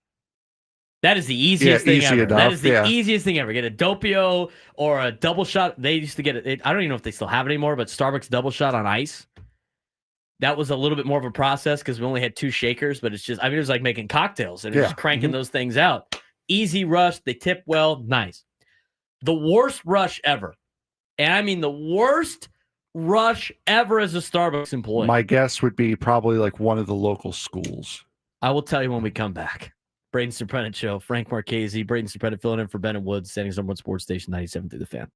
That is the easiest thing ever. That is the easiest thing ever. Get a doppio or a double shot. They used to get it. I don't even know if they still have it anymore, but Starbucks double shot on ice. That was a little bit more of a process because we only had 2 shakers, but it was like making cocktails and just cranking those things out. Easy rush. They tip well. Nice. The worst rush ever. And I mean the worst rush ever as a Starbucks employee. My guess would be probably like one of the local schools. I will tell you when we come back. Braden Surprenant Show. Frank Marchese, Braden Surprenant filling in for Ben and Woods, Standings #1 Sports Station 97 through the Fan.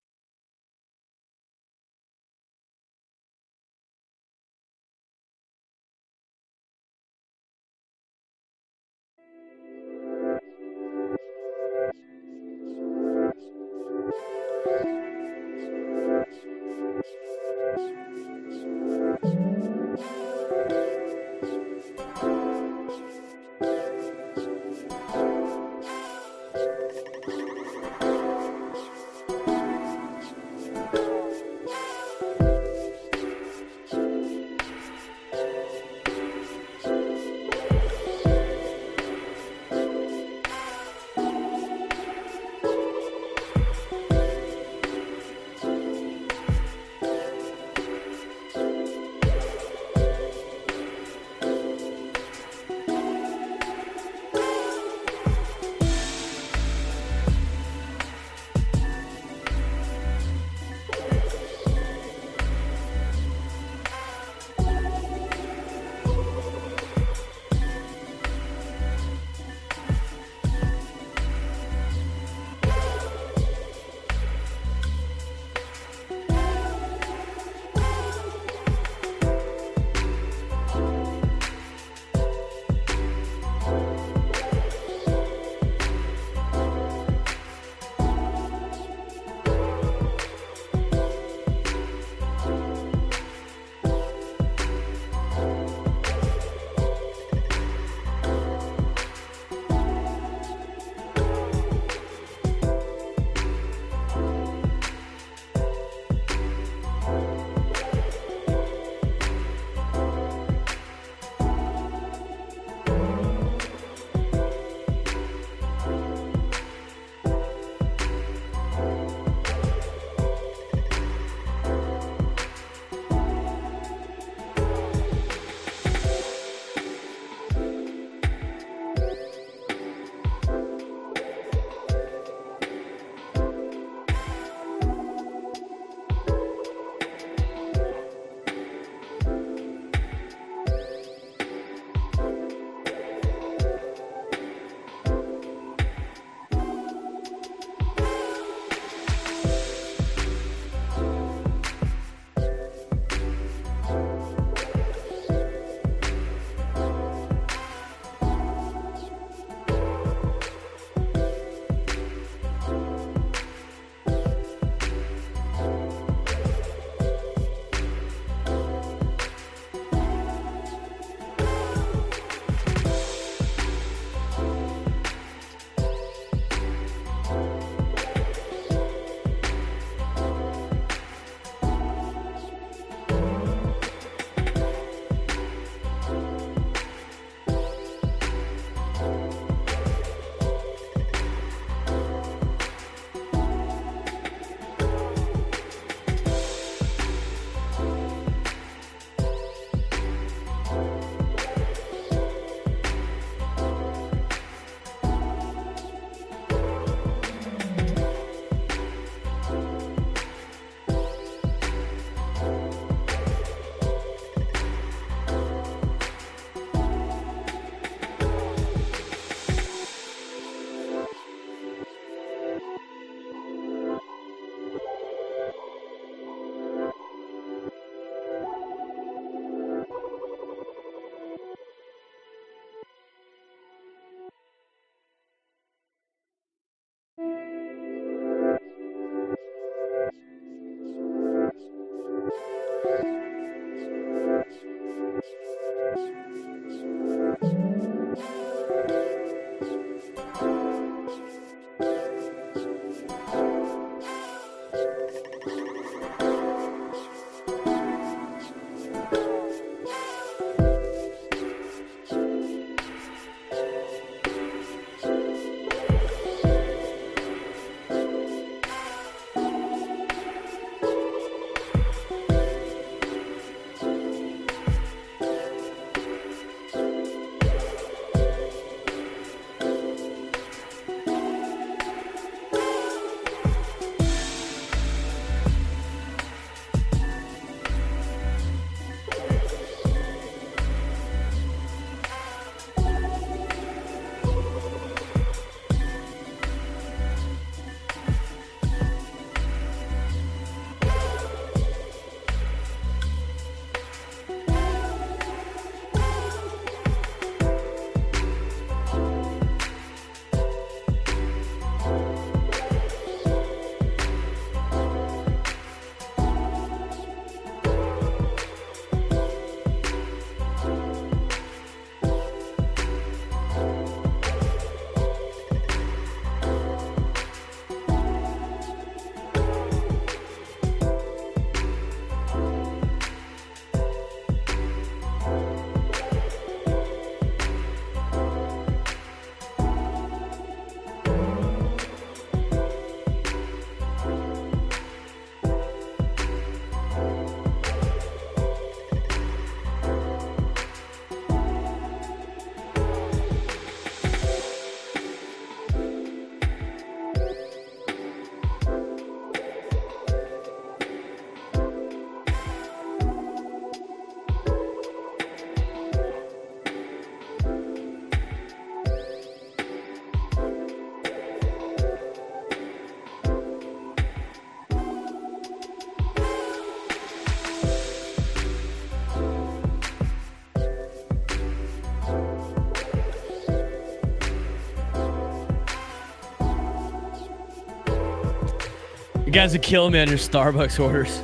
You guys are killing me on your Starbucks orders.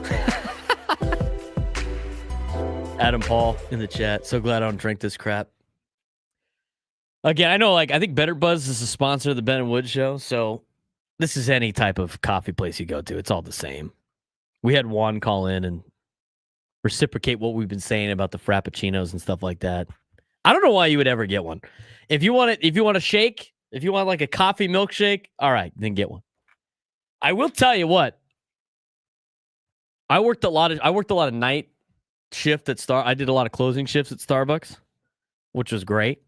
Adam Paul in the chat. So glad I don't drink this crap. Again, I know, I think Better Buzz is a sponsor of the Ben and Wood Show, so this is any type of coffee place you go to. It's all the same. We had Juan call in and reciprocate what we've been saying about the Frappuccinos and stuff like that. I don't know why you would ever get one. If you want a shake, if you want like a coffee milkshake, all right, then get one. I will tell you what. I worked a lot of night shift at I did a lot of closing shifts at Starbucks, which was great.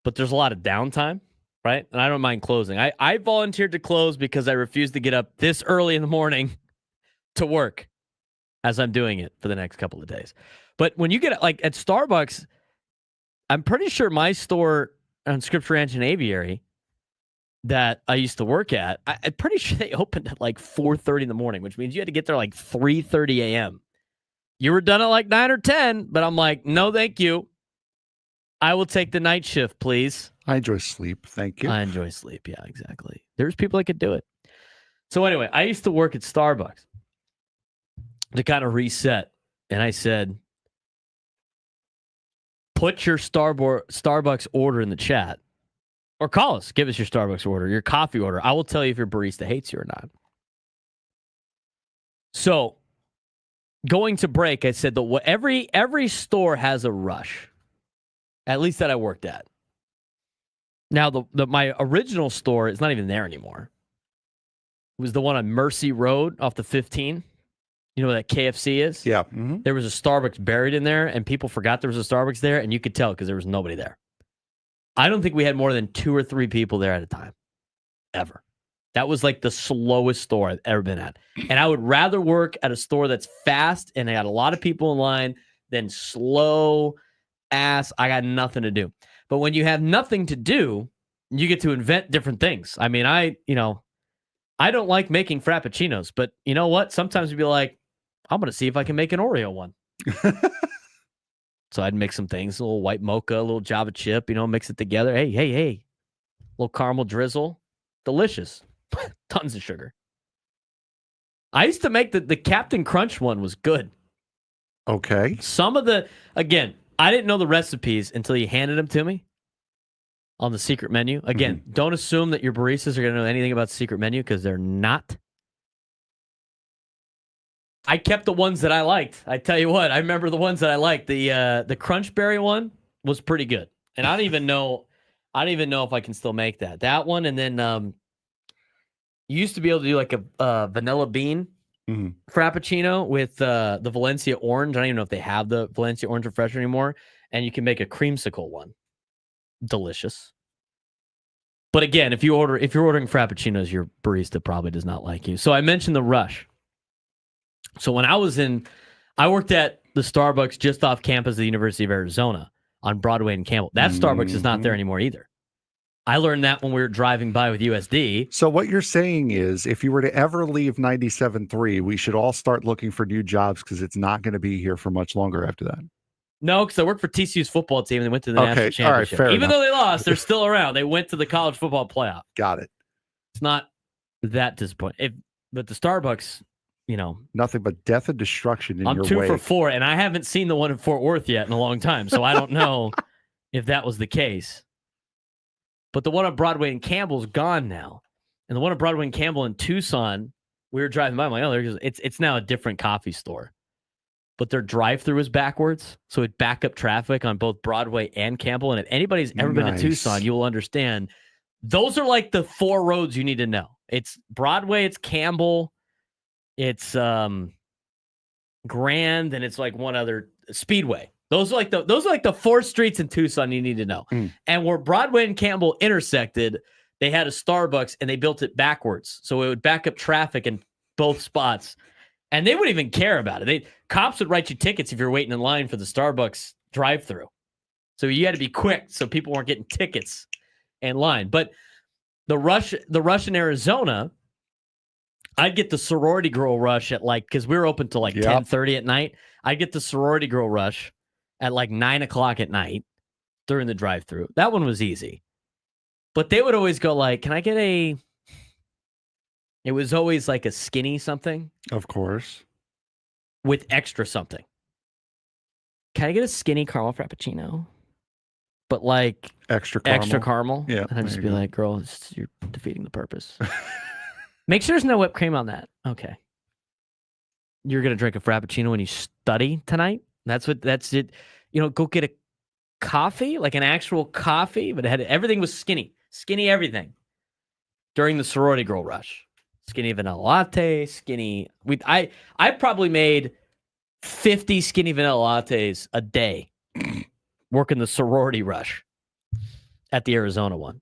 But there's a lot of downtime, right? And I don't mind closing. I volunteered to close because I refused to get up this early in the morning to work as I'm doing it for the next couple of days. But when you get like at Starbucks, I'm pretty sure my store on Scripps Ranch and Aviary that I used to work at, I'm pretty sure they opened at like 4:30 in the morning, which means you had to get there like 3:30 a.m. You were done at like 9 or 10, but I'm like, no, thank you. I will take the night shift, please. I enjoy sleep. Thank you. I enjoy sleep. Yeah, exactly. There's people that could do it. So anyway, I used to work at Starbucks to kind of reset. And I said, put your Starbucks order in the chat or call us. Give us your Starbucks order, your coffee order. I will tell you if your barista hates you or not. So going to break, I said that every store has a rush. At least that I worked at. Now, my original store is not even there anymore. It was the one on Mercy Road off the 15. You know where that KFC is? Yeah. Mm-hmm. There was a Starbucks buried in there, and people forgot there was a Starbucks there, and you could tell because there was nobody there. I don't think we had more than 2 or 3 people there at a time, ever. That was like the slowest store I've ever been at. And I would rather work at a store that's fast and they got a lot of people in line than slow ass. I got nothing to do. But when you have nothing to do, you get to invent different things. I mean, I don't like making Frappuccinos, but you know what? Sometimes you'd be like, I'm going to see if I can make an Oreo one. So I'd mix some things, a little white mocha, a little Java chip, mix it together. Hey, a little caramel drizzle. Delicious. Tons of sugar. I used to make the Captain Crunch one was good. Okay. Again, I didn't know the recipes until you handed them to me on the secret menu. Again, Don't assume that your baristas are going to know anything about the secret menu because they're not. I kept the ones that I liked. I tell you what, I remember the ones that I liked. The Crunch Berry one was pretty good. And I don't even know if I can still make that. That one, and then you used to be able to do like a vanilla bean Frappuccino with the Valencia orange. I don't even know if they have the Valencia orange refresher anymore. And you can make a creamsicle one. Delicious. But again, if you're ordering Frappuccinos, your barista probably does not like you. So I mentioned the rush. So when I worked at the Starbucks just off campus of the University of Arizona on Broadway and Campbell. That Starbucks is not there anymore either. I learned that when we were driving by with USD. So what you're saying is if you were to ever leave 97.3, we should all start looking for new jobs because it's not going to be here for much longer after that. No, because I worked for TCU's football team and they went to the national championship. All right, Even though they lost, they're still around. They went to the college football playoff. Got it. It's not that disappointing. But the Starbucks, nothing but death and destruction in your way. I'm 2 for 4, and I haven't seen the one in Fort Worth yet in a long time, so I don't know if that was the case. But the one on Broadway and Campbell's gone now. And the one on Broadway and Campbell in Tucson, we were driving by. I'm like, it's now a different coffee store. But their drive-through is backwards, so it back up traffic on both Broadway and Campbell. And if anybody's ever been to Tucson, you will understand. Those are like the 4 roads you need to know. It's Broadway, it's Campbell, it's Grand, and it's like one other Speedway. Those are like the 4 streets in Tucson you need to know. And where Broadway and Campbell intersected, they had a Starbucks and they built it backwards. So it would back up traffic in both spots. And they wouldn't even care about it. Cops would write you tickets if you're waiting in line for the Starbucks drive-through. So you had to be quick so people weren't getting tickets in line. But the rush in Arizona, I'd get the sorority girl rush at because we were open till 10:30 at night. I'd get the sorority girl rush at 9 o'clock at night during the drive-thru. That one was easy. But they would always go can I get a It was always like a skinny something Of course. with extra something. Can I get a skinny caramel frappuccino? But like Extra caramel. extra caramel? Yeah, And I'd just there be you go. like, girl, you're defeating the purpose. Make sure there's no whipped cream on that. Okay. You're going to drink a frappuccino when you study tonight? That's it. Go get a coffee, like an actual coffee, but everything was skinny. Skinny everything. During the sorority girl rush. Skinny vanilla latte, skinny. I probably made 50 skinny vanilla lattes a day working the sorority rush at the Arizona one.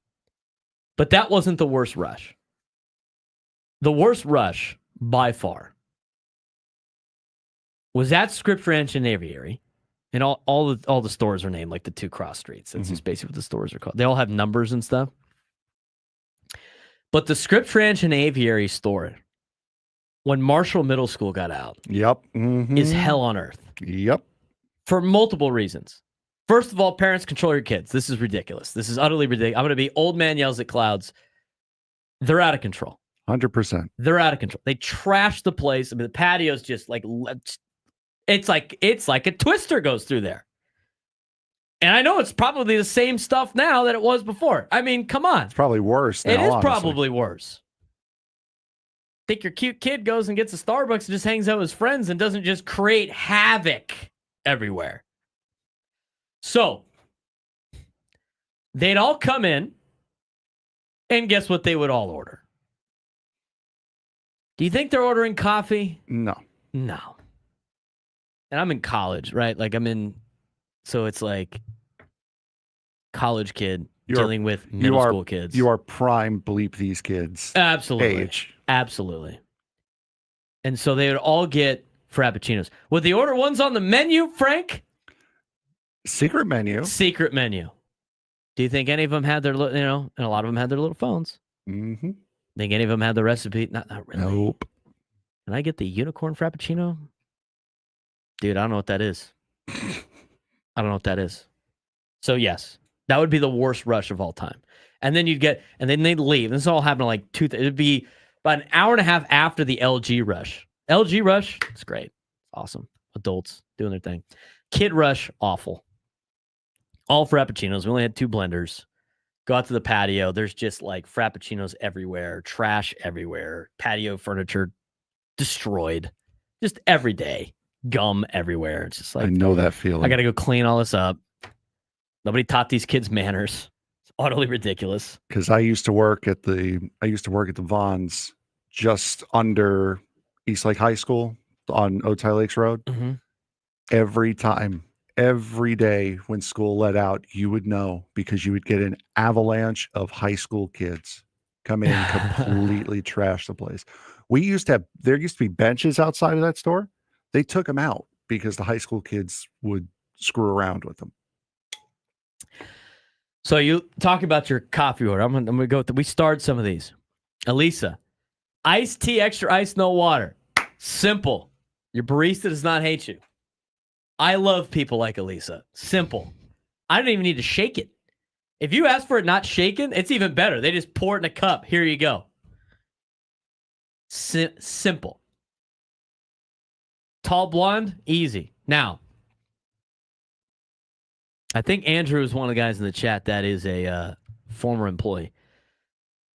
But that wasn't the worst rush. The worst rush, by far, was at Scripps Ranch and Aviary. And all the stores are named like the 2 cross streets. That's just basically what the stores are called. They all have numbers and stuff. But the Scripps Ranch and Aviary store, when Marshall Middle School got out, Yep. is hell on earth. Yep. For multiple reasons. First of all, parents, control your kids. This is ridiculous. This is utterly ridiculous. I'm going to be old man yells at clouds. They're out of control. 100%. They're out of control. They trashed the place. I mean, the patio's just like, it's like a twister goes through there. And I know it's probably the same stuff now that it was before. I mean, come on. It's probably worse now, It is honestly. probably worse. Think your cute kid goes and gets a Starbucks and just hangs out with his friends and doesn't just create havoc everywhere. So, they'd all come in, and guess what they would all order? Do you think they're ordering coffee? No. No. And I'm in college, right? Like so it's like college kid dealing with middle school kids. You are prime bleep these kids. Absolutely. Age. Absolutely. And so they would all get frappuccinos. Would they order ones on the menu, Frank? Secret menu. Secret menu. Do you think any of them had their, and a lot of them had their little phones? Mm-hmm. Think any of them had the recipe? Not really. Nope. Can I get the unicorn frappuccino? Dude, I don't know what that is. I don't know what that is. So yes, that would be the worst rush of all time. And then and then they'd leave. This all happened like it'd be about an hour and a half after the LG rush. LG rush, it's great. Awesome. Adults doing their thing. Kid rush, awful. All frappuccinos. We only had 2 blenders. Go out to the patio. There's just like frappuccinos everywhere, trash everywhere, patio furniture destroyed. Just every day. Gum everywhere. It's just like, I know that feeling. I got to go clean all this up. Nobody taught these kids manners. It's utterly ridiculous. Because I used to work at the Vons just under East Lake High School on Otay Lakes Road. Mm-hmm. Every day when school let out, you would know because you would get an avalanche of high school kids come in and completely trash the place. There used to be benches outside of that store. They took them out because the high school kids would screw around with them. So you talk about your coffee order. I'm gonna go. We starred some of these. Elisa, iced tea, extra ice, no water. Simple. Your barista does not hate you. I love people like Elisa. Simple. I don't even need to shake it. If you ask for it not shaken, it's even better. They just pour it in a cup. Here you go. Simple. Tall blonde, easy. Now, I think Andrew is one of the guys in the chat that is a former employee.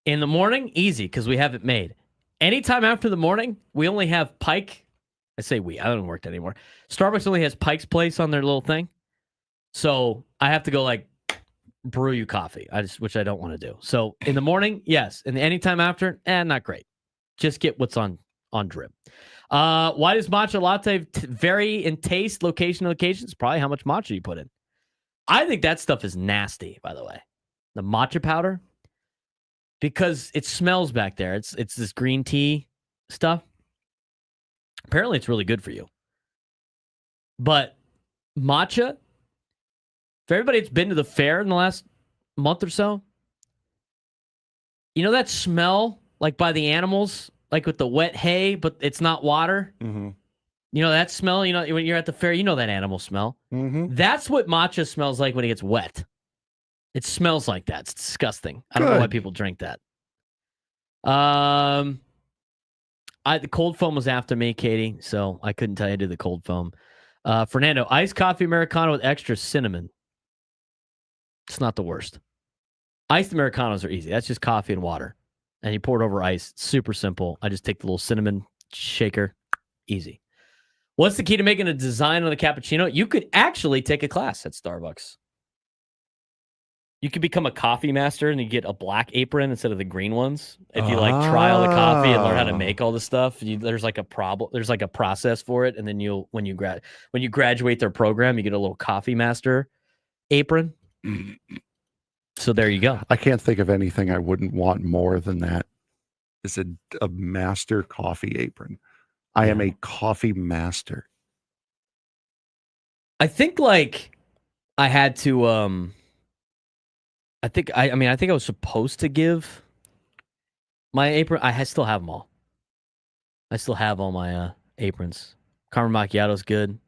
In the morning, easy, because we have it made. Anytime after the morning, we only have Pike. I say we. I don't work that anymore. Starbucks only has Pike's Place on their little thing. So I have to go like brew you coffee, which I don't want to do. So in the morning, yes. And anytime after, not great. Just get what's on drip. Why does matcha latte vary in taste, location to location? It's probably how much matcha you put in. I think that stuff is nasty, by the way. The matcha powder. Because it smells back there. It's this green tea stuff. Apparently it's really good for you. But matcha, for everybody that's been to the fair in the last month or so, you know that smell like by the animals, like with the wet hay, but it's not water? Mm-hmm. You know that smell? When you're at the fair, you know that animal smell. Mm-hmm. That's what matcha smells like when it gets wet. It smells like that. It's disgusting. I don't know why people drink that. The cold foam was after me, Katie, so I couldn't tell you to do the cold foam. Fernando, iced coffee Americano with extra cinnamon. It's not the worst. Iced Americanos are easy. That's just coffee and water. And you pour it over ice. Super simple. I just take the little cinnamon shaker. Easy. What's the key to making a design on a cappuccino? You could actually take a class at Starbucks. You could become a coffee master and you get a black apron instead of the green ones. If you like trial the coffee and learn how to make all the stuff, there's like a problem. There's like a process for it, and then when you graduate their program, you get a little coffee master apron. So there you go. I can't think of anything I wouldn't want more than that. Is a master coffee apron. I am a coffee master. I think like I had to. I think I was supposed to give my apron. I still have them all. I still have all my aprons. Caramel macchiato's good.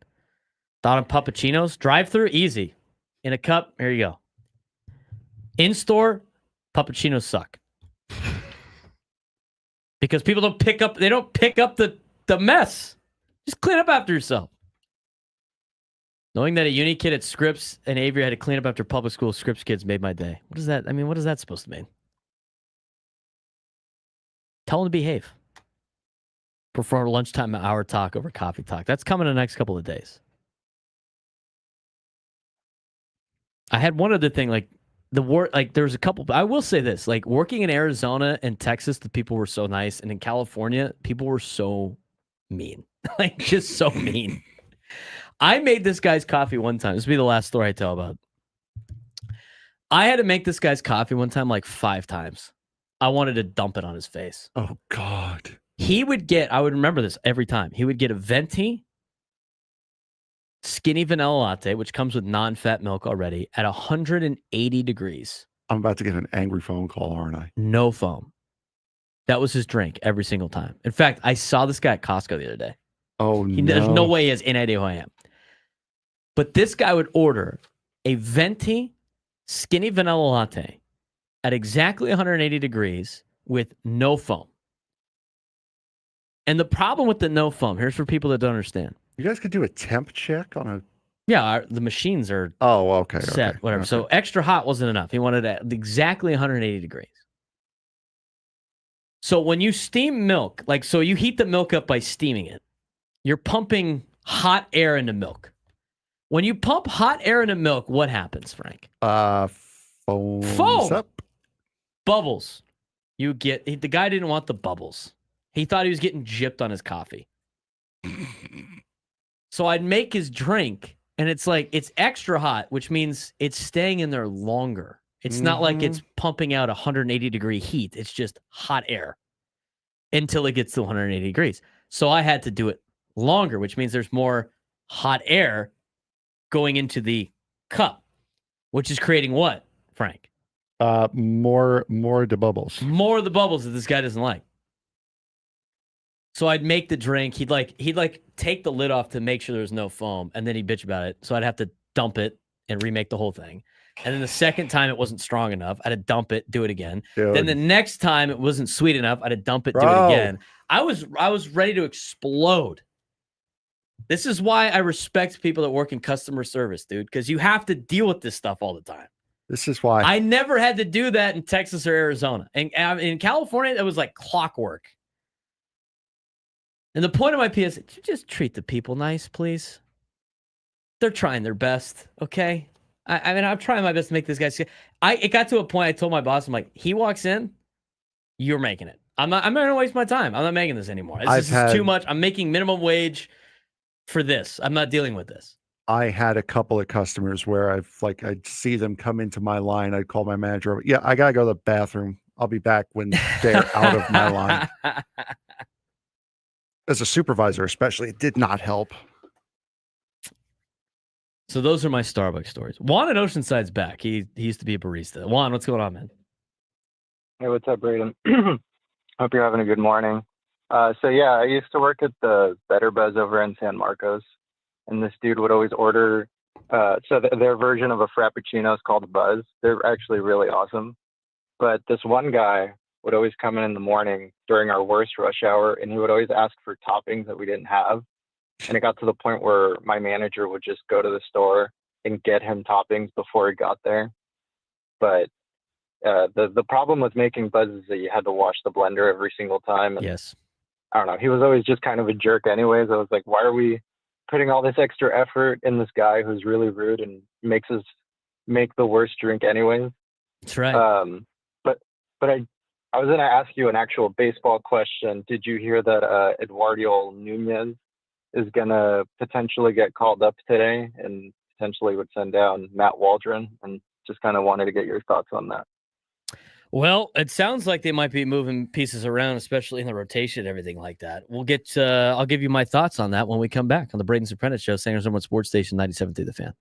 Thought on puppuccinos. Drive-through, easy. In a cup, here you go. In-store, puppuccinos suck. Because people don't pick up the mess. Just clean up after yourself. Knowing that a uni kid at Scripps and Avery had to clean up after public school Scripps kids made my day. What is that? I mean, what is that supposed to mean? Tell them to behave. Prefer lunchtime hour talk over coffee talk. That's coming in the next couple of days. I had one other thing, like there's a couple. I will say this, like working in Arizona and Texas, the people were so nice, and in California, people were so mean, like just so mean. I made this guy's coffee one time. This will be the last story I tell about. I had to make this guy's coffee one time like 5 times. I wanted to dump it on his face. Oh, God. I would remember this every time. He would get a venti skinny vanilla latte, which comes with non-fat milk already, at 180 degrees. I'm about to get an angry phone call, aren't I? No foam. That was his drink every single time. In fact, I saw this guy at Costco the other day. Oh, no. There's no way he has any idea who I am. But this guy would order a venti skinny vanilla latte at exactly 180 degrees with no foam. And the problem with the no foam, here's for people that don't understand. You guys could do a temp check on a... Yeah, the machines are set, okay, whatever. Okay. So extra hot wasn't enough. He wanted it at exactly 180 degrees. So when you steam milk, so you heat the milk up by steaming it, you're pumping hot air into milk. When you pump hot air into milk, what happens, Frank? Foam. Up. Bubbles. The guy didn't want the bubbles. He thought he was getting gypped on his coffee. So I'd make his drink, and it's extra hot, which means it's staying in there longer. It's not like it's pumping out 180 degree heat. It's just hot air until it gets to 180 degrees. So I had to do it longer, which means there's more hot air going into the cup, which is creating what, Frank? More of the bubbles. More of the bubbles that this guy doesn't like. So I'd make the drink. He'd take the lid off to make sure there's no foam, and then he'd bitch about it. So I'd have to dump it and remake the whole thing. And then the second time it wasn't strong enough, I'd dump it, do it again. Dude. Then the next time it wasn't sweet enough, I'd dump it, do it again. I was ready to explode. This is why I respect people that work in customer service, dude, because you have to deal with this stuff all the time. This is why I never had to do that in Texas or Arizona. And in California, it was like clockwork. And the point of my PS, you just treat the people nice, please. They're trying their best, okay? I mean, I'm trying my best to make this guy see. It got to a point I told my boss, I'm like, he walks in, you're making it. I'm not going to waste my time. I'm not making this anymore. This is too much. I'm making minimum wage for this. I'm not dealing with this. I had a couple of customers where I'd see them come into my line. I'd call my manager. Yeah, I got to go to the bathroom. I'll be back when they're out of my line. As a supervisor, especially, it did not help. So those are my Starbucks stories. Juan at Oceanside's back. He used to be a barista. Juan, what's going on, man? Hey, what's up, Braden? Hope you're having a good morning. I used to work at the Better Buzz over in San Marcos, and this dude would always order. Their version of a Frappuccino is called Buzz. They're actually really awesome. But this one guy would always come in the morning during our worst rush hour, and he would always ask for toppings that we didn't have. And it got to the point where my manager would just go to the store and get him toppings before he got there. But the problem with making buzz is that you had to wash the blender every single time. And Yes. I don't know. He was always just kind of a jerk anyways. I was like, why are we putting all this extra effort in this guy who's really rude and makes us make the worst drink anyways? That's right. But I was going to ask you an actual baseball question. Did you hear that Eduardo Nunez is going to potentially get called up today and potentially would send down Matt Waldron? And just kind of wanted to get your thoughts on that. Well, it sounds like they might be moving pieces around, especially in the rotation and everything like that. We'll get. I'll give you my thoughts on that when we come back on the Braden Surprenant Show, San Jose Sports Station 97.3 The Fan.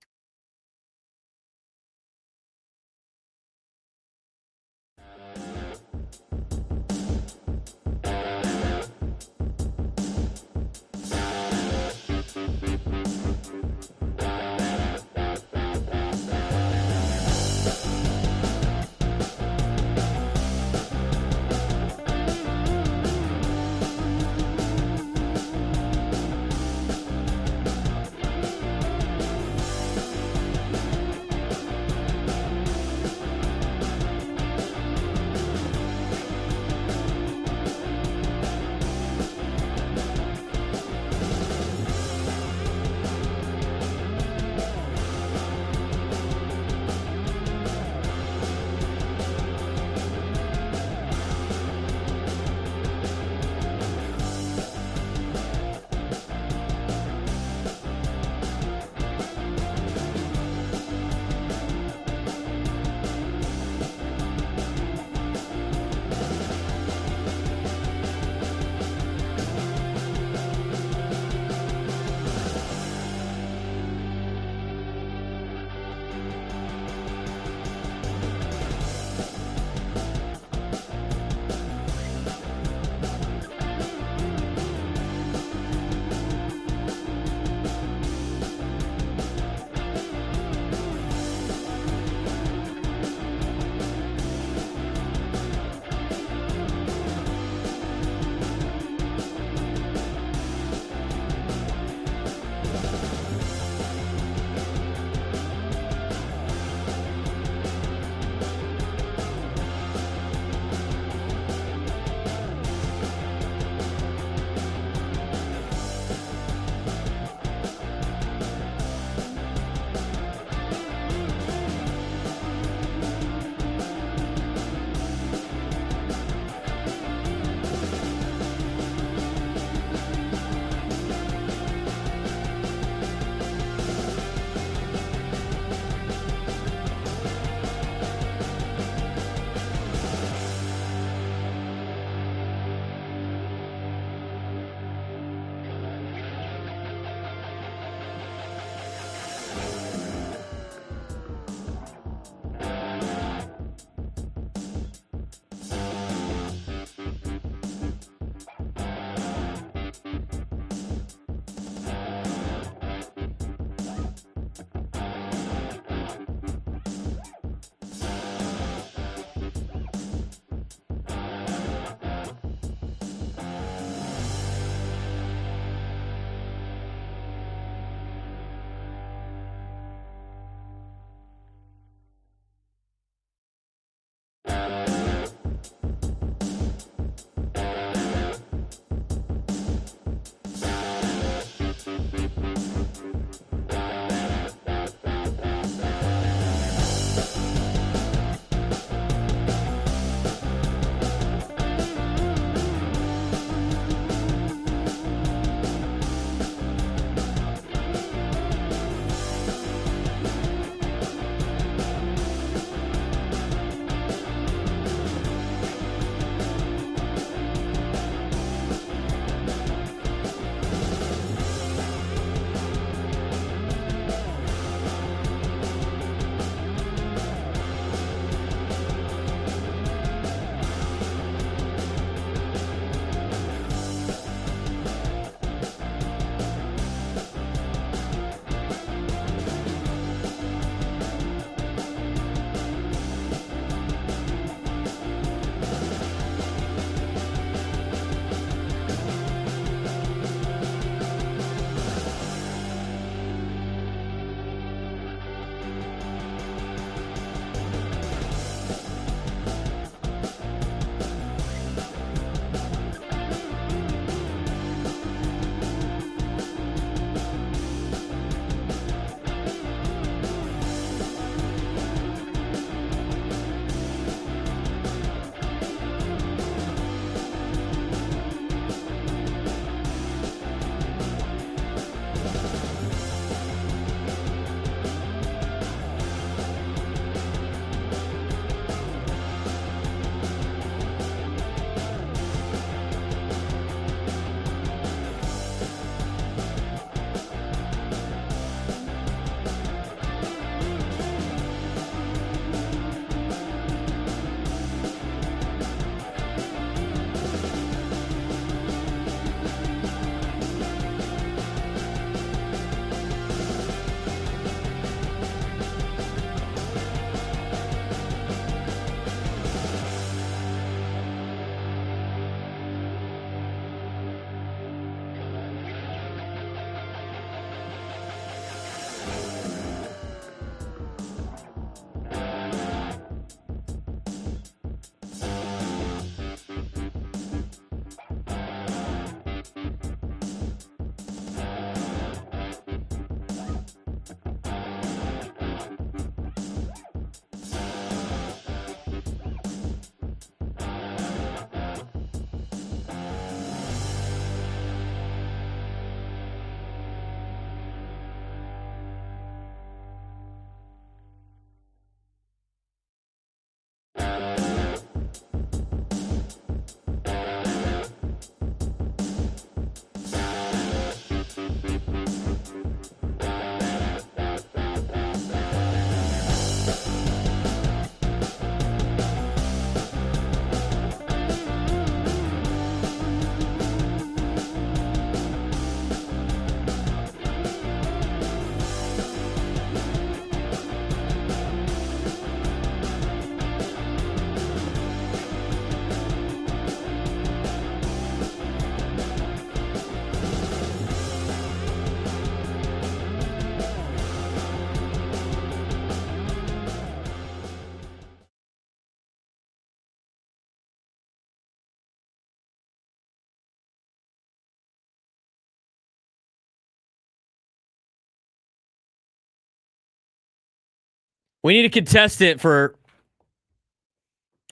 We need a contestant for.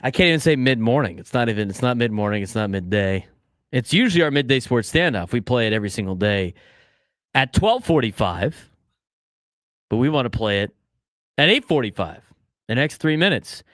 I can't even say mid-morning. It's not mid-morning. It's not midday. It's usually our midday sports standoff. We play it every single day at 12:45, but we want to play it at 8:45, the next 3 minutes.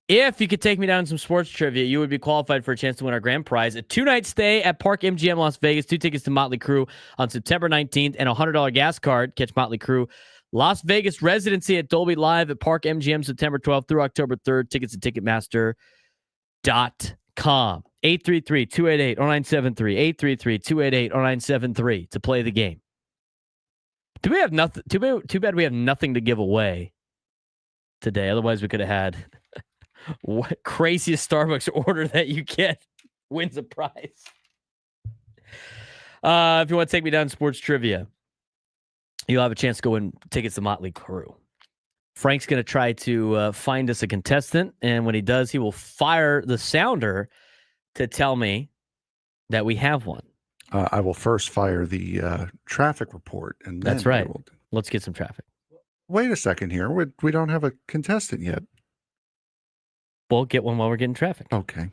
If you could take me down some sports trivia, you would be qualified for a chance to win our grand prize, a 2-night stay at Park MGM Las Vegas, 2 tickets to Motley Crue on September 19th, and a $100 gas card. Catch Motley Crue Las Vegas residency at Dolby Live at Park MGM September 12th through October 3rd. Tickets at Ticketmaster.com. 833-288-0973. 833-288-0973 to play the game. Do we have nothing? Too bad we have nothing to give away today. Otherwise, we could have had what craziest Starbucks order that you get wins a prize. If you want to take me down sports trivia, you'll have a chance to go win tickets to Motley Crue. Frank's going to try to find us a contestant, and when he does, he will fire the sounder to tell me that we have one. I will first fire the traffic report, and then that's right. Let's get some traffic. Wait a second here. We don't have a contestant yet. We'll get one while we're getting traffic. Okay.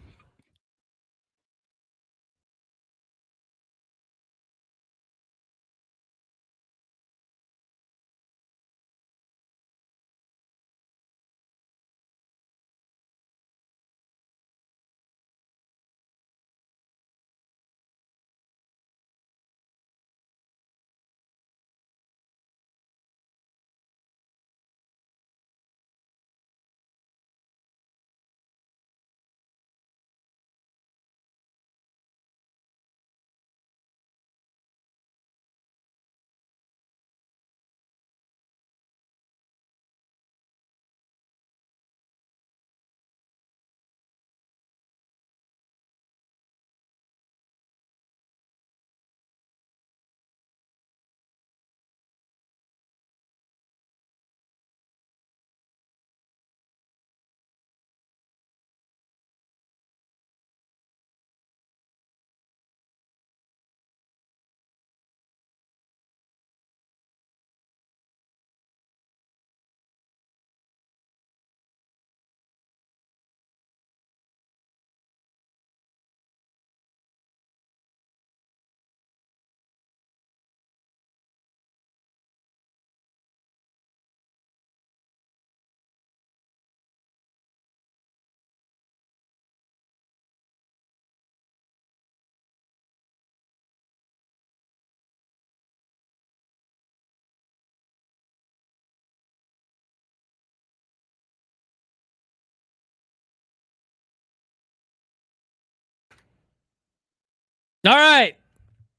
All right.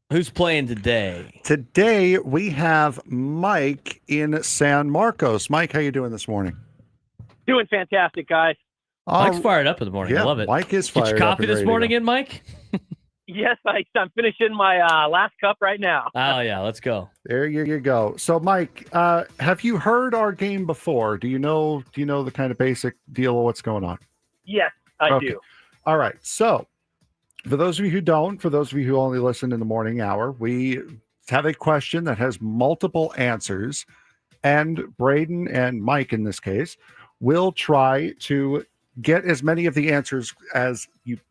Who's playing today? Today we have Mike in San Marcos. Mike, how you doing this morning? Doing fantastic, guys. Mike's fired up in the morning. Yeah, I love it. Mike is fired Get up. your coffee and this ready to morning go. in, Mike? Yes, I'm finishing my last cup right now. Oh, yeah. Let's go. There you go. So, Mike, have you heard our game before? Do you know the kind of basic deal of what's going on? Yes, I do. All right. So, for those of you who don't, for those of you who only listen in the morning hour, we have a question that has multiple answers, and Braden and Mike, in this case, will try to get as many of the answers as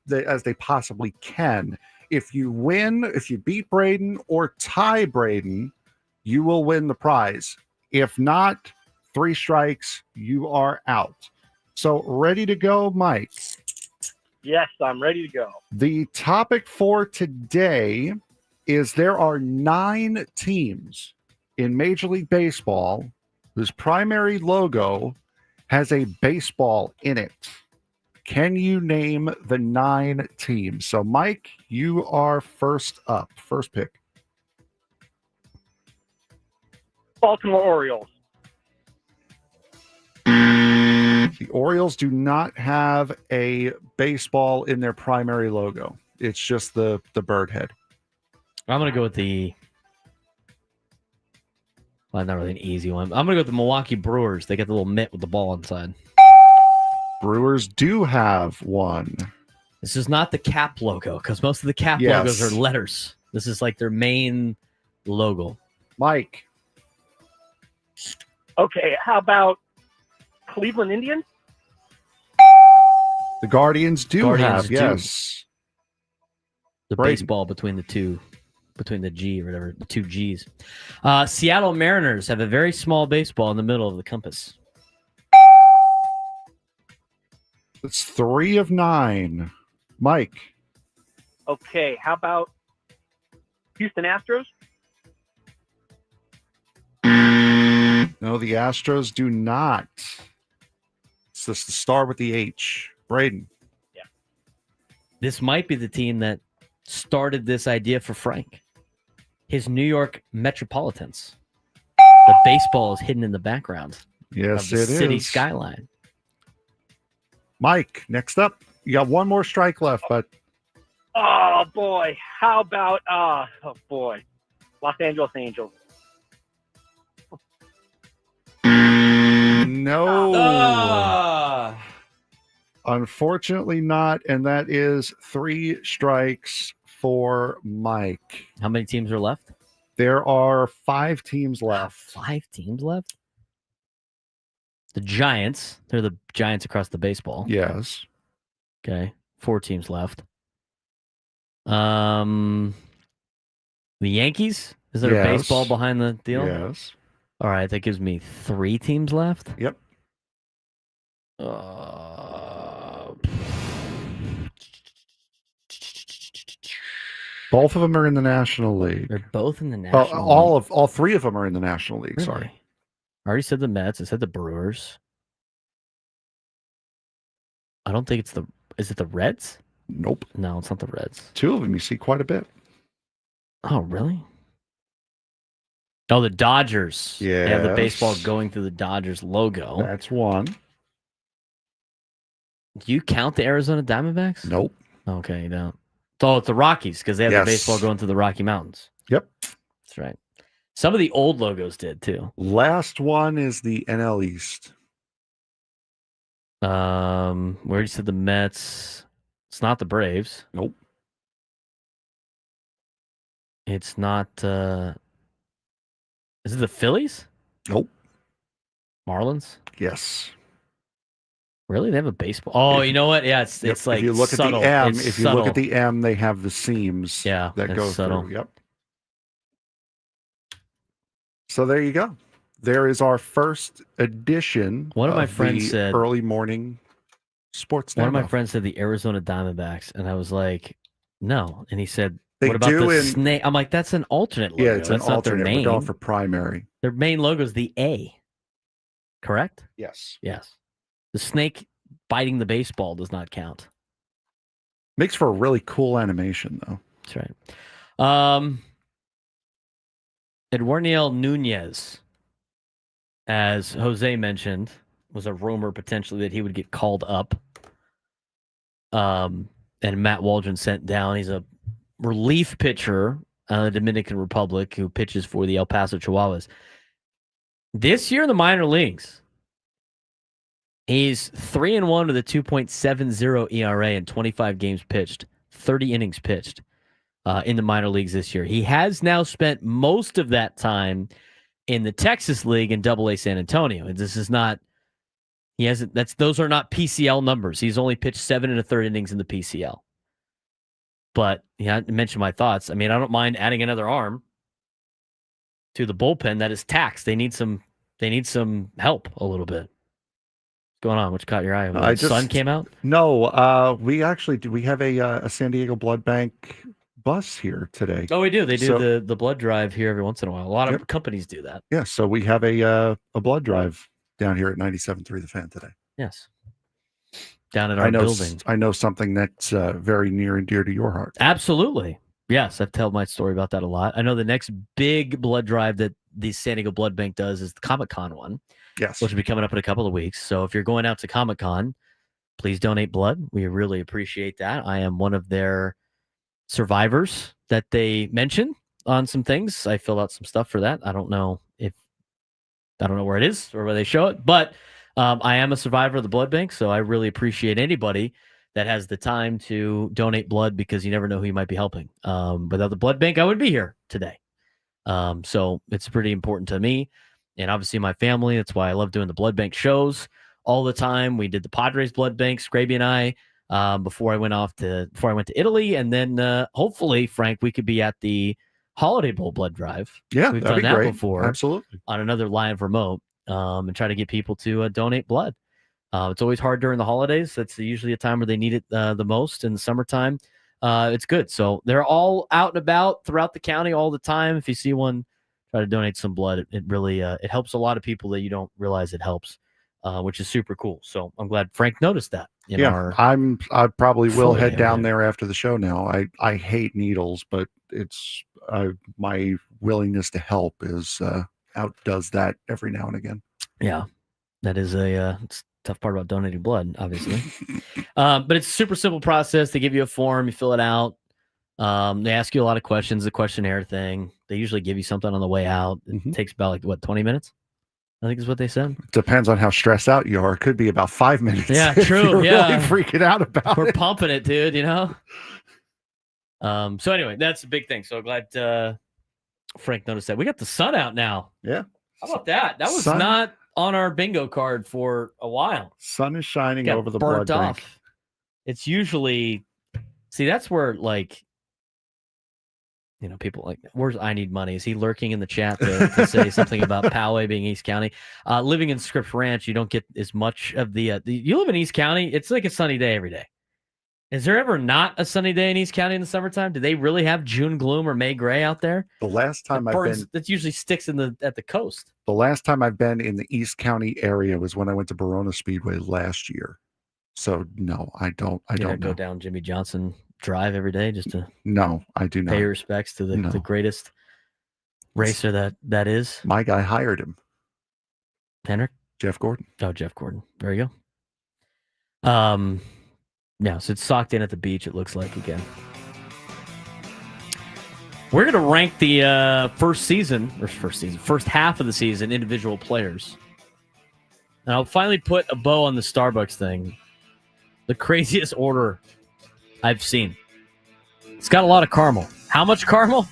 they possibly can. If you win, if you beat Braden or tie Braden, you will win the prize. If not, 3 strikes, you are out. So, ready to go, Mike? Yes, I'm ready to go. The topic for today is there are 9 teams in Major League Baseball whose primary logo has a baseball in it. Can you name the 9 teams? So, Mike, you are first up. First pick. Baltimore Orioles. The Orioles do not have a baseball in their primary logo. It's just the bird head. I'm going to go with well, not really an easy one. I'm going to go with the Milwaukee Brewers. They got the little mitt with the ball inside. Brewers do have one. This is not the cap logo, because most of the cap Yes. logos are letters. This is like their main logo. Mike. Okay, how about Cleveland Indians? The Guardians Guardians have, do. yes. The Braden. baseball between the G or whatever, the two G's. Seattle Mariners have a very small baseball in the middle of the compass. It's 3 of 9. Mike. Okay, how about Houston Astros? No, the Astros do not. It's just the star with the H. Braden. This might be the team that started this idea for Frank. His New York Metropolitans. The baseball is hidden in the background Yes, of the it city is. skyline. Mike, next up. You got one more strike left, but Oh, boy. How about, Los Angeles Angels? no. Unfortunately not, and that is 3 strikes for Mike. How many teams are left? There are 5 teams left. 5 teams left? The Giants. They're the Giants across the baseball. Yes. Okay. 4 teams left. The Yankees? Is there a Yes. baseball behind the deal? Yes. All right. That gives me 3 teams left. Yep. Both of them are in the National League. They're both in the National League. All 3 of them are in the National League. Really? Sorry. I already said the Mets. I said the Brewers. I don't think it's the. Is it the Reds? Nope. No, it's not the Reds. 2 of them you see quite a bit. Oh, really? Oh, the Dodgers. Yeah. They have the baseball going through the Dodgers logo. That's 1. Do you count the Arizona Diamondbacks? Nope. Okay, you don't. Oh, it's the Rockies because they have Yes. the baseball going through the Rocky Mountains. Yep. That's right. Some of the old logos did too. Last one is the NL East. Where you said the Mets. It's not the Braves. Nope. It's not. Is it the Phillies? Nope. Marlins? Yes. Really? They have a baseball. Oh, you know what? Yeah, it's Yep. like if you look subtle. at the M, It's if you subtle. look at the M, they have the seams Yeah, that it's go subtle. through. Yep. So there you go. There is our first edition. One of my the friends said- early morning sports. One of my Stand-Off. friends said the Arizona Diamondbacks, and I was like, no. And he said, They what about do the in- snake? I'm like, that's an alternate logo. Yeah, it's That's an not alternate. their We're main. going for primary. Their main logo is the A. Correct? Yes. Yes. The snake biting the baseball does not count. Makes for a really cool animation, though. That's right. Eduardo Nunez, as Jose mentioned, was a rumor potentially that he would get called up. And Matt Waldron sent down. He's a relief pitcher out of the Dominican Republic who pitches for the El Paso Chihuahuas. This year in the minor leagues, he's 3-1 with a 2.70 ERA and 25 games pitched, 30 innings pitched in the minor leagues this year. He has now spent most of that time in the Texas League in Double-A San Antonio. And this is not, he hasn't, those are not PCL numbers. He's only pitched 7 1/3 innings in the PCL. But yeah, I mentioned my thoughts. I mean, I don't mind adding another arm to the bullpen that is taxed. They need some help a little bit. What's going on? What caught your eye? The sun came out? No, we actually do. We have a San Diego Blood Bank bus here today. Oh, we do. They do So- the blood drive here every once in a while. A lot of Yep. companies do that. Yeah, so we have a blood drive down here at 97.3 The Fan today. Yes. Down at our building. I know something that's very near and dear to your heart. Absolutely. Yes, I've told my story about that a lot. I know the next big blood drive that the San Diego Blood Bank does is the Comic-Con one, Yes. which will be coming up in a couple of weeks. So if you're going out to Comic-Con, please donate blood. We really appreciate that. I am one of their survivors that they mention on some things. I filled out some stuff for that. I don't know where it is or where they show it, but I am a survivor of the blood bank, so I really appreciate anybody that has the time to donate blood because you never know who you might be helping. Without the blood bank, I wouldn't be here today. So it's pretty important to me and obviously my family. That's why I love doing the blood bank shows all the time. We did the Padres blood bank, Scraby and I, before I went to Italy, and then hopefully, Frank, we could be at the Holiday Bowl blood drive. Yeah, we've that'd done be that great. before, Absolutely, on another live remote, and try to get people to donate blood. It's always hard during the holidays. That's usually a time where they need it the most. In the summertime, it's good. So they're all out and about throughout the county all the time. If you see one, try to donate some blood. It really it helps a lot of people that you don't realize it helps, which is super cool. So I'm glad Frank noticed that. I probably will Florida head down area. there after the show now. I hate needles, but it's my willingness to help is outdoes that every now and again. Yeah, that is it's a tough part about donating blood, obviously. But it's a super simple process. They give you a form, you fill it out. They ask you a lot of questions, the questionnaire thing. They usually give you something on the way out. It takes about 20 minutes? I think is what they said. Depends on how stressed out you are. It could be about 5 minutes. Yeah, if true. you're Yeah. really freaking out about We're it. pumping it, dude, So anyway, that's a big thing. So glad Frank noticed that. We got the sun out now. Yeah. How about that? That was Sun- not on our bingo card for a while. Sun is shining Got over the burnt blood off. bank. It's usually, that's where people where's I Need Money? Is he lurking in the chat to say something about Poway being East County? Living in Scripps Ranch, you don't get as much of you live in East County. It's like a sunny day every day. Is there ever not a sunny day in East County in the summertime? Do they really have June gloom or May gray out there? The last time that usually sticks at the coast. The last time I've been in the East County area was when I went to Verona Speedway last year. So no, I don't go down Jimmy Johnson Drive every day just to No, I do not. pay respects to the greatest racer that is. My guy hired him. Henrik? Jeff Gordon. Oh, Jeff Gordon. There you go. Yeah, so it's socked in at the beach, it looks like, again. We're going to rank the first half of the season, individual players. And I'll finally put a bow on the Starbucks thing. The craziest order I've seen. It's got a lot of caramel. How much caramel?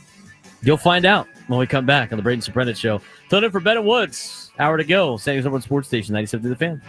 You'll find out when we come back on the Braden Surprenant Show. Fill in for Ben and Woods. Hour to go. San Diego Number One Sports Station, 97 to the Fan.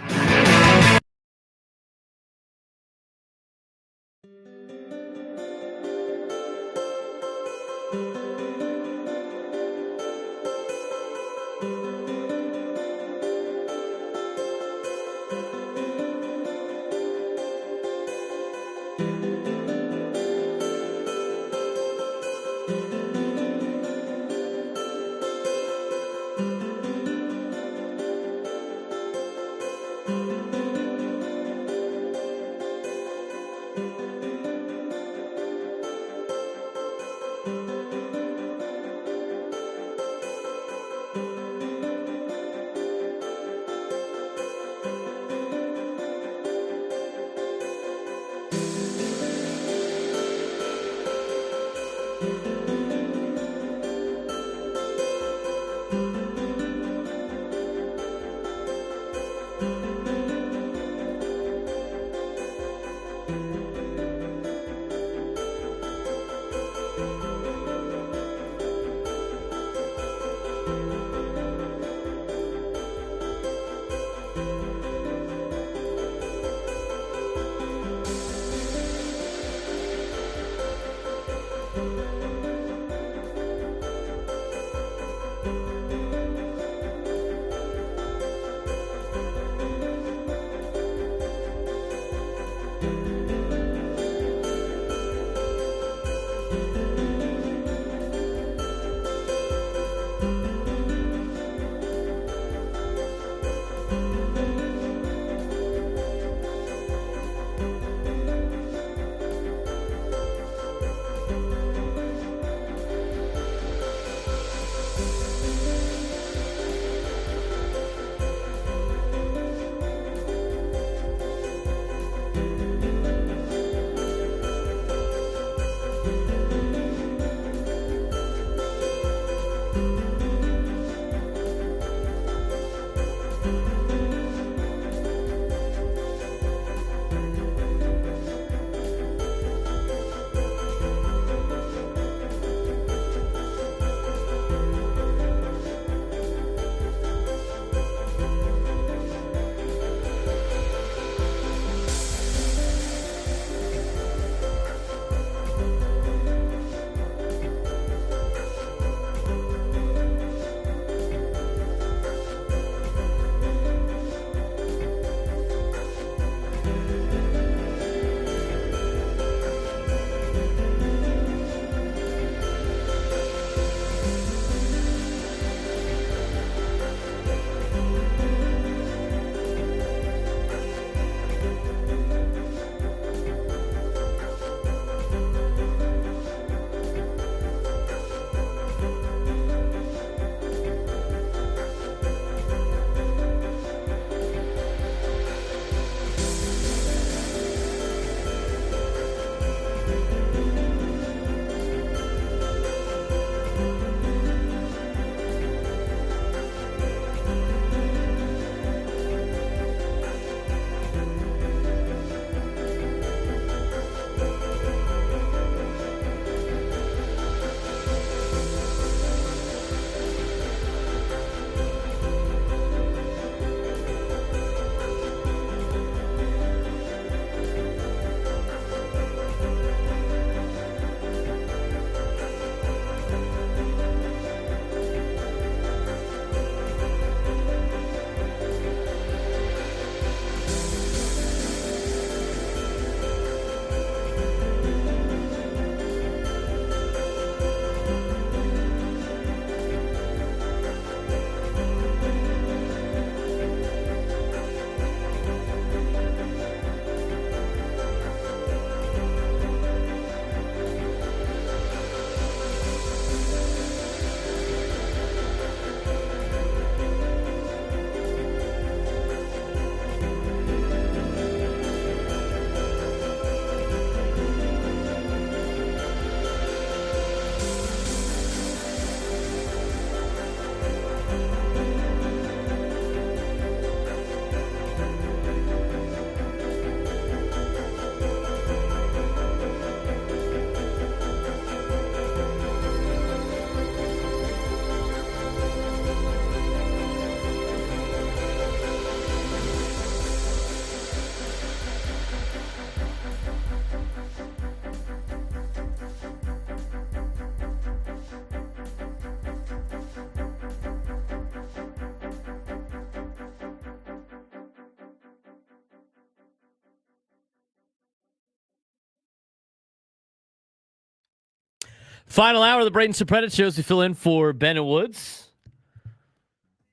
Final hour of the Braden Surprenant shows to fill in for Ben and Woods.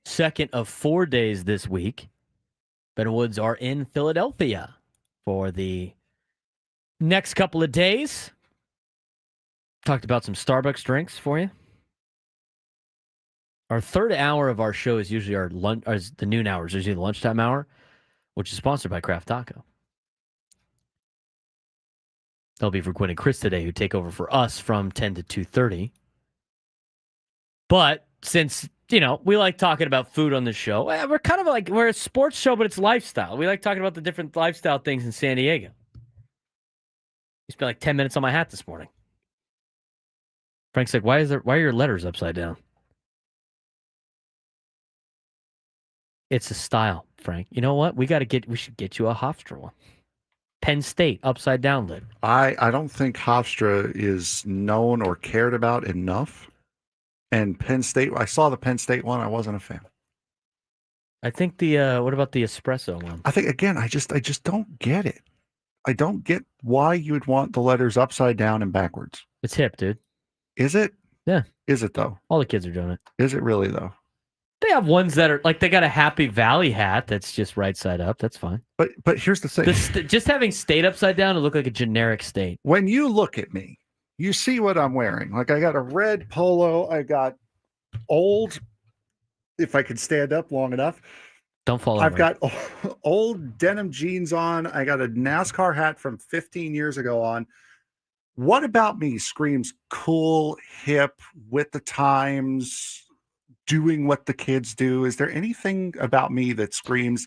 Second of 4 days this week. Ben and Woods are in Philadelphia for the next couple of days. Talked about some Starbucks drinks for you. Our third hour of our show is usually our lunch, or the noon hours, usually the lunchtime hour, which is sponsored by Kraft Taco. That'll be for Quinn and Chris today, who take over for us from 10 to 2:30. But since, we like talking about food on the show, we're kind of like, we're a sports show, but it's lifestyle. We like talking about the different lifestyle things in San Diego. We spent like 10 minutes on my hat this morning. Frank's like, why are your letters upside down? It's a style, Frank. You know what? We should get you a Hofstra one. Penn State, upside down lid. I don't think Hofstra is known or cared about enough. And Penn State, I saw the Penn State one. I wasn't a fan. I think what about the espresso one? I think, again, I just don't get it. I don't get why you would want the letters upside down and backwards. It's hip, dude. Is it? Yeah. Is it, though? All the kids are doing it. Is it really, though? They have ones that are like, they got a Happy Valley hat that's just right side up. That's fine. But here's the thing. Just having state upside down, it look like a generic state. When you look at me, you see what I'm wearing. Like, I got a red polo. I got old, if I can stand up long enough. Don't fall over. I've got old denim jeans on. I got a NASCAR hat from 15 years ago on. What about me screams cool, hip, with the times, doing what the kids do? Is there anything about me that screams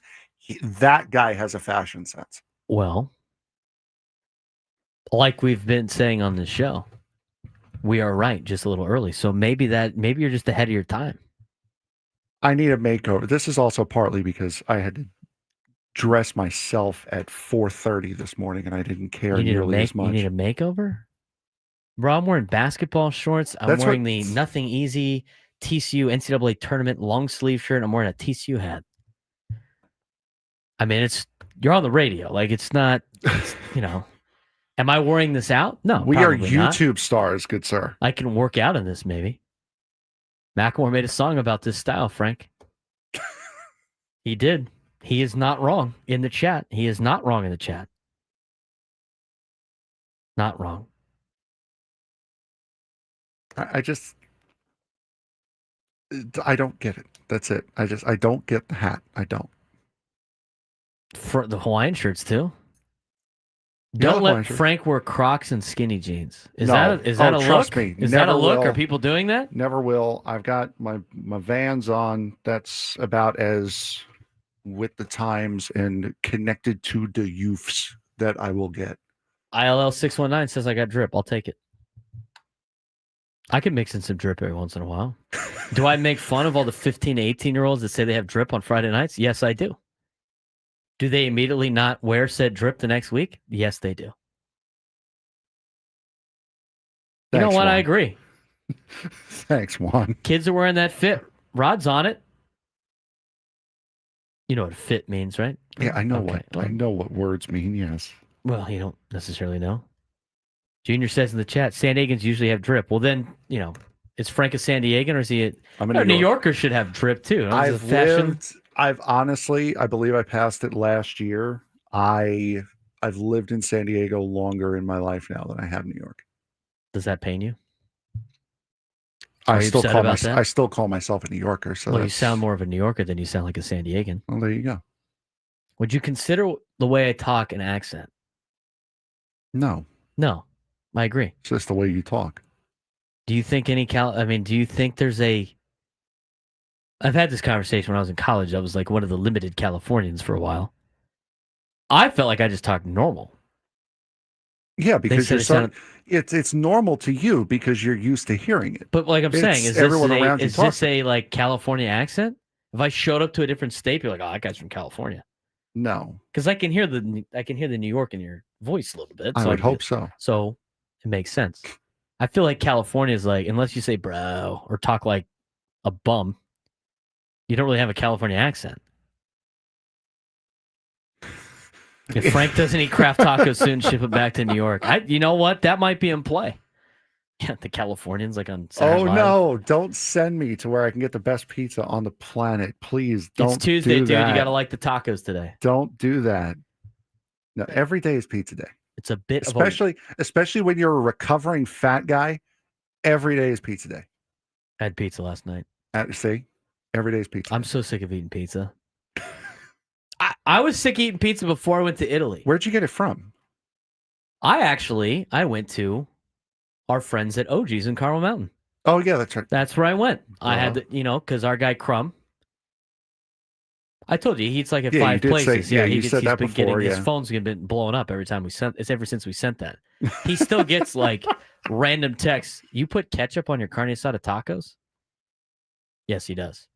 that guy has a fashion sense? Well, like we've been saying on this show, we are right just a little early. So maybe you're just ahead of your time. I need a makeover. This is also partly because I had to dress myself at 4:30 this morning, and I didn't care nearly as much. You need a makeover? Bro, I'm wearing basketball shorts. I'm wearing the Nothing Easy TCU NCAA tournament long sleeve shirt. I'm wearing a TCU hat. I mean, you're on the radio. Like, it's not, am I wearing this out? No, we are YouTube stars, good sir. I can work out in this, maybe. Macklemore made a song about this style, Frank. He did. He is not wrong in the chat. He is not wrong in the chat. Not wrong. I don't get it. That's it. I don't get the hat. I don't. For the Hawaiian shirts too. Don't let Frank wear Crocs and skinny jeans. Is that a look? Trust me. Is that a look? Are people doing that? Never will. I've got my Vans on. That's about as with the times and connected to the youths that I will get. ILL 619 says I got drip. I'll take it. I can mix in some drip every once in a while. Do I make fun of all the 15 to 18-year-olds that say they have drip on Friday nights? Yes, I do. Do they immediately not wear said drip the next week? Yes, they do. You know what? Juan. I agree. Thanks, Juan. Kids are wearing that fit. Rod's on it. You know what fit means, right? Yeah, I know I know what words mean, yes. Well, you don't necessarily know. Junior says in the chat, San Diegans usually have drip. Well, then, is Frank a San Diegan or is he New Yorker should have drip too. I've honestly, I believe I passed it last year. I've lived in San Diego longer in my life now than I have New York. Does that pain you? I still call myself a New Yorker. So you sound more of a New Yorker than you sound like a San Diegan. Well, there you go. Would you consider the way I talk an accent? No, I agree. It's just the way you talk. Do you think do you think there's I've had this conversation when I was in college. I was like one of the limited Californians for a while. I felt like I just talked normal. Yeah, because it's normal to you because you're used to hearing it. But like I'm saying, is this a like California accent? If I showed up to a different state, you're like, oh, that guy's from California. No, because I can hear the New York in your voice a little bit. I would hope so. So it makes sense. I feel like California is like, unless you say bro or talk like a bum, you don't really have a California accent. If Frank doesn't eat Kraft tacos soon, ship it back to New York. You know what? That might be in play. Yeah, the Californians like on Saturday Oh Live. no! Don't send me to where I can get the best pizza on the planet, please. Don't. It's Tuesday, do dude. That. You got to like the tacos today. Don't do that. No, every day is pizza day. It's a bit especially when you're a recovering fat guy. Every day is pizza day. I had pizza last night. See, every day is pizza. I'm so sick of eating pizza. I was sick of eating pizza before I went to Italy. Where'd you get it from? I went to our friends at OG's in Carmel Mountain. Oh yeah, that's right. That's where I went. I had to, because our guy Crumb. I told you he eats like at 5 places. He's been getting his phone's been blowing up every time we sent. It's ever since we sent that. He still gets like random texts. You put ketchup on your carne asada tacos? Yes, he does.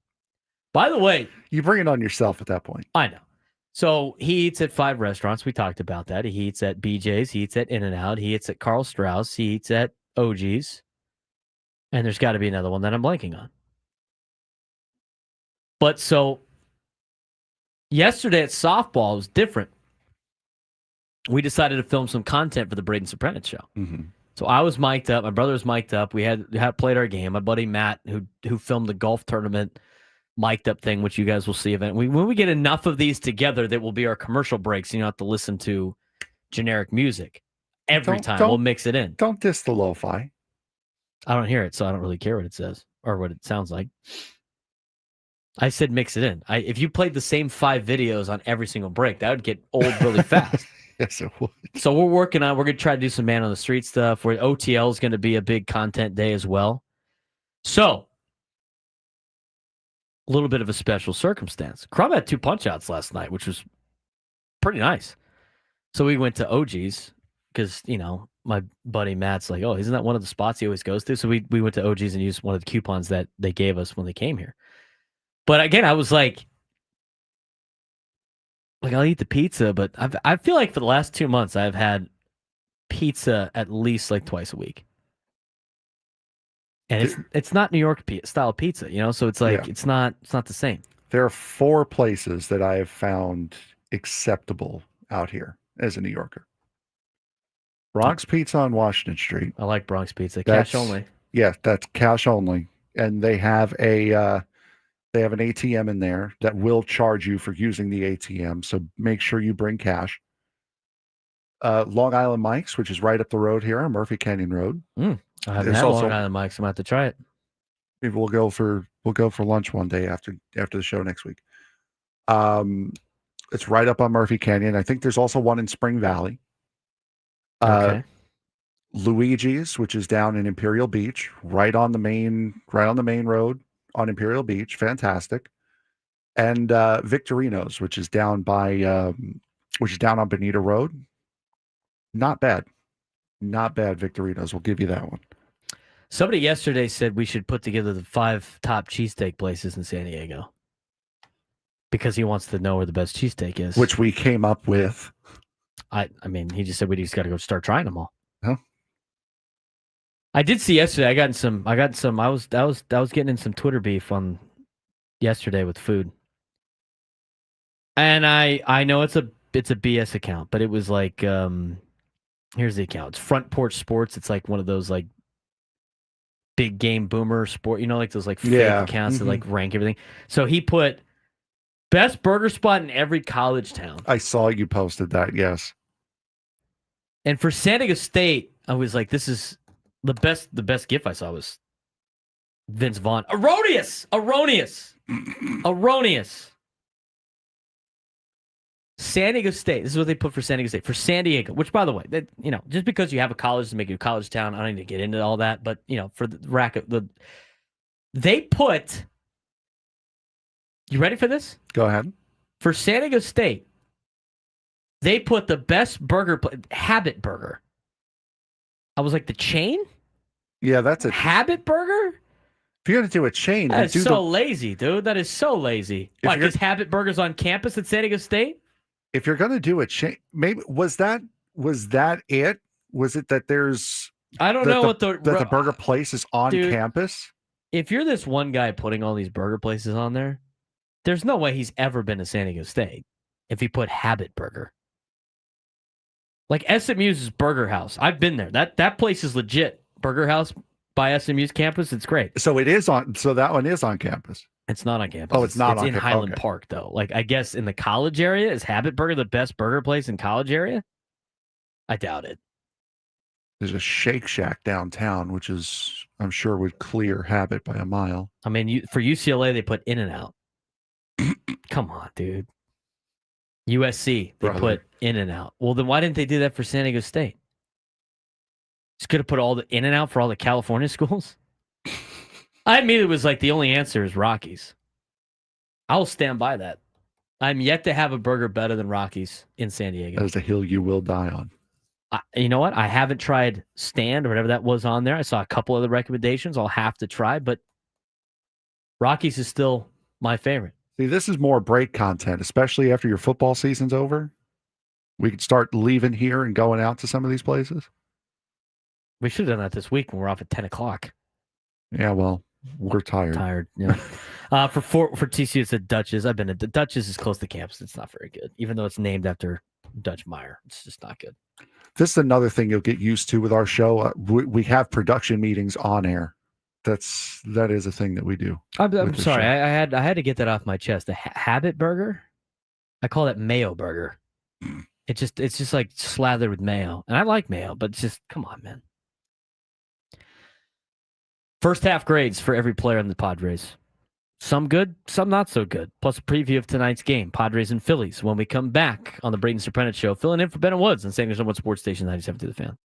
By the way, you bring it on yourself at that point. I know. So he eats at 5 restaurants. We talked about that. He eats at BJ's. He eats at In-N-Out. He eats at Carl Strauss. He eats at OG's. And there's got to be another one that I'm blanking on. But so yesterday at softball was different. We decided to film some content for the Braden Surprenant show. Mm-hmm. So I was mic'd up. My brother was mic'd up. We had played our game. My buddy Matt, who filmed the golf tournament mic'd up thing, which you guys will see event. When we get enough of these together, that will be our commercial breaks. You don't have to listen to generic music every time. We'll mix it in. Don't diss the lo-fi. I don't hear it, so I don't really care what it says or what it sounds like. I said mix it in. If you played the same 5 videos on every single break, that would get old really fast. Yes, it would. So we're going to try to do some man on the street stuff. Where OTL is going to be a big content day as well. So a little bit of a special circumstance. Crumb had 2 punch-outs last night, which was pretty nice. So we went to OG's because, my buddy Matt's like, oh, isn't that one of the spots he always goes to? So we went to OG's and used one of the coupons that they gave us when they came here. But again, I was like I'll eat the pizza, but I feel like for the last 2 months, I've had pizza at least like twice a week. And it's not New York style pizza, so it's like it's not the same. There are 4 places that I have found acceptable out here as a New Yorker. Bronx Pizza on Washington Street. I like Bronx Pizza. Cash only. Yeah, that's cash only. And they have an ATM in there that will charge you for using the ATM. So make sure you bring cash. Long Island Mike's, which is right up the road here on Murphy Canyon Road. I haven't had Long Island Mike's. I'm going to have to try it. Maybe we'll go for lunch one day after the show next week. It's right up on Murphy Canyon. I think there's also one in Spring Valley. Okay. Luigi's, which is down in Imperial Beach, right on the main road on Imperial Beach. Fantastic. And Victorino's, which is down on Bonita Road. Not bad. Not bad, Victorino's. We'll give you that one. Somebody yesterday said we should put together the 5 top cheesesteak places in San Diego. Because he wants to know where the best cheesesteak is. Which we came up with. I mean, he just said we just got to go start trying them all. Huh? I did see yesterday. I was getting in some Twitter beef on yesterday with food, and I know it's a BS account, but it was like here's the account. It's Front Porch Sports. It's like one of those like big game boomer sport, like those like fake accounts that like rank everything. So he put best burger spot in every college town. I saw you posted that. Yes. And for San Diego State, I was like, this is the best gif I saw was Vince Vaughn. Erroneous. San Diego State. This is what they put for San Diego State. For San Diego, which by the way, that just because you have a college to make you a college town, I don't need to get into all that. But for the racket, they put. You ready for this? Go ahead. For San Diego State, they put the best burger, Habit Burger. I was like, the chain? Yeah, that's a Habit Burger? If you're going to do a chain, that is so lazy, dude. That is so lazy. Why, because Habit Burger's on campus at San Diego State? If you're going to do a chain, maybe was that it? Was it that there's? I don't know what the burger place is on campus. If you're this one guy putting all these burger places on there, there's no way he's ever been to San Diego State if he put Habit Burger. Like SMU's Burger House. I've been there. That place is legit. Burger House by SMU's campus. It's great. So it is on. So that one is on campus. It's not on campus. Oh, it's not on in campus. Highland Okay. Park, though. Like, I guess in the college area, is Habit Burger the best burger place in college area? I doubt it. There's a Shake Shack downtown, which is, I'm sure, would clear Habit by a mile. I mean, for UCLA, they put In-N-Out. Come on, dude. USC, they put In-N-Out. Well, then why didn't they do that for San Diego State? Just could have put all the In-N-Out for all the California schools. I admit it was like the only answer is Rockies. I'll stand by that. I'm yet to have a burger better than Rockies in San Diego. That is a hill you will die on. You know what? I haven't tried Stand or whatever that was on there. I saw a couple of the recommendations. I'll have to try, but Rockies is still my favorite. See, this is more break content, especially after your football season's over. We could start leaving here and going out to some of these places. We should have done that this week when we're off at 10 o'clock. Yeah, well, we're tired. Yeah. For TCU, it's a Dutch's. I've been at the Dutch's is close to campus. It's not very good, even though it's named after Dutch Meyer. It's just not good. This is another thing you'll get used to with our show. We have production meetings on air. That is a thing that we do. I'm sorry. I had to get that off my chest. The Habit Burger, I call that mayo burger. It's just like slathered with mayo, and I like mayo, but it's just come on, man. First half grades for every player in the Padres. Some good, some not so good. Plus a preview of tonight's game, Padres and Phillies, when we come back on the Braden Surprenant Show, filling in for Ben and Woods on San Diego Sports Station 97 to the Fan.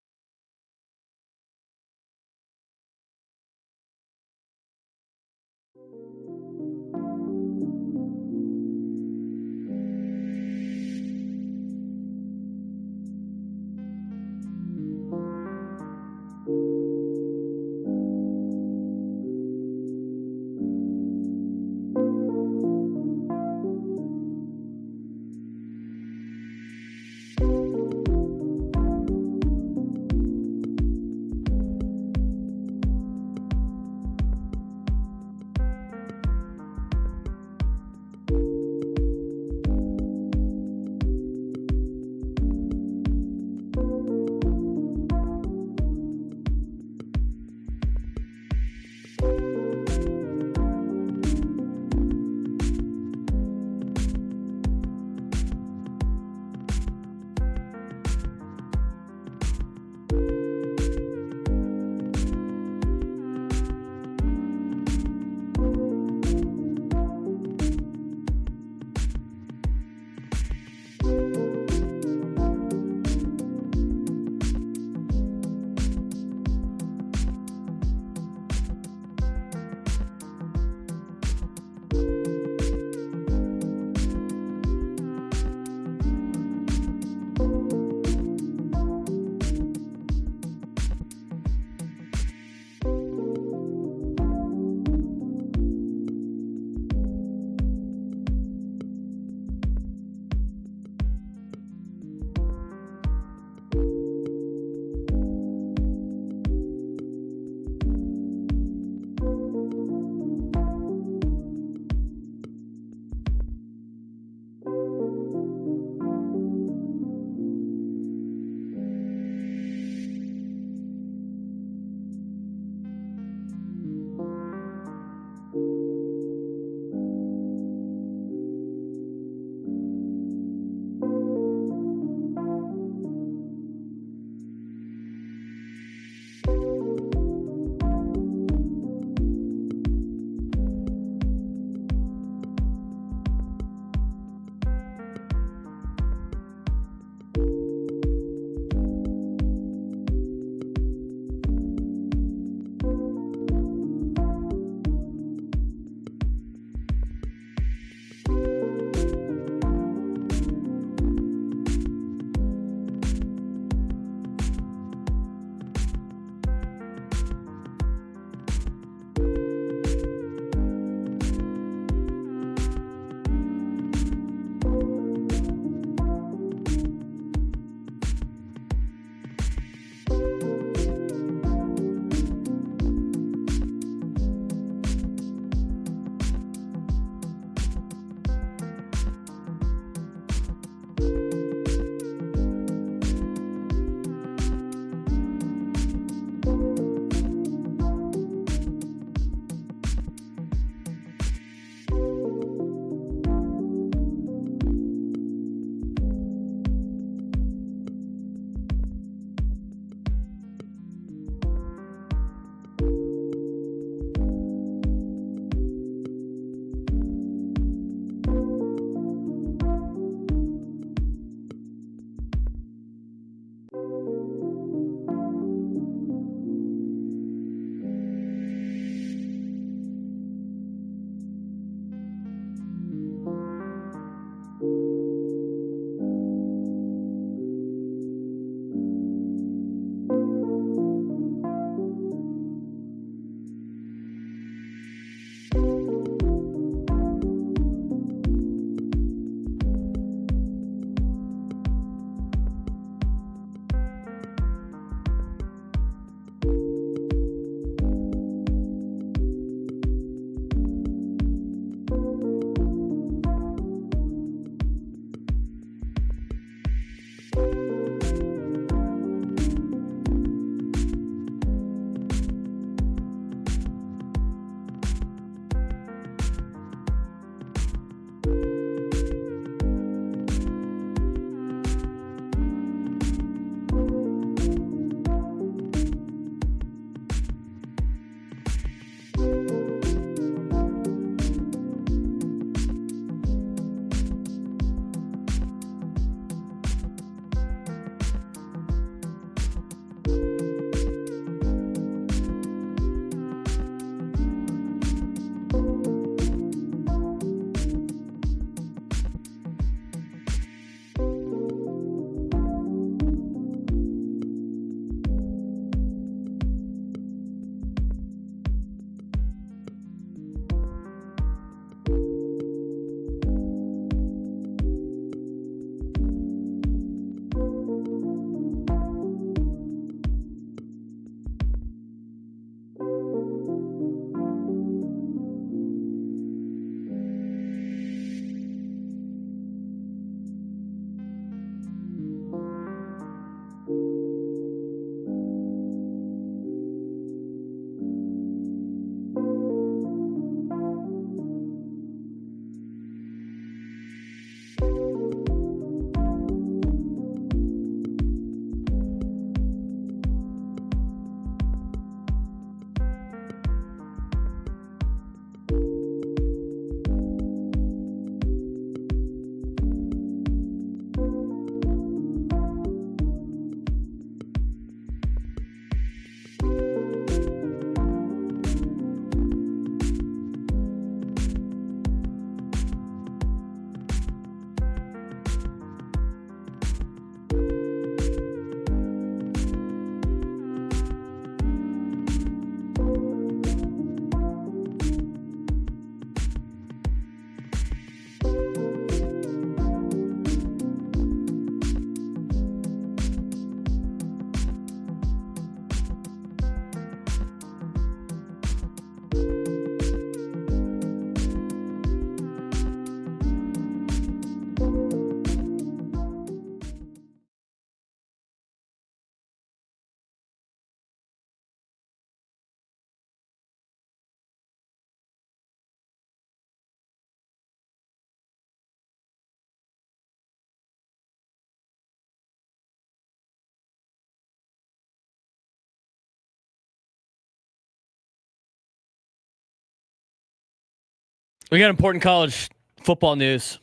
We got important college football news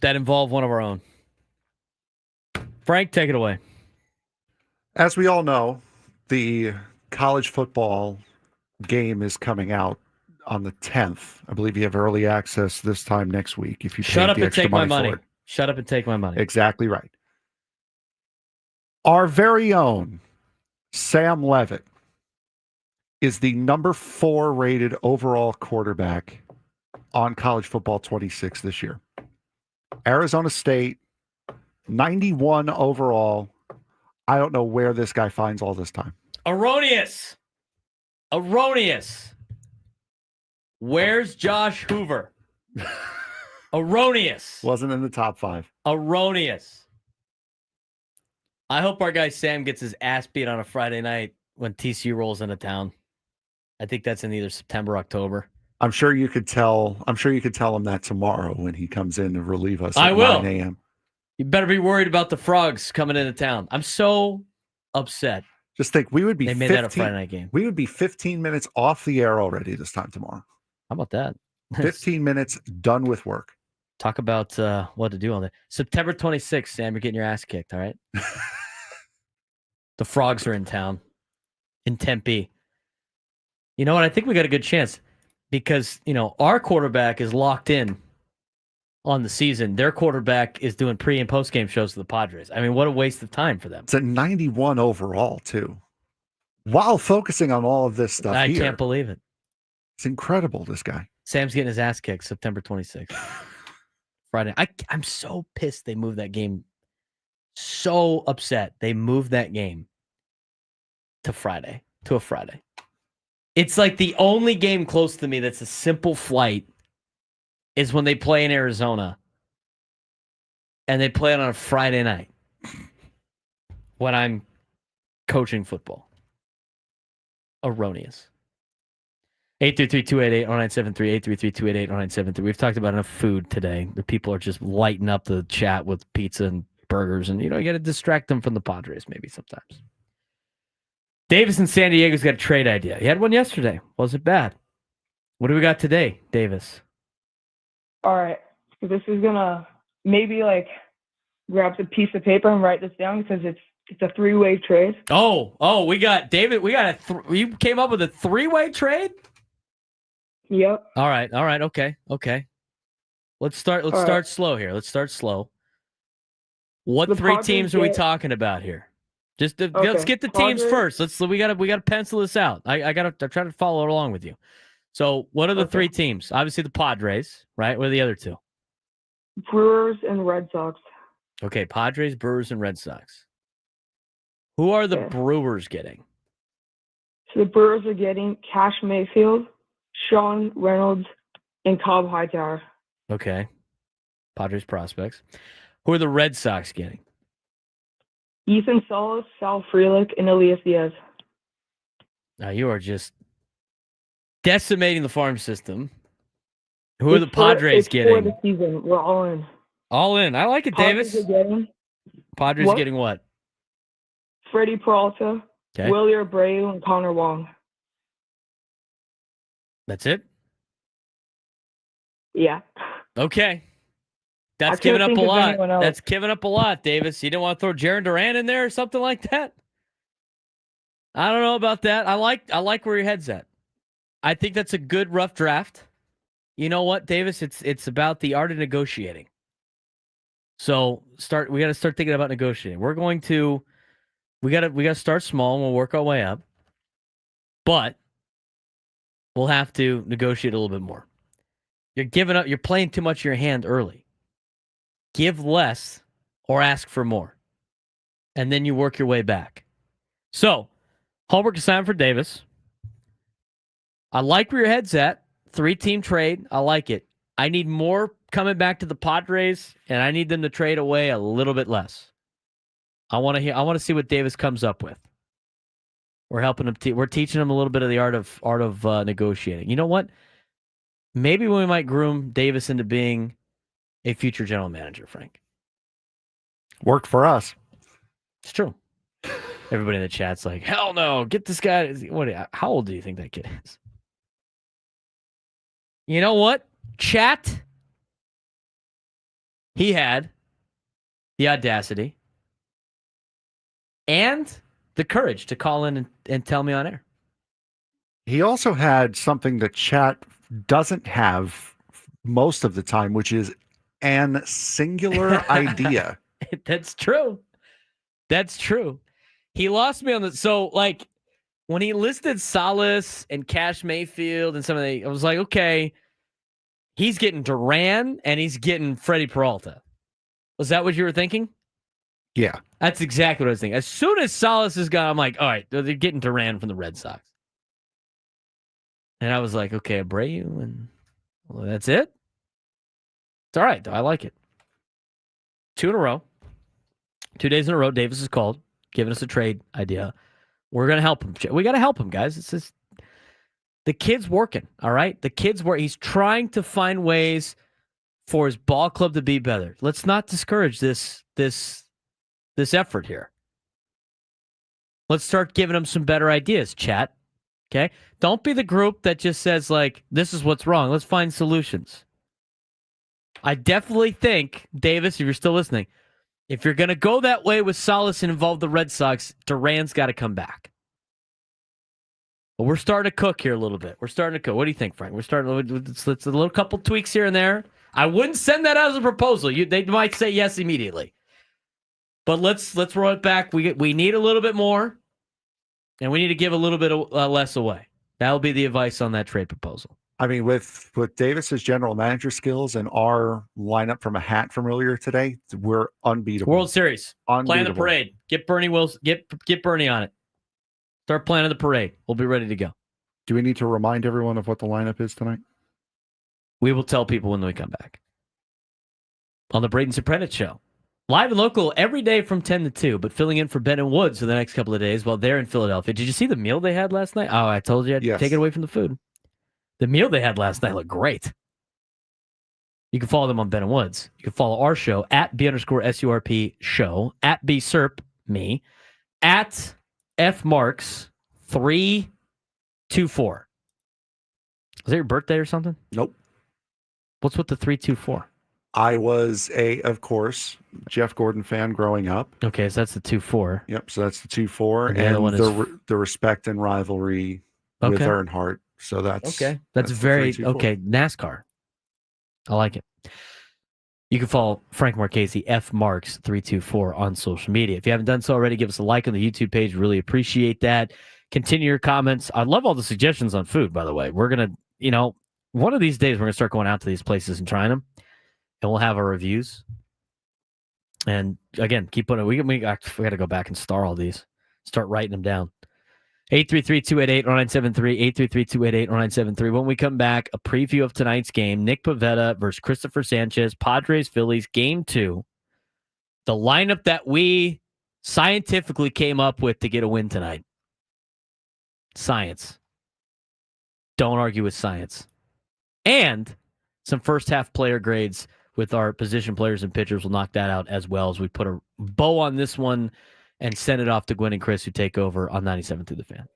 that involve one of our own. Frank, take it away. As we all know, the college football game is coming out on the 10th. I believe you have early access this time next week if you Shut up the and extra take my money money. for it. Shut up and take my money. Exactly right. Our very own Sam Levitt is the number 4 rated overall quarterback on College Football 26 this year. Arizona State, 91 overall. I don't know where this guy finds all this time. Erroneous. Where's Josh Hoover? Erroneous. Wasn't in the top 5. Erroneous. I hope our guy Sam gets his ass beat on a Friday night when TCU rolls into town. I think that's in either September or October. I'm sure you could tell him that tomorrow when he comes in to relieve us I at will. 9 a.m. You better be worried about the frogs coming into town. I'm so upset. Just think we would be They made that a Friday night game. We would be 15 minutes off the air already this time tomorrow. How about that? 15 minutes done with work. Talk about what to do on that. September 26th, Sam, you're getting your ass kicked, all right? The frogs are in town, in Tempe. You know what? I think we got a good chance because, our quarterback is locked in on the season. Their quarterback is doing pre- and post-game shows to the Padres. I mean, what a waste of time for them. It's a 91 overall, too. While focusing on all of this stuff I can't believe it. It's incredible, this guy. Sam's getting his ass kicked September 26th. Friday. I'm so pissed they moved that game. So upset they moved that game to a Friday. It's like the only game close to me that's a simple flight is when they play in Arizona and they play it on a Friday night when I'm coaching football. Erroneous. 833-288-0973, 833-288-0973. We've talked about enough food today. The people are just lighting up the chat with pizza and burgers, and you got to distract them from the Padres maybe sometimes. Davis in San Diego's got a trade idea. He had one yesterday. Wasn't bad. What do we got today, Davis? All right. This is gonna maybe grab a piece of paper and write this down because it's a 3-way trade. Oh, we got David. We got you came up with a 3-way trade. Yep. All right. Okay. Let's start slow here. Let's start slow. What The 3 Padres teams are we talking about here? Just let's get the teams Padres. first. We gotta pencil this out. I'm trying to follow along with you. So what are the 3 teams? Obviously the Padres, right? What are the other 2? Brewers and Red Sox. Okay, Padres, Brewers, and Red Sox. Who are the Okay. Brewers getting? So the Brewers are getting Cash Mayfield, Sean Reynolds, and Cobb Hightower. Okay. Padres prospects. Who are the Red Sox getting? Ethan Salas, Sal Frelick, and Elias Diaz. Now you are just decimating the farm system. Who are the Padres For getting? the season. We're all in. All in. I like it, Padres Davis. are getting Padres What? getting what? Freddie Peralta, Okay. Willie Abreu, and Connor Wong. That's it? Yeah. Okay. That's I can't giving up a think of lot. anyone else. That's giving up a lot, Davis. You didn't want to throw Jaron Duran in there or something like that? I don't know about that. I like where your head's at. I think that's a good rough draft. You know what, Davis? It's about the art of negotiating. So we got to start thinking about negotiating. We got to start small and we'll work our way up. But we'll have to negotiate a little bit more. You're giving up. You're playing too much of your hand early. Give less or ask for more. And then you work your way back. So, homework assignment for Davis. I like where your head's at. 3-team trade. I like it. I need more coming back to the Padres, and I need them to trade away a little bit less. I want to see what Davis comes up with. We're helping him. We're teaching him a little bit of the art of negotiating. You know what? Maybe we might groom Davis into being a future general manager, Frank. Worked for us. It's true. Everybody in the chat's like, hell no, get this guy. How old do you think that kid is? You know what? Chat. He had the audacity and the courage to call in and tell me on air. He also had something that chat doesn't have most of the time, which is an singular idea. That's true. That's true. He lost me on the so like when he listed Salas and Cash Mayfield and some of the, I was like, okay, he's getting Duran and he's getting Freddie Peralta. Was that what you were thinking? Yeah. That's exactly what I was thinking. As soon as Salas is gone, I'm like, all right, they're getting Duran from the Red Sox. And I was like, okay, Abreu, and well, that's it? It's all right, though. I like it. 2 in a row. 2 days in a row, Davis has called, giving us a trade idea. We're going to help him. We got to help him, guys. It's just, the kid's working, all right? The kid's working. He's trying to find ways for his ball club to be better. Let's not discourage this effort here. Let's start giving him some better ideas, chat. Okay? Don't be the group that just says, like, this is what's wrong. Let's find solutions. I definitely think, Davis, if you're still listening, if you're going to go that way with Salas and involve the Red Sox, Duran's got to come back. But we're starting to cook here a little bit. We're starting to cook. What do you think, Frank? We're starting with it's a little couple tweaks here and there. I wouldn't send that as a proposal. They might say yes immediately. But let's roll it back. We need a little bit more, and we need to give a little bit less away. That'll be the advice on that trade proposal. I mean, with Davis's general manager skills and our lineup from a hat from earlier today, we're unbeatable. World Series. Plan the parade. Get Bernie Wilson. Get Bernie on it. Start planning the parade. We'll be ready to go. Do we need to remind everyone of what the lineup is tonight? We will tell people when we come back. On the Braden Surprenant Show. Live and local every day from 10 to 2, but filling in for Ben and Woods for the next couple of days while they're in Philadelphia. Did you see the meal they had last night? Oh, I told you I'd take it away from the food. The meal they had last night looked great. You can follow them on Ben and Woods. You can follow our show at B_SURP show, at BSURP me, at FMarks324. Was that your birthday or something? Nope. What's with the 324? I was of course, Jeff Gordon fan growing up. Okay, so that's the 24. Yep, so that's the 24. And the other one is the respect and rivalry with Earnhardt. So that's okay. That's very okay. NASCAR. I like it. You can follow Frank Marchese, FMarks324 on social media. If you haven't done so already, give us a like on the YouTube page. Really appreciate that. Continue your comments. I love all the suggestions on food, by the way. We're going to, one of these days, we're going to start going out to these places and trying them, and we'll have our reviews. And again, keep putting we got to go back and star all these. Start writing them down. 833-288-0973, 833-288-0973. When we come back, a preview of tonight's game, Nick Pivetta versus Christopher Sanchez, Padres, Phillies, Game 2. The lineup that we scientifically came up with to get a win tonight. Science. Don't argue with science. And some first half player grades with our position players and pitchers. We'll knock that out as well as we put a bow on this one and send it off to Gwen and Chris, who take over on 97 through the Fan.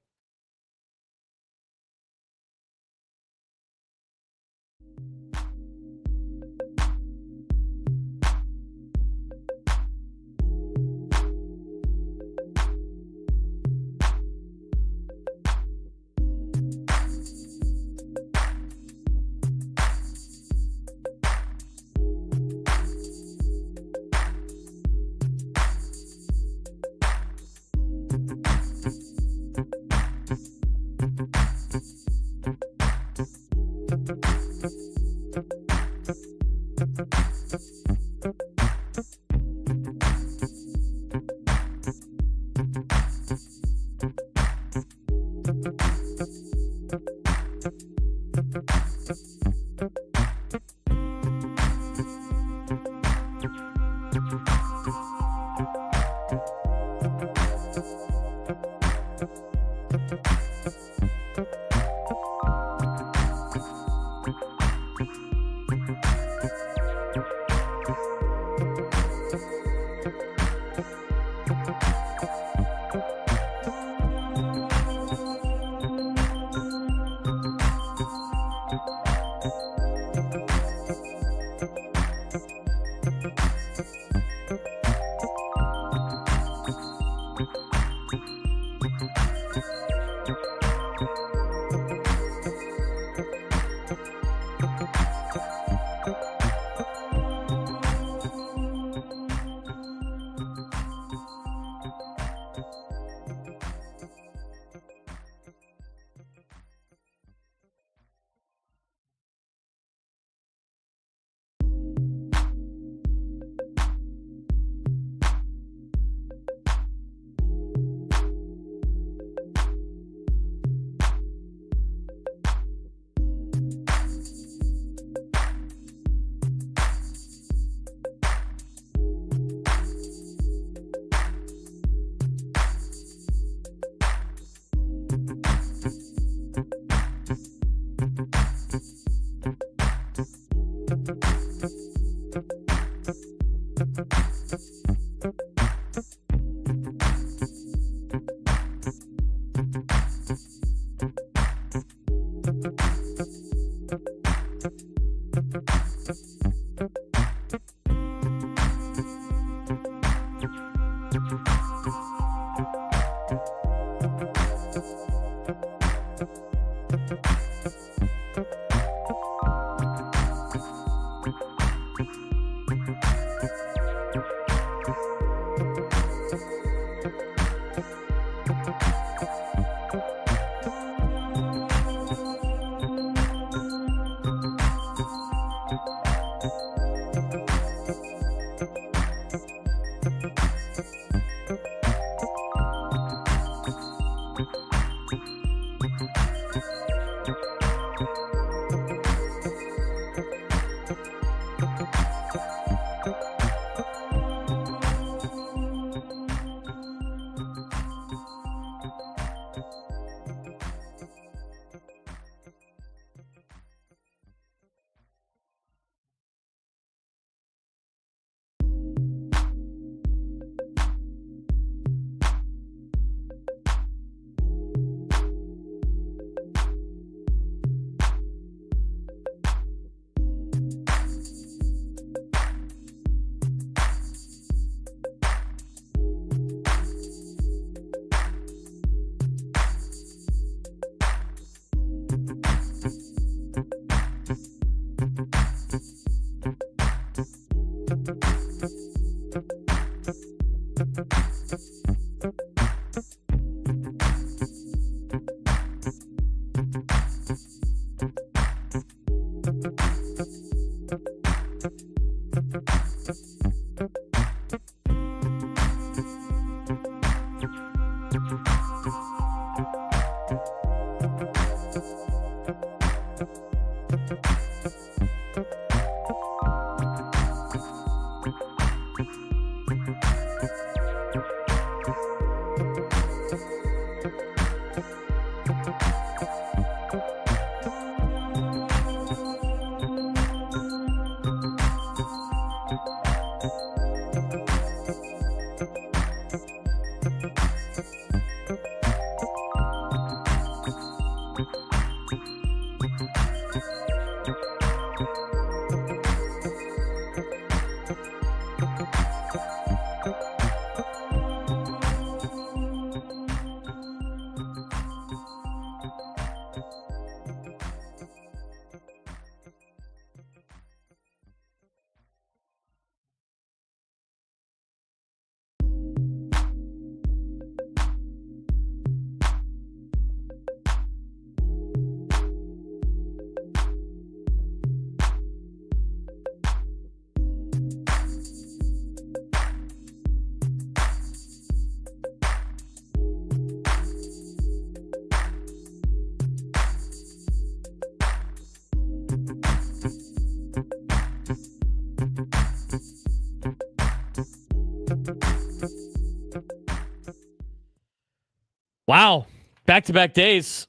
Wow. Back-to-back days.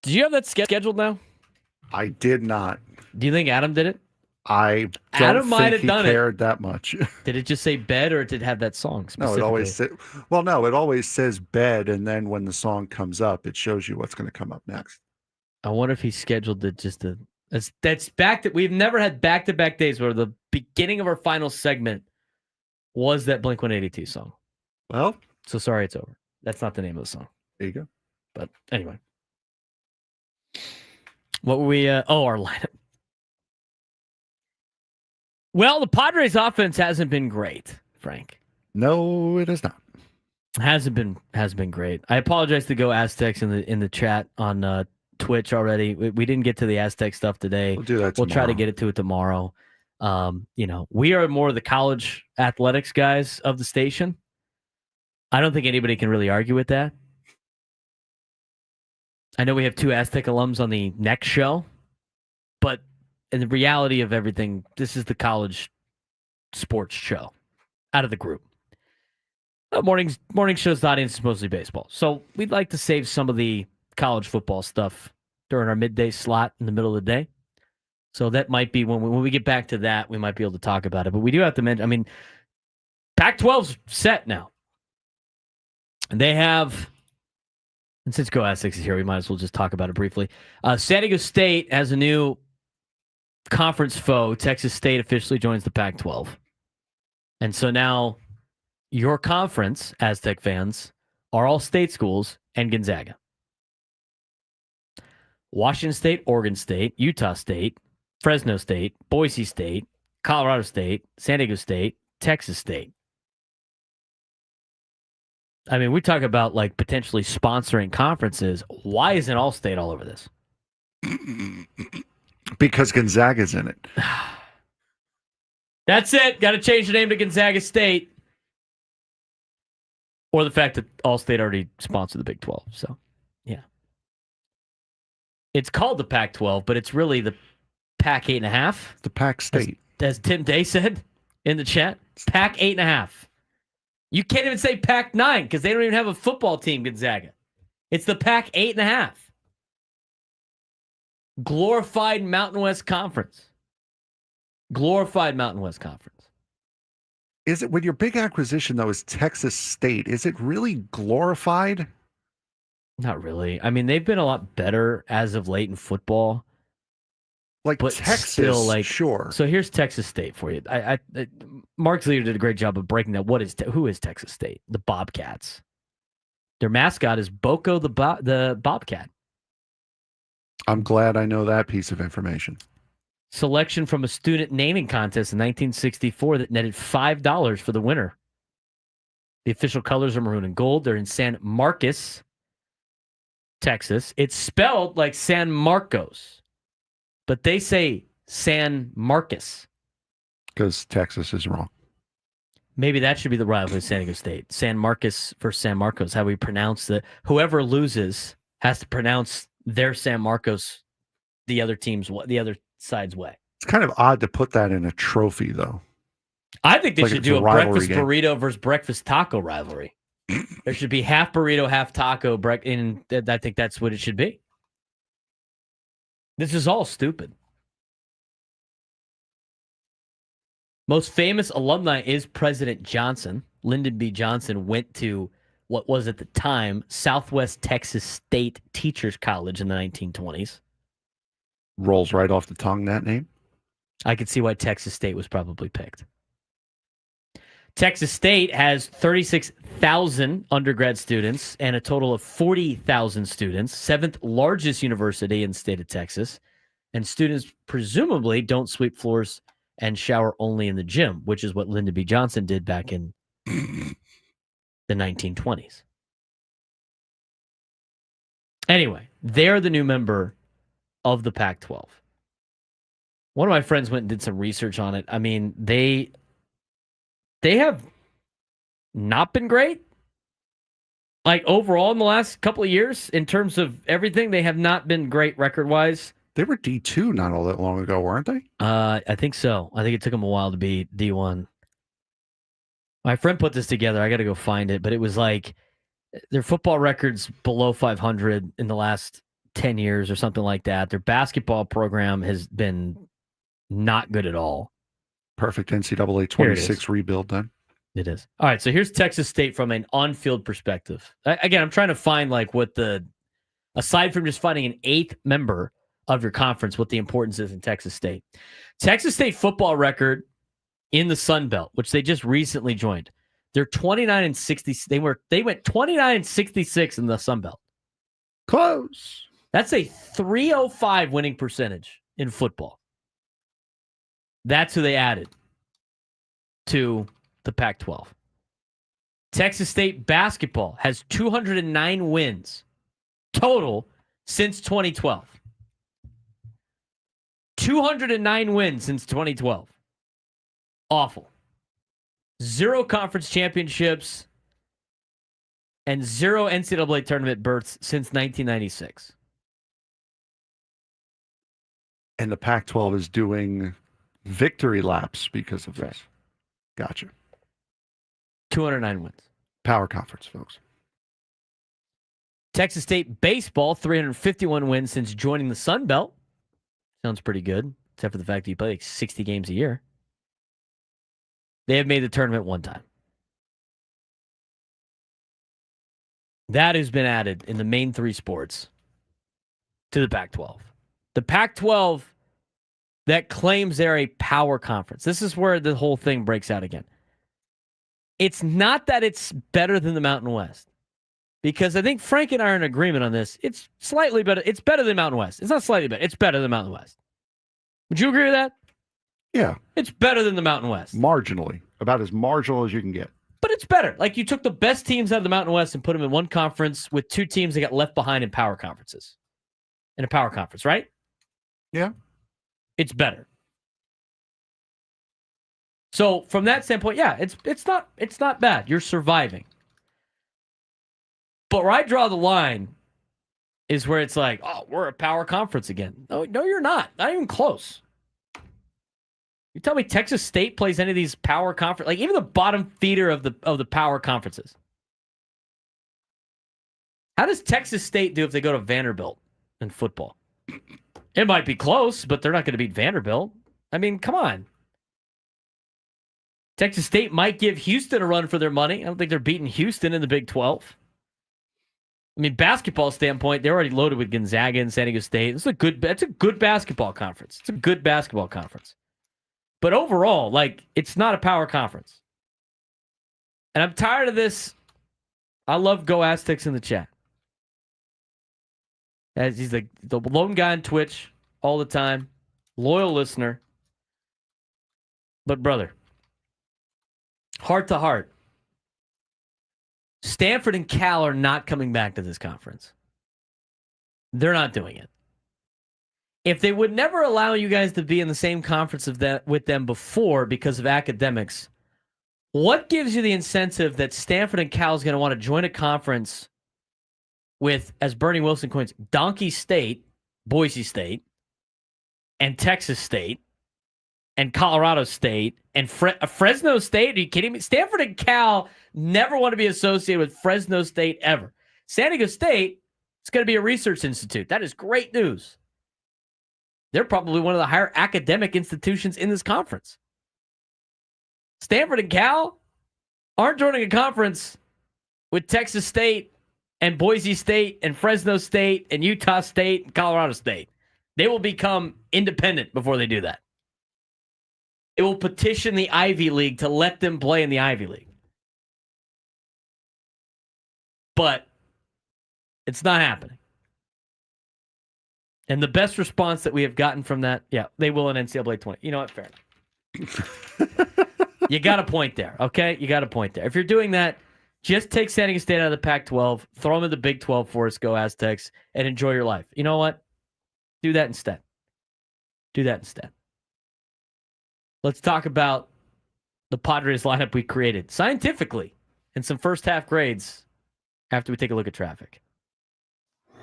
Did you have that scheduled now? I did not. Do you think Adam did it? I don't Adam might think have he done cared that much. Did it just say bed, or did it have that song No, specifically? it always it always says bed, and then when the song comes up, it shows you what's going to come up next. I wonder if he scheduled it just to. That's back to. We've never had back-to-back days where the beginning of our final segment was that Blink-182 song. Well, so sorry, it's over. That's not the name of the song. There you go. But anyway, what were we? Our lineup. Well, the Padres' offense hasn't been great, Frank. No, it is not. Hasn't been great. I apologize to Go Aztecs in the chat on Twitch already. We didn't get to the Aztec stuff today. We'll do that We'll try to tomorrow. get it to it tomorrow. We are more of the college athletics guys of the station. I don't think anybody can really argue with that. I know we have 2 Aztec alums on the next show, but in the reality of everything, this is the college sports show out of the group. Morning show's audience is mostly baseball. So we'd like to save some of the college football stuff during our midday slot in the middle of the day. So that might be when we get back to that, we might be able to talk about it. But we do have to mention, Pac-12's set now. And they have, and since Go Aztecs is here, we might as well just talk about it briefly. San Diego State has a new conference foe. Texas State officially joins the Pac-12. And so now your conference, Aztec fans, are all state schools and Gonzaga. Washington State, Oregon State, Utah State, Fresno State, Boise State, Colorado State, San Diego State, Texas State. I mean, we talk about like potentially sponsoring conferences. Why isn't All-State all over this? Because Gonzaga's in it. That's it. Got to change the name to Gonzaga State. Or the fact that All-State already sponsored the Big 12. So, yeah. It's called the Pac-12, but it's really the Pac 8.5. The Pac State. As Tim Day said in the chat, Pac 8.5. You can't even say Pac 9 because they don't even have a football team, Gonzaga. It's the Pac 8.5. Glorified Mountain West Conference. Glorified Mountain West Conference. Is it, when your big acquisition, though, is Texas State, is it really glorified? Not really. I mean, they've been a lot better as of late in football. Like but Texas, still, like, sure. So here's Texas State for you. Mark Zleter did a great job of breaking that. Who is Texas State? The Bobcats. Their mascot is Boko the Bobcat. I'm glad I know that piece of information. Selection from a student naming contest in 1964 that netted $5 for the winner. The official colors are maroon and gold. They're in San Marcos, Texas. It's spelled like San Marcos, but they say San Marcos. Because Texas is wrong. Maybe that should be the rivalry of San Diego State. San Marcos versus San Marcos. How we pronounce that. Whoever loses has to pronounce their San Marcos the other side's way. It's kind of odd to put that in a trophy, though. I think they Like should it's do a a rivalry breakfast game. burrito versus breakfast taco rivalry. There should be half burrito, half taco. And I think that's what it should be. This is all stupid. Most famous alumni is President Johnson. Lyndon B. Johnson went to what was at the time Southwest Texas State Teachers College in the 1920s. Rolls right off the tongue, that name. I could see why Texas State was probably picked. Texas State has 36,000 undergrad students and a total of 40,000 students, seventh largest university in the state of Texas. And students presumably don't sweep floors and shower only in the gym, which is what Lyndon B. Johnson did back in the 1920s. Anyway, they're the new member of the Pac-12. One of my friends went and did some research on it. I mean, they have not been great. Like overall in the last couple of years, in terms of everything, they have not been great record-wise. They were D2 not all that long ago, weren't they? I think so. I think it took them a while to be D1. My friend put this together. I got to go find it, but it was like their football records below 500 in the last 10 years or something like that. Their basketball program has been not good at all. Perfect NCAA 26 rebuild then. It is. All right, so here's Texas State from an on-field perspective. Again, I'm trying to find like what aside from just finding an eighth member of your conference, what the importance is in Texas State. Texas State football record in the Sun Belt, which they just recently joined. They're 29-60. They went 29-66 in the Sun Belt. Close. That's a 305 winning percentage in football. That's who they added to the Pac-12. Texas State basketball has 209 wins total since 2012. 209 wins since 2012. Awful. 0 conference championships and 0 NCAA tournament berths since 1996. And the Pac-12 is doing victory laps because of this. Right. Gotcha. 209 wins. Power conference, folks. Texas State baseball, 351 wins since joining the Sun Belt. Sounds pretty good, except for the fact that you play like 60 games a year. They have made the tournament one time. That has been added in the main 3 sports to the Pac-12. The Pac-12 that claims they're a power conference. This is where the whole thing breaks out again. It's not that it's better than the Mountain West. because I think Frank and I are in agreement on this. It's slightly better. It's better than Mountain West. It's not slightly better. It's better than Mountain West. Would you agree with that? Yeah. It's better than the Mountain West. Marginally. About as marginal as you can get. But it's better. Like, you took the best teams out of the Mountain West and put them in one conference with two teams that got left behind in power conferences. In a power conference, right? Yeah. It's better. So from that standpoint, yeah, it's not bad. You're surviving. But where I draw the line is where it's like, oh, we're a power conference again. No, you're not. Not even close. You tell me Texas State plays any of these power conference, like even the bottom feeder of the power conferences. How does Texas State do if they go to Vanderbilt in football? It might be close, but they're not going to beat Vanderbilt. I mean, come on. Texas State might give Houston a run for their money. I don't think they're beating Houston in the Big 12. I mean, basketball standpoint, they're already loaded with Gonzaga and San Diego State. That's a good basketball conference. It's a good basketball conference. But overall, like, it's not a power conference. And I'm tired of this. I love Go Aztecs in the chat. As he's like the lone guy on Twitch all the time. Loyal listener. But brother, heart to heart, Stanford and Cal are not coming back to this conference. They're not doing it. If they would never allow you guys to be in the same conference with them before because of academics, what gives you the incentive that Stanford and Cal is going to want to join a conference with, as Bernie Wilson coins, Donkey State, Boise State, and Texas State, and Colorado State, and Fresno State? Are you kidding me? Stanford and Cal never want to be associated with Fresno State ever. San Diego State, it's going to be a research institute. That is great news. They're probably one of the higher academic institutions in this conference. Stanford and Cal aren't joining a conference with Texas State and Boise State and Fresno State and Utah State and Colorado State. They will become independent before they do that. It will petition the Ivy League to let them play in the Ivy League. But it's not happening. And the best response that we have gotten from that, yeah, they will in NCAA 20. You know what? Fair enough. You got a point there, okay? You got a point there. If you're doing that, just take San Diego State out of the Pac-12, throw them in the Big 12 for us, Go Aztecs, and enjoy your life. You know what? Do that instead. Do that instead. Let's talk about the Padres lineup we created scientifically and some first half grades after we take a look at traffic.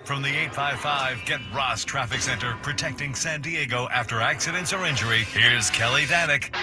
From the 855 Get Ross Traffic Center, protecting San Diego after accidents or injury, here's Kelly Danick.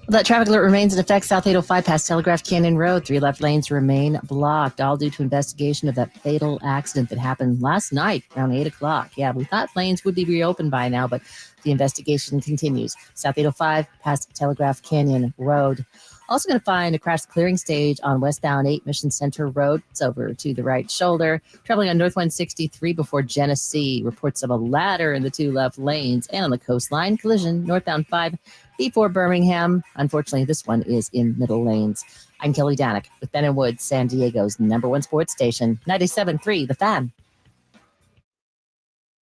That traffic alert remains in effect. South 805 past Telegraph Canyon Road. 3 left lanes remain blocked, all due to investigation of that fatal accident that happened last night around 8 o'clock. Yeah, we thought lanes would be reopened by now, but the investigation continues. South 805 past Telegraph Canyon Road. Also going to find a crash clearing stage on westbound 8 Mission Center Road. It's over to the right shoulder. Traveling on North 163 before Genesee. Reports of a ladder in the 2 left lanes. And on the coastline, collision northbound 5 before Birmingham. Unfortunately, this one is in middle lanes. I'm Kelly Danick with Ben & Woods, San Diego's #1 sports station, 97.3 The Fan.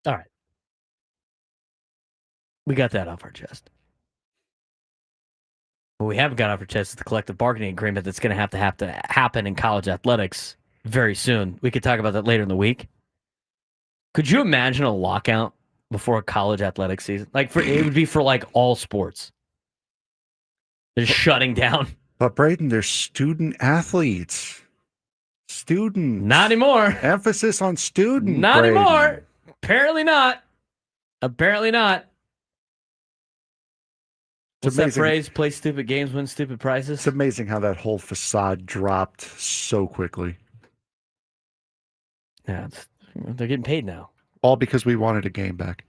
All right. We got that off our chest. What we haven't got off our chest is the collective bargaining agreement that's going to have to happen in college athletics very soon. We could talk about that later in the week. Could you imagine a lockout before a college athletics season? It would be for all sports. They're shutting down. But Braden, they're student athletes. Students. Not anymore. Emphasis on student. Not Braden. anymore. Apparently not. Apparently not. What's that phrase? Play stupid games, win stupid prizes? It's amazing how that whole facade dropped so quickly. Yeah, they're getting paid now. All because we wanted a game back.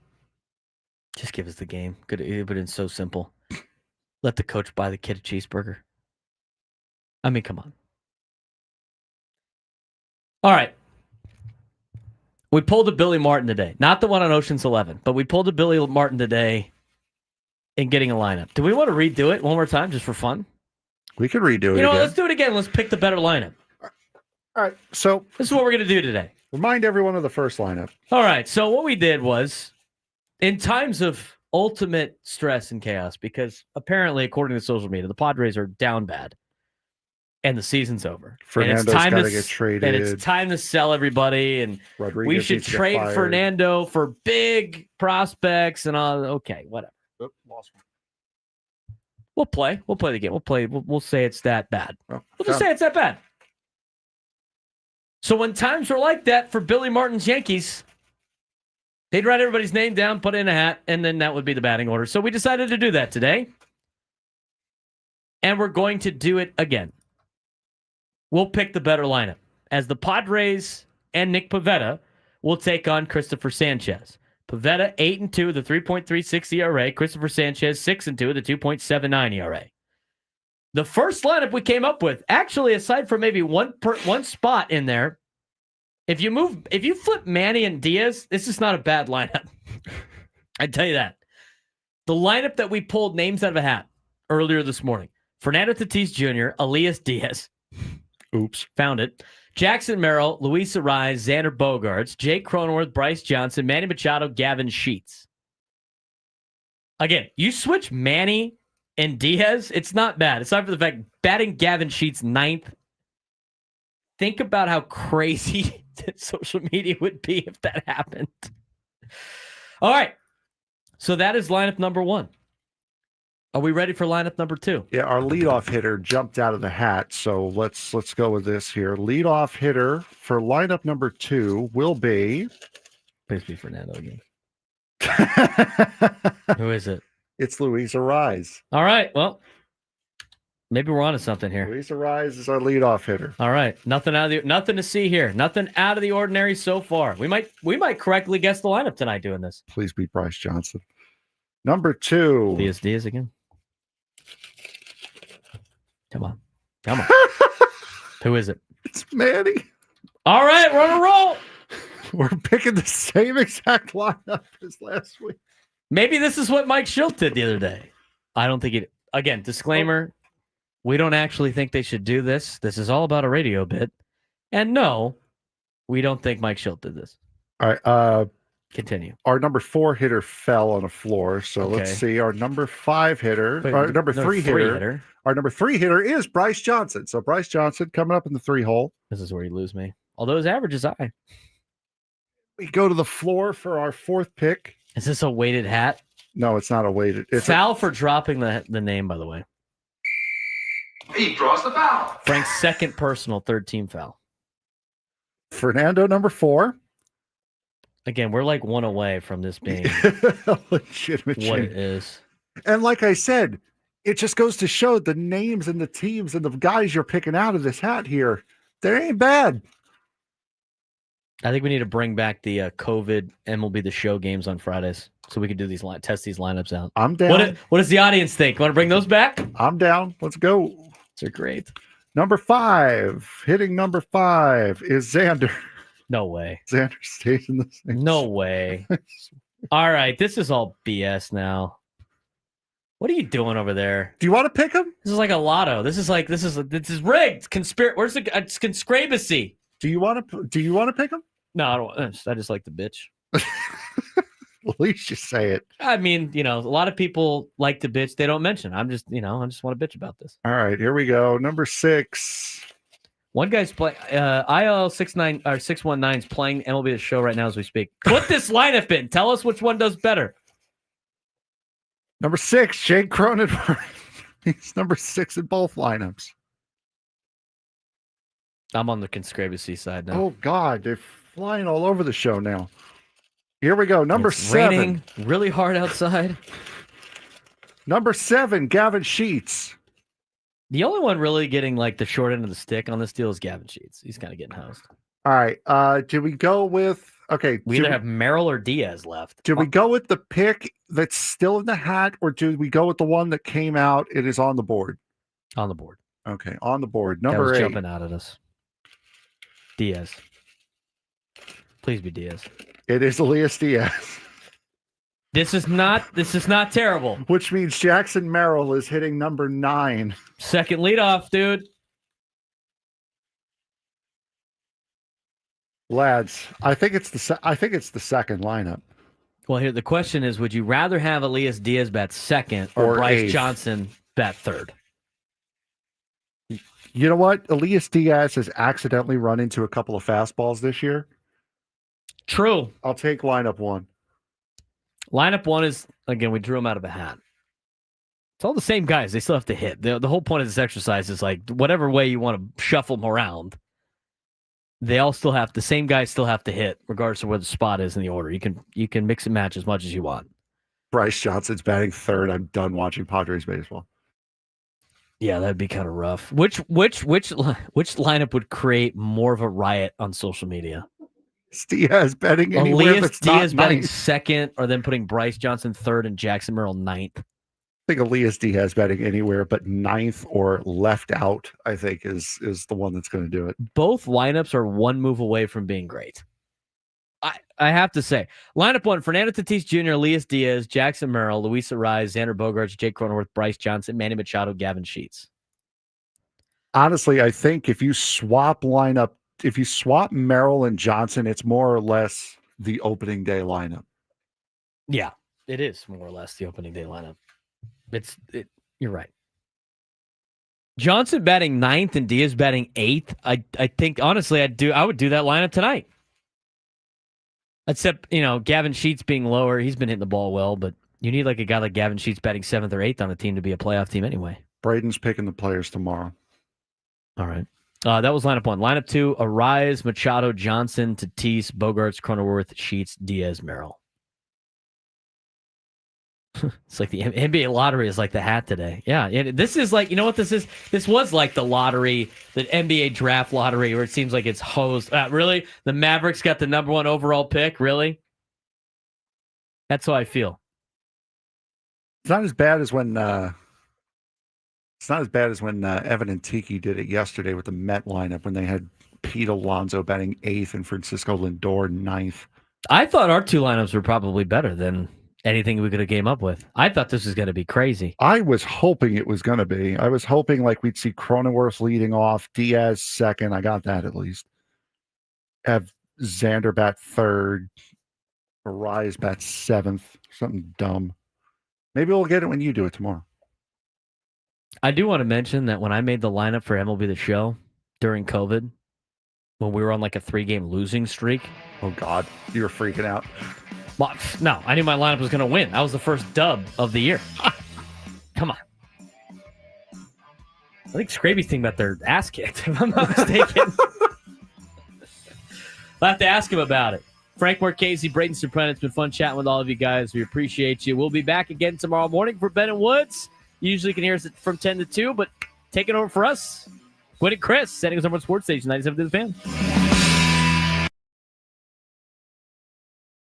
Just give us the game. It would have been so simple. Let the coach buy the kid a cheeseburger. I mean, come on. All right. We pulled a Billy Martin today. Not the one on Ocean's 11, but we pulled a Billy Martin today in getting a lineup. Do we want to redo it one more time just for fun? We could redo it You know what? again. Let's do it again. Let's pick the better lineup. All All right. So this is what we're going to do today. Remind everyone of the first lineup. All right. So what we did was, in times of ultimate stress and chaos, because apparently, according to social media, the Padres are down bad. And the season's over. Fernando's got to get traded. And it's time to sell everybody. And Rodriguez we should needs to get trade fired. Fernando for big prospects and all. Okay, whatever. Oop, lost one. We'll play. We'll play the game. We'll say it's that bad. Oh, We'll just say it's that bad. So when times were like that for Billy Martin's Yankees, they'd write everybody's name down, put it in a hat, and then that would be the batting order. So we decided to do that today. And we're going to do it again. We'll pick the better lineup, as the Padres and Nick Pivetta will take on Christopher Sanchez. Pivetta 8-2 with a 3.36 ERA. Christopher Sanchez 6-2 with a 2.79 ERA. The first lineup we came up with, actually, aside from maybe one spot in there, if you flip Manny and Diaz, this is not a bad lineup. I tell you that. The lineup that we pulled names out of a hat earlier this morning: Fernando Tatis Jr., Elias Diaz. Oops. Found it. Jackson Merrill, Luis Arraez, Xander Bogaerts, Jake Cronenworth, Bryce Johnson, Manny Machado, Gavin Sheets. Again, you switch Manny and Diaz, it's not bad. Aside from the fact batting Gavin Sheets 9th, think about how crazy social media would be if that happened. All right. So that is lineup number 1. Are we ready for lineup number 2? Yeah, our leadoff hitter jumped out of the hat, so let's go with this here. Leadoff hitter for lineup number 2 will be. Please be Fernando again. Who is it? It's Luis Arraez. All right. Well, maybe we're on to something here. Luis Arraez is our leadoff hitter. All right. Nothing to see here. Nothing out of the ordinary so far. We might correctly guess the lineup tonight doing this. Please be Bryce Johnson. Number 2. Diaz again. Come on. Who is it? It's Manny. All right, we're on a roll. We're picking the same exact lineup as last week. Maybe this is what Mike Schilt did the other day. I don't think it. Again, disclaimer: we don't actually think they should do this. This is all about a radio bit. And no, we don't think Mike Schilt did this. All right. Continue. Our number 4 hitter fell on the floor. So let's see. Our number 5 hitter, our number 3 hitter. Our number 3 hitter is Bryce Johnson. So Bryce Johnson coming up in the 3 hole. This is where you lose me. Although his average is high. We go to the floor for our 4th pick. Is this a weighted hat? No, it's not a weighted. It's foul for dropping the name, by the way. He draws the foul. Frank's second personal, 3rd team foul. Fernando, number 4. Again, we're like one away from this being legitimate what it is. And like I said, it just goes to show the names and the teams and the guys you're picking out of this hat here. They ain't bad. I think we need to bring back the COVID MLB The Show games on Fridays so we can do these test these lineups out. I'm down. What does the audience think? Want to bring those back? I'm down. Let's go. They're great. Number 5, hitting number 5 is Xander. No way. Xander stays in the same. No way. All right, this is all BS now. What are you doing over there? Do you want to pick him? This is like a lotto. This is rigged. Where's it's conspiracy? Do you want to pick him? No, I don't. I just like the bitch. At least you say it. I mean, a lot of people like to bitch. They don't mention. I just want to bitch about this. All right, here we go. Number 6. One guy's playing. IL 619 is playing MLB The Show right now as we speak. Put this lineup in. Tell us which one does better. Number 6, Jake Cronenworth. He's number 6 in both lineups. I'm on the conspiracy side now. Oh God, they're flying all over the show now. Here we go. Number it's 7. Raining really hard outside. Number 7, Gavin Sheets. The only one really getting like the short end of the stick on this deal is Gavin Sheets. He's kind of getting housed. All right. Do we go with we either have Merrill or Diaz left. Do we go with the pick that's still in the hat, or do we go with the one that came out? It is on the board. On the board. Okay, on the board. That Number was 8. Jumping out at us. Diaz. Please be Diaz. It is Elias Diaz. This is not terrible. Which means Jackson Merrill is hitting number 9. Second leadoff, dude. Lads, I think it's the second lineup. Well, here the question is: would you rather have Elias Diaz bat second or Bryce eighth. Johnson bat third? You know what? Elias Diaz has accidentally run into a couple of fastballs this year. True. I'll take lineup one. Lineup one is, again, we drew them out of a hat. It's all the same guys. They still have to hit. The whole point of this exercise is like whatever way you want to shuffle them around, they all still have, the same guys still have to hit, regardless of where the spot is in the order. You can mix and match as much as you want. Bryce Johnson's batting third. I'm done watching Padres baseball. Yeah, that'd be kind of rough. Which lineup would create more of a riot on social media? Diaz betting anywhere Elias that's Diaz not betting ninth. second, or then putting Bryce Johnson third and Jackson Merrill ninth. I think Elias Diaz betting anywhere but ninth or left out, I think, is the one that's going to do it. Both lineups are one move away from being great. I have to say, lineup one: Fernando Tatis Jr., Elias Diaz, Jackson Merrill, Luis Arraez, Xander Bogaerts, Jake Cronenworth, Bryce Johnson, Manny Machado, Gavin Sheets. Honestly, I think if you swap Merrill and Johnson, it's more or less the opening day lineup. Yeah, it is more or less the opening day lineup. You're right. Johnson batting ninth and Diaz batting eighth. I think honestly, I would do that lineup tonight. Except, Gavin Sheets being lower, he's been hitting the ball well, but you need like a guy like Gavin Sheets batting seventh or eighth on a team to be a playoff team anyway. Braden's picking the players tomorrow. All right. That was lineup one. Lineup two: Arraez, Machado, Johnson, Tatis, Bogaerts, Cronenworth, Sheets, Diaz, Merrill. It's like the NBA lottery is like the hat today. Yeah, this is like, you know what this is? This was like the lottery, the NBA draft lottery, where it seems like it's hosed. Really? The Mavericks got the number one overall pick? Really? That's how I feel. It's not as bad as when Evan and Tiki did it yesterday with the Met lineup when they had Pete Alonso batting eighth and Francisco Lindor ninth. I thought our two lineups were probably better than anything we could have came up with. I thought this was going to be crazy. I was hoping it was going to be. I was hoping like we'd see Cronenworth leading off, Diaz second. I got that at least. Have Xander bat third, Arraez bat seventh. Something dumb. Maybe we'll get it when you do it tomorrow. I do want to mention that when I made the lineup for MLB The Show during COVID, when we were on like a 3-game losing streak. Oh, God. You were freaking out. Well, no, I knew my lineup was going to win. That was the first dub of the year. Come on. I think Scraby's thinking about their ass kicked, if I'm not mistaken. I'll have to ask him about it. Frank Marchese, Braden Surprenant, it's been fun chatting with all of you guys. We appreciate you. We'll be back again tomorrow morning for Ben and Woods. You usually can hear us from 10 to 2, but taking over for us, Quinn and Chris, sending us over on Sports Station 97 to the Fan.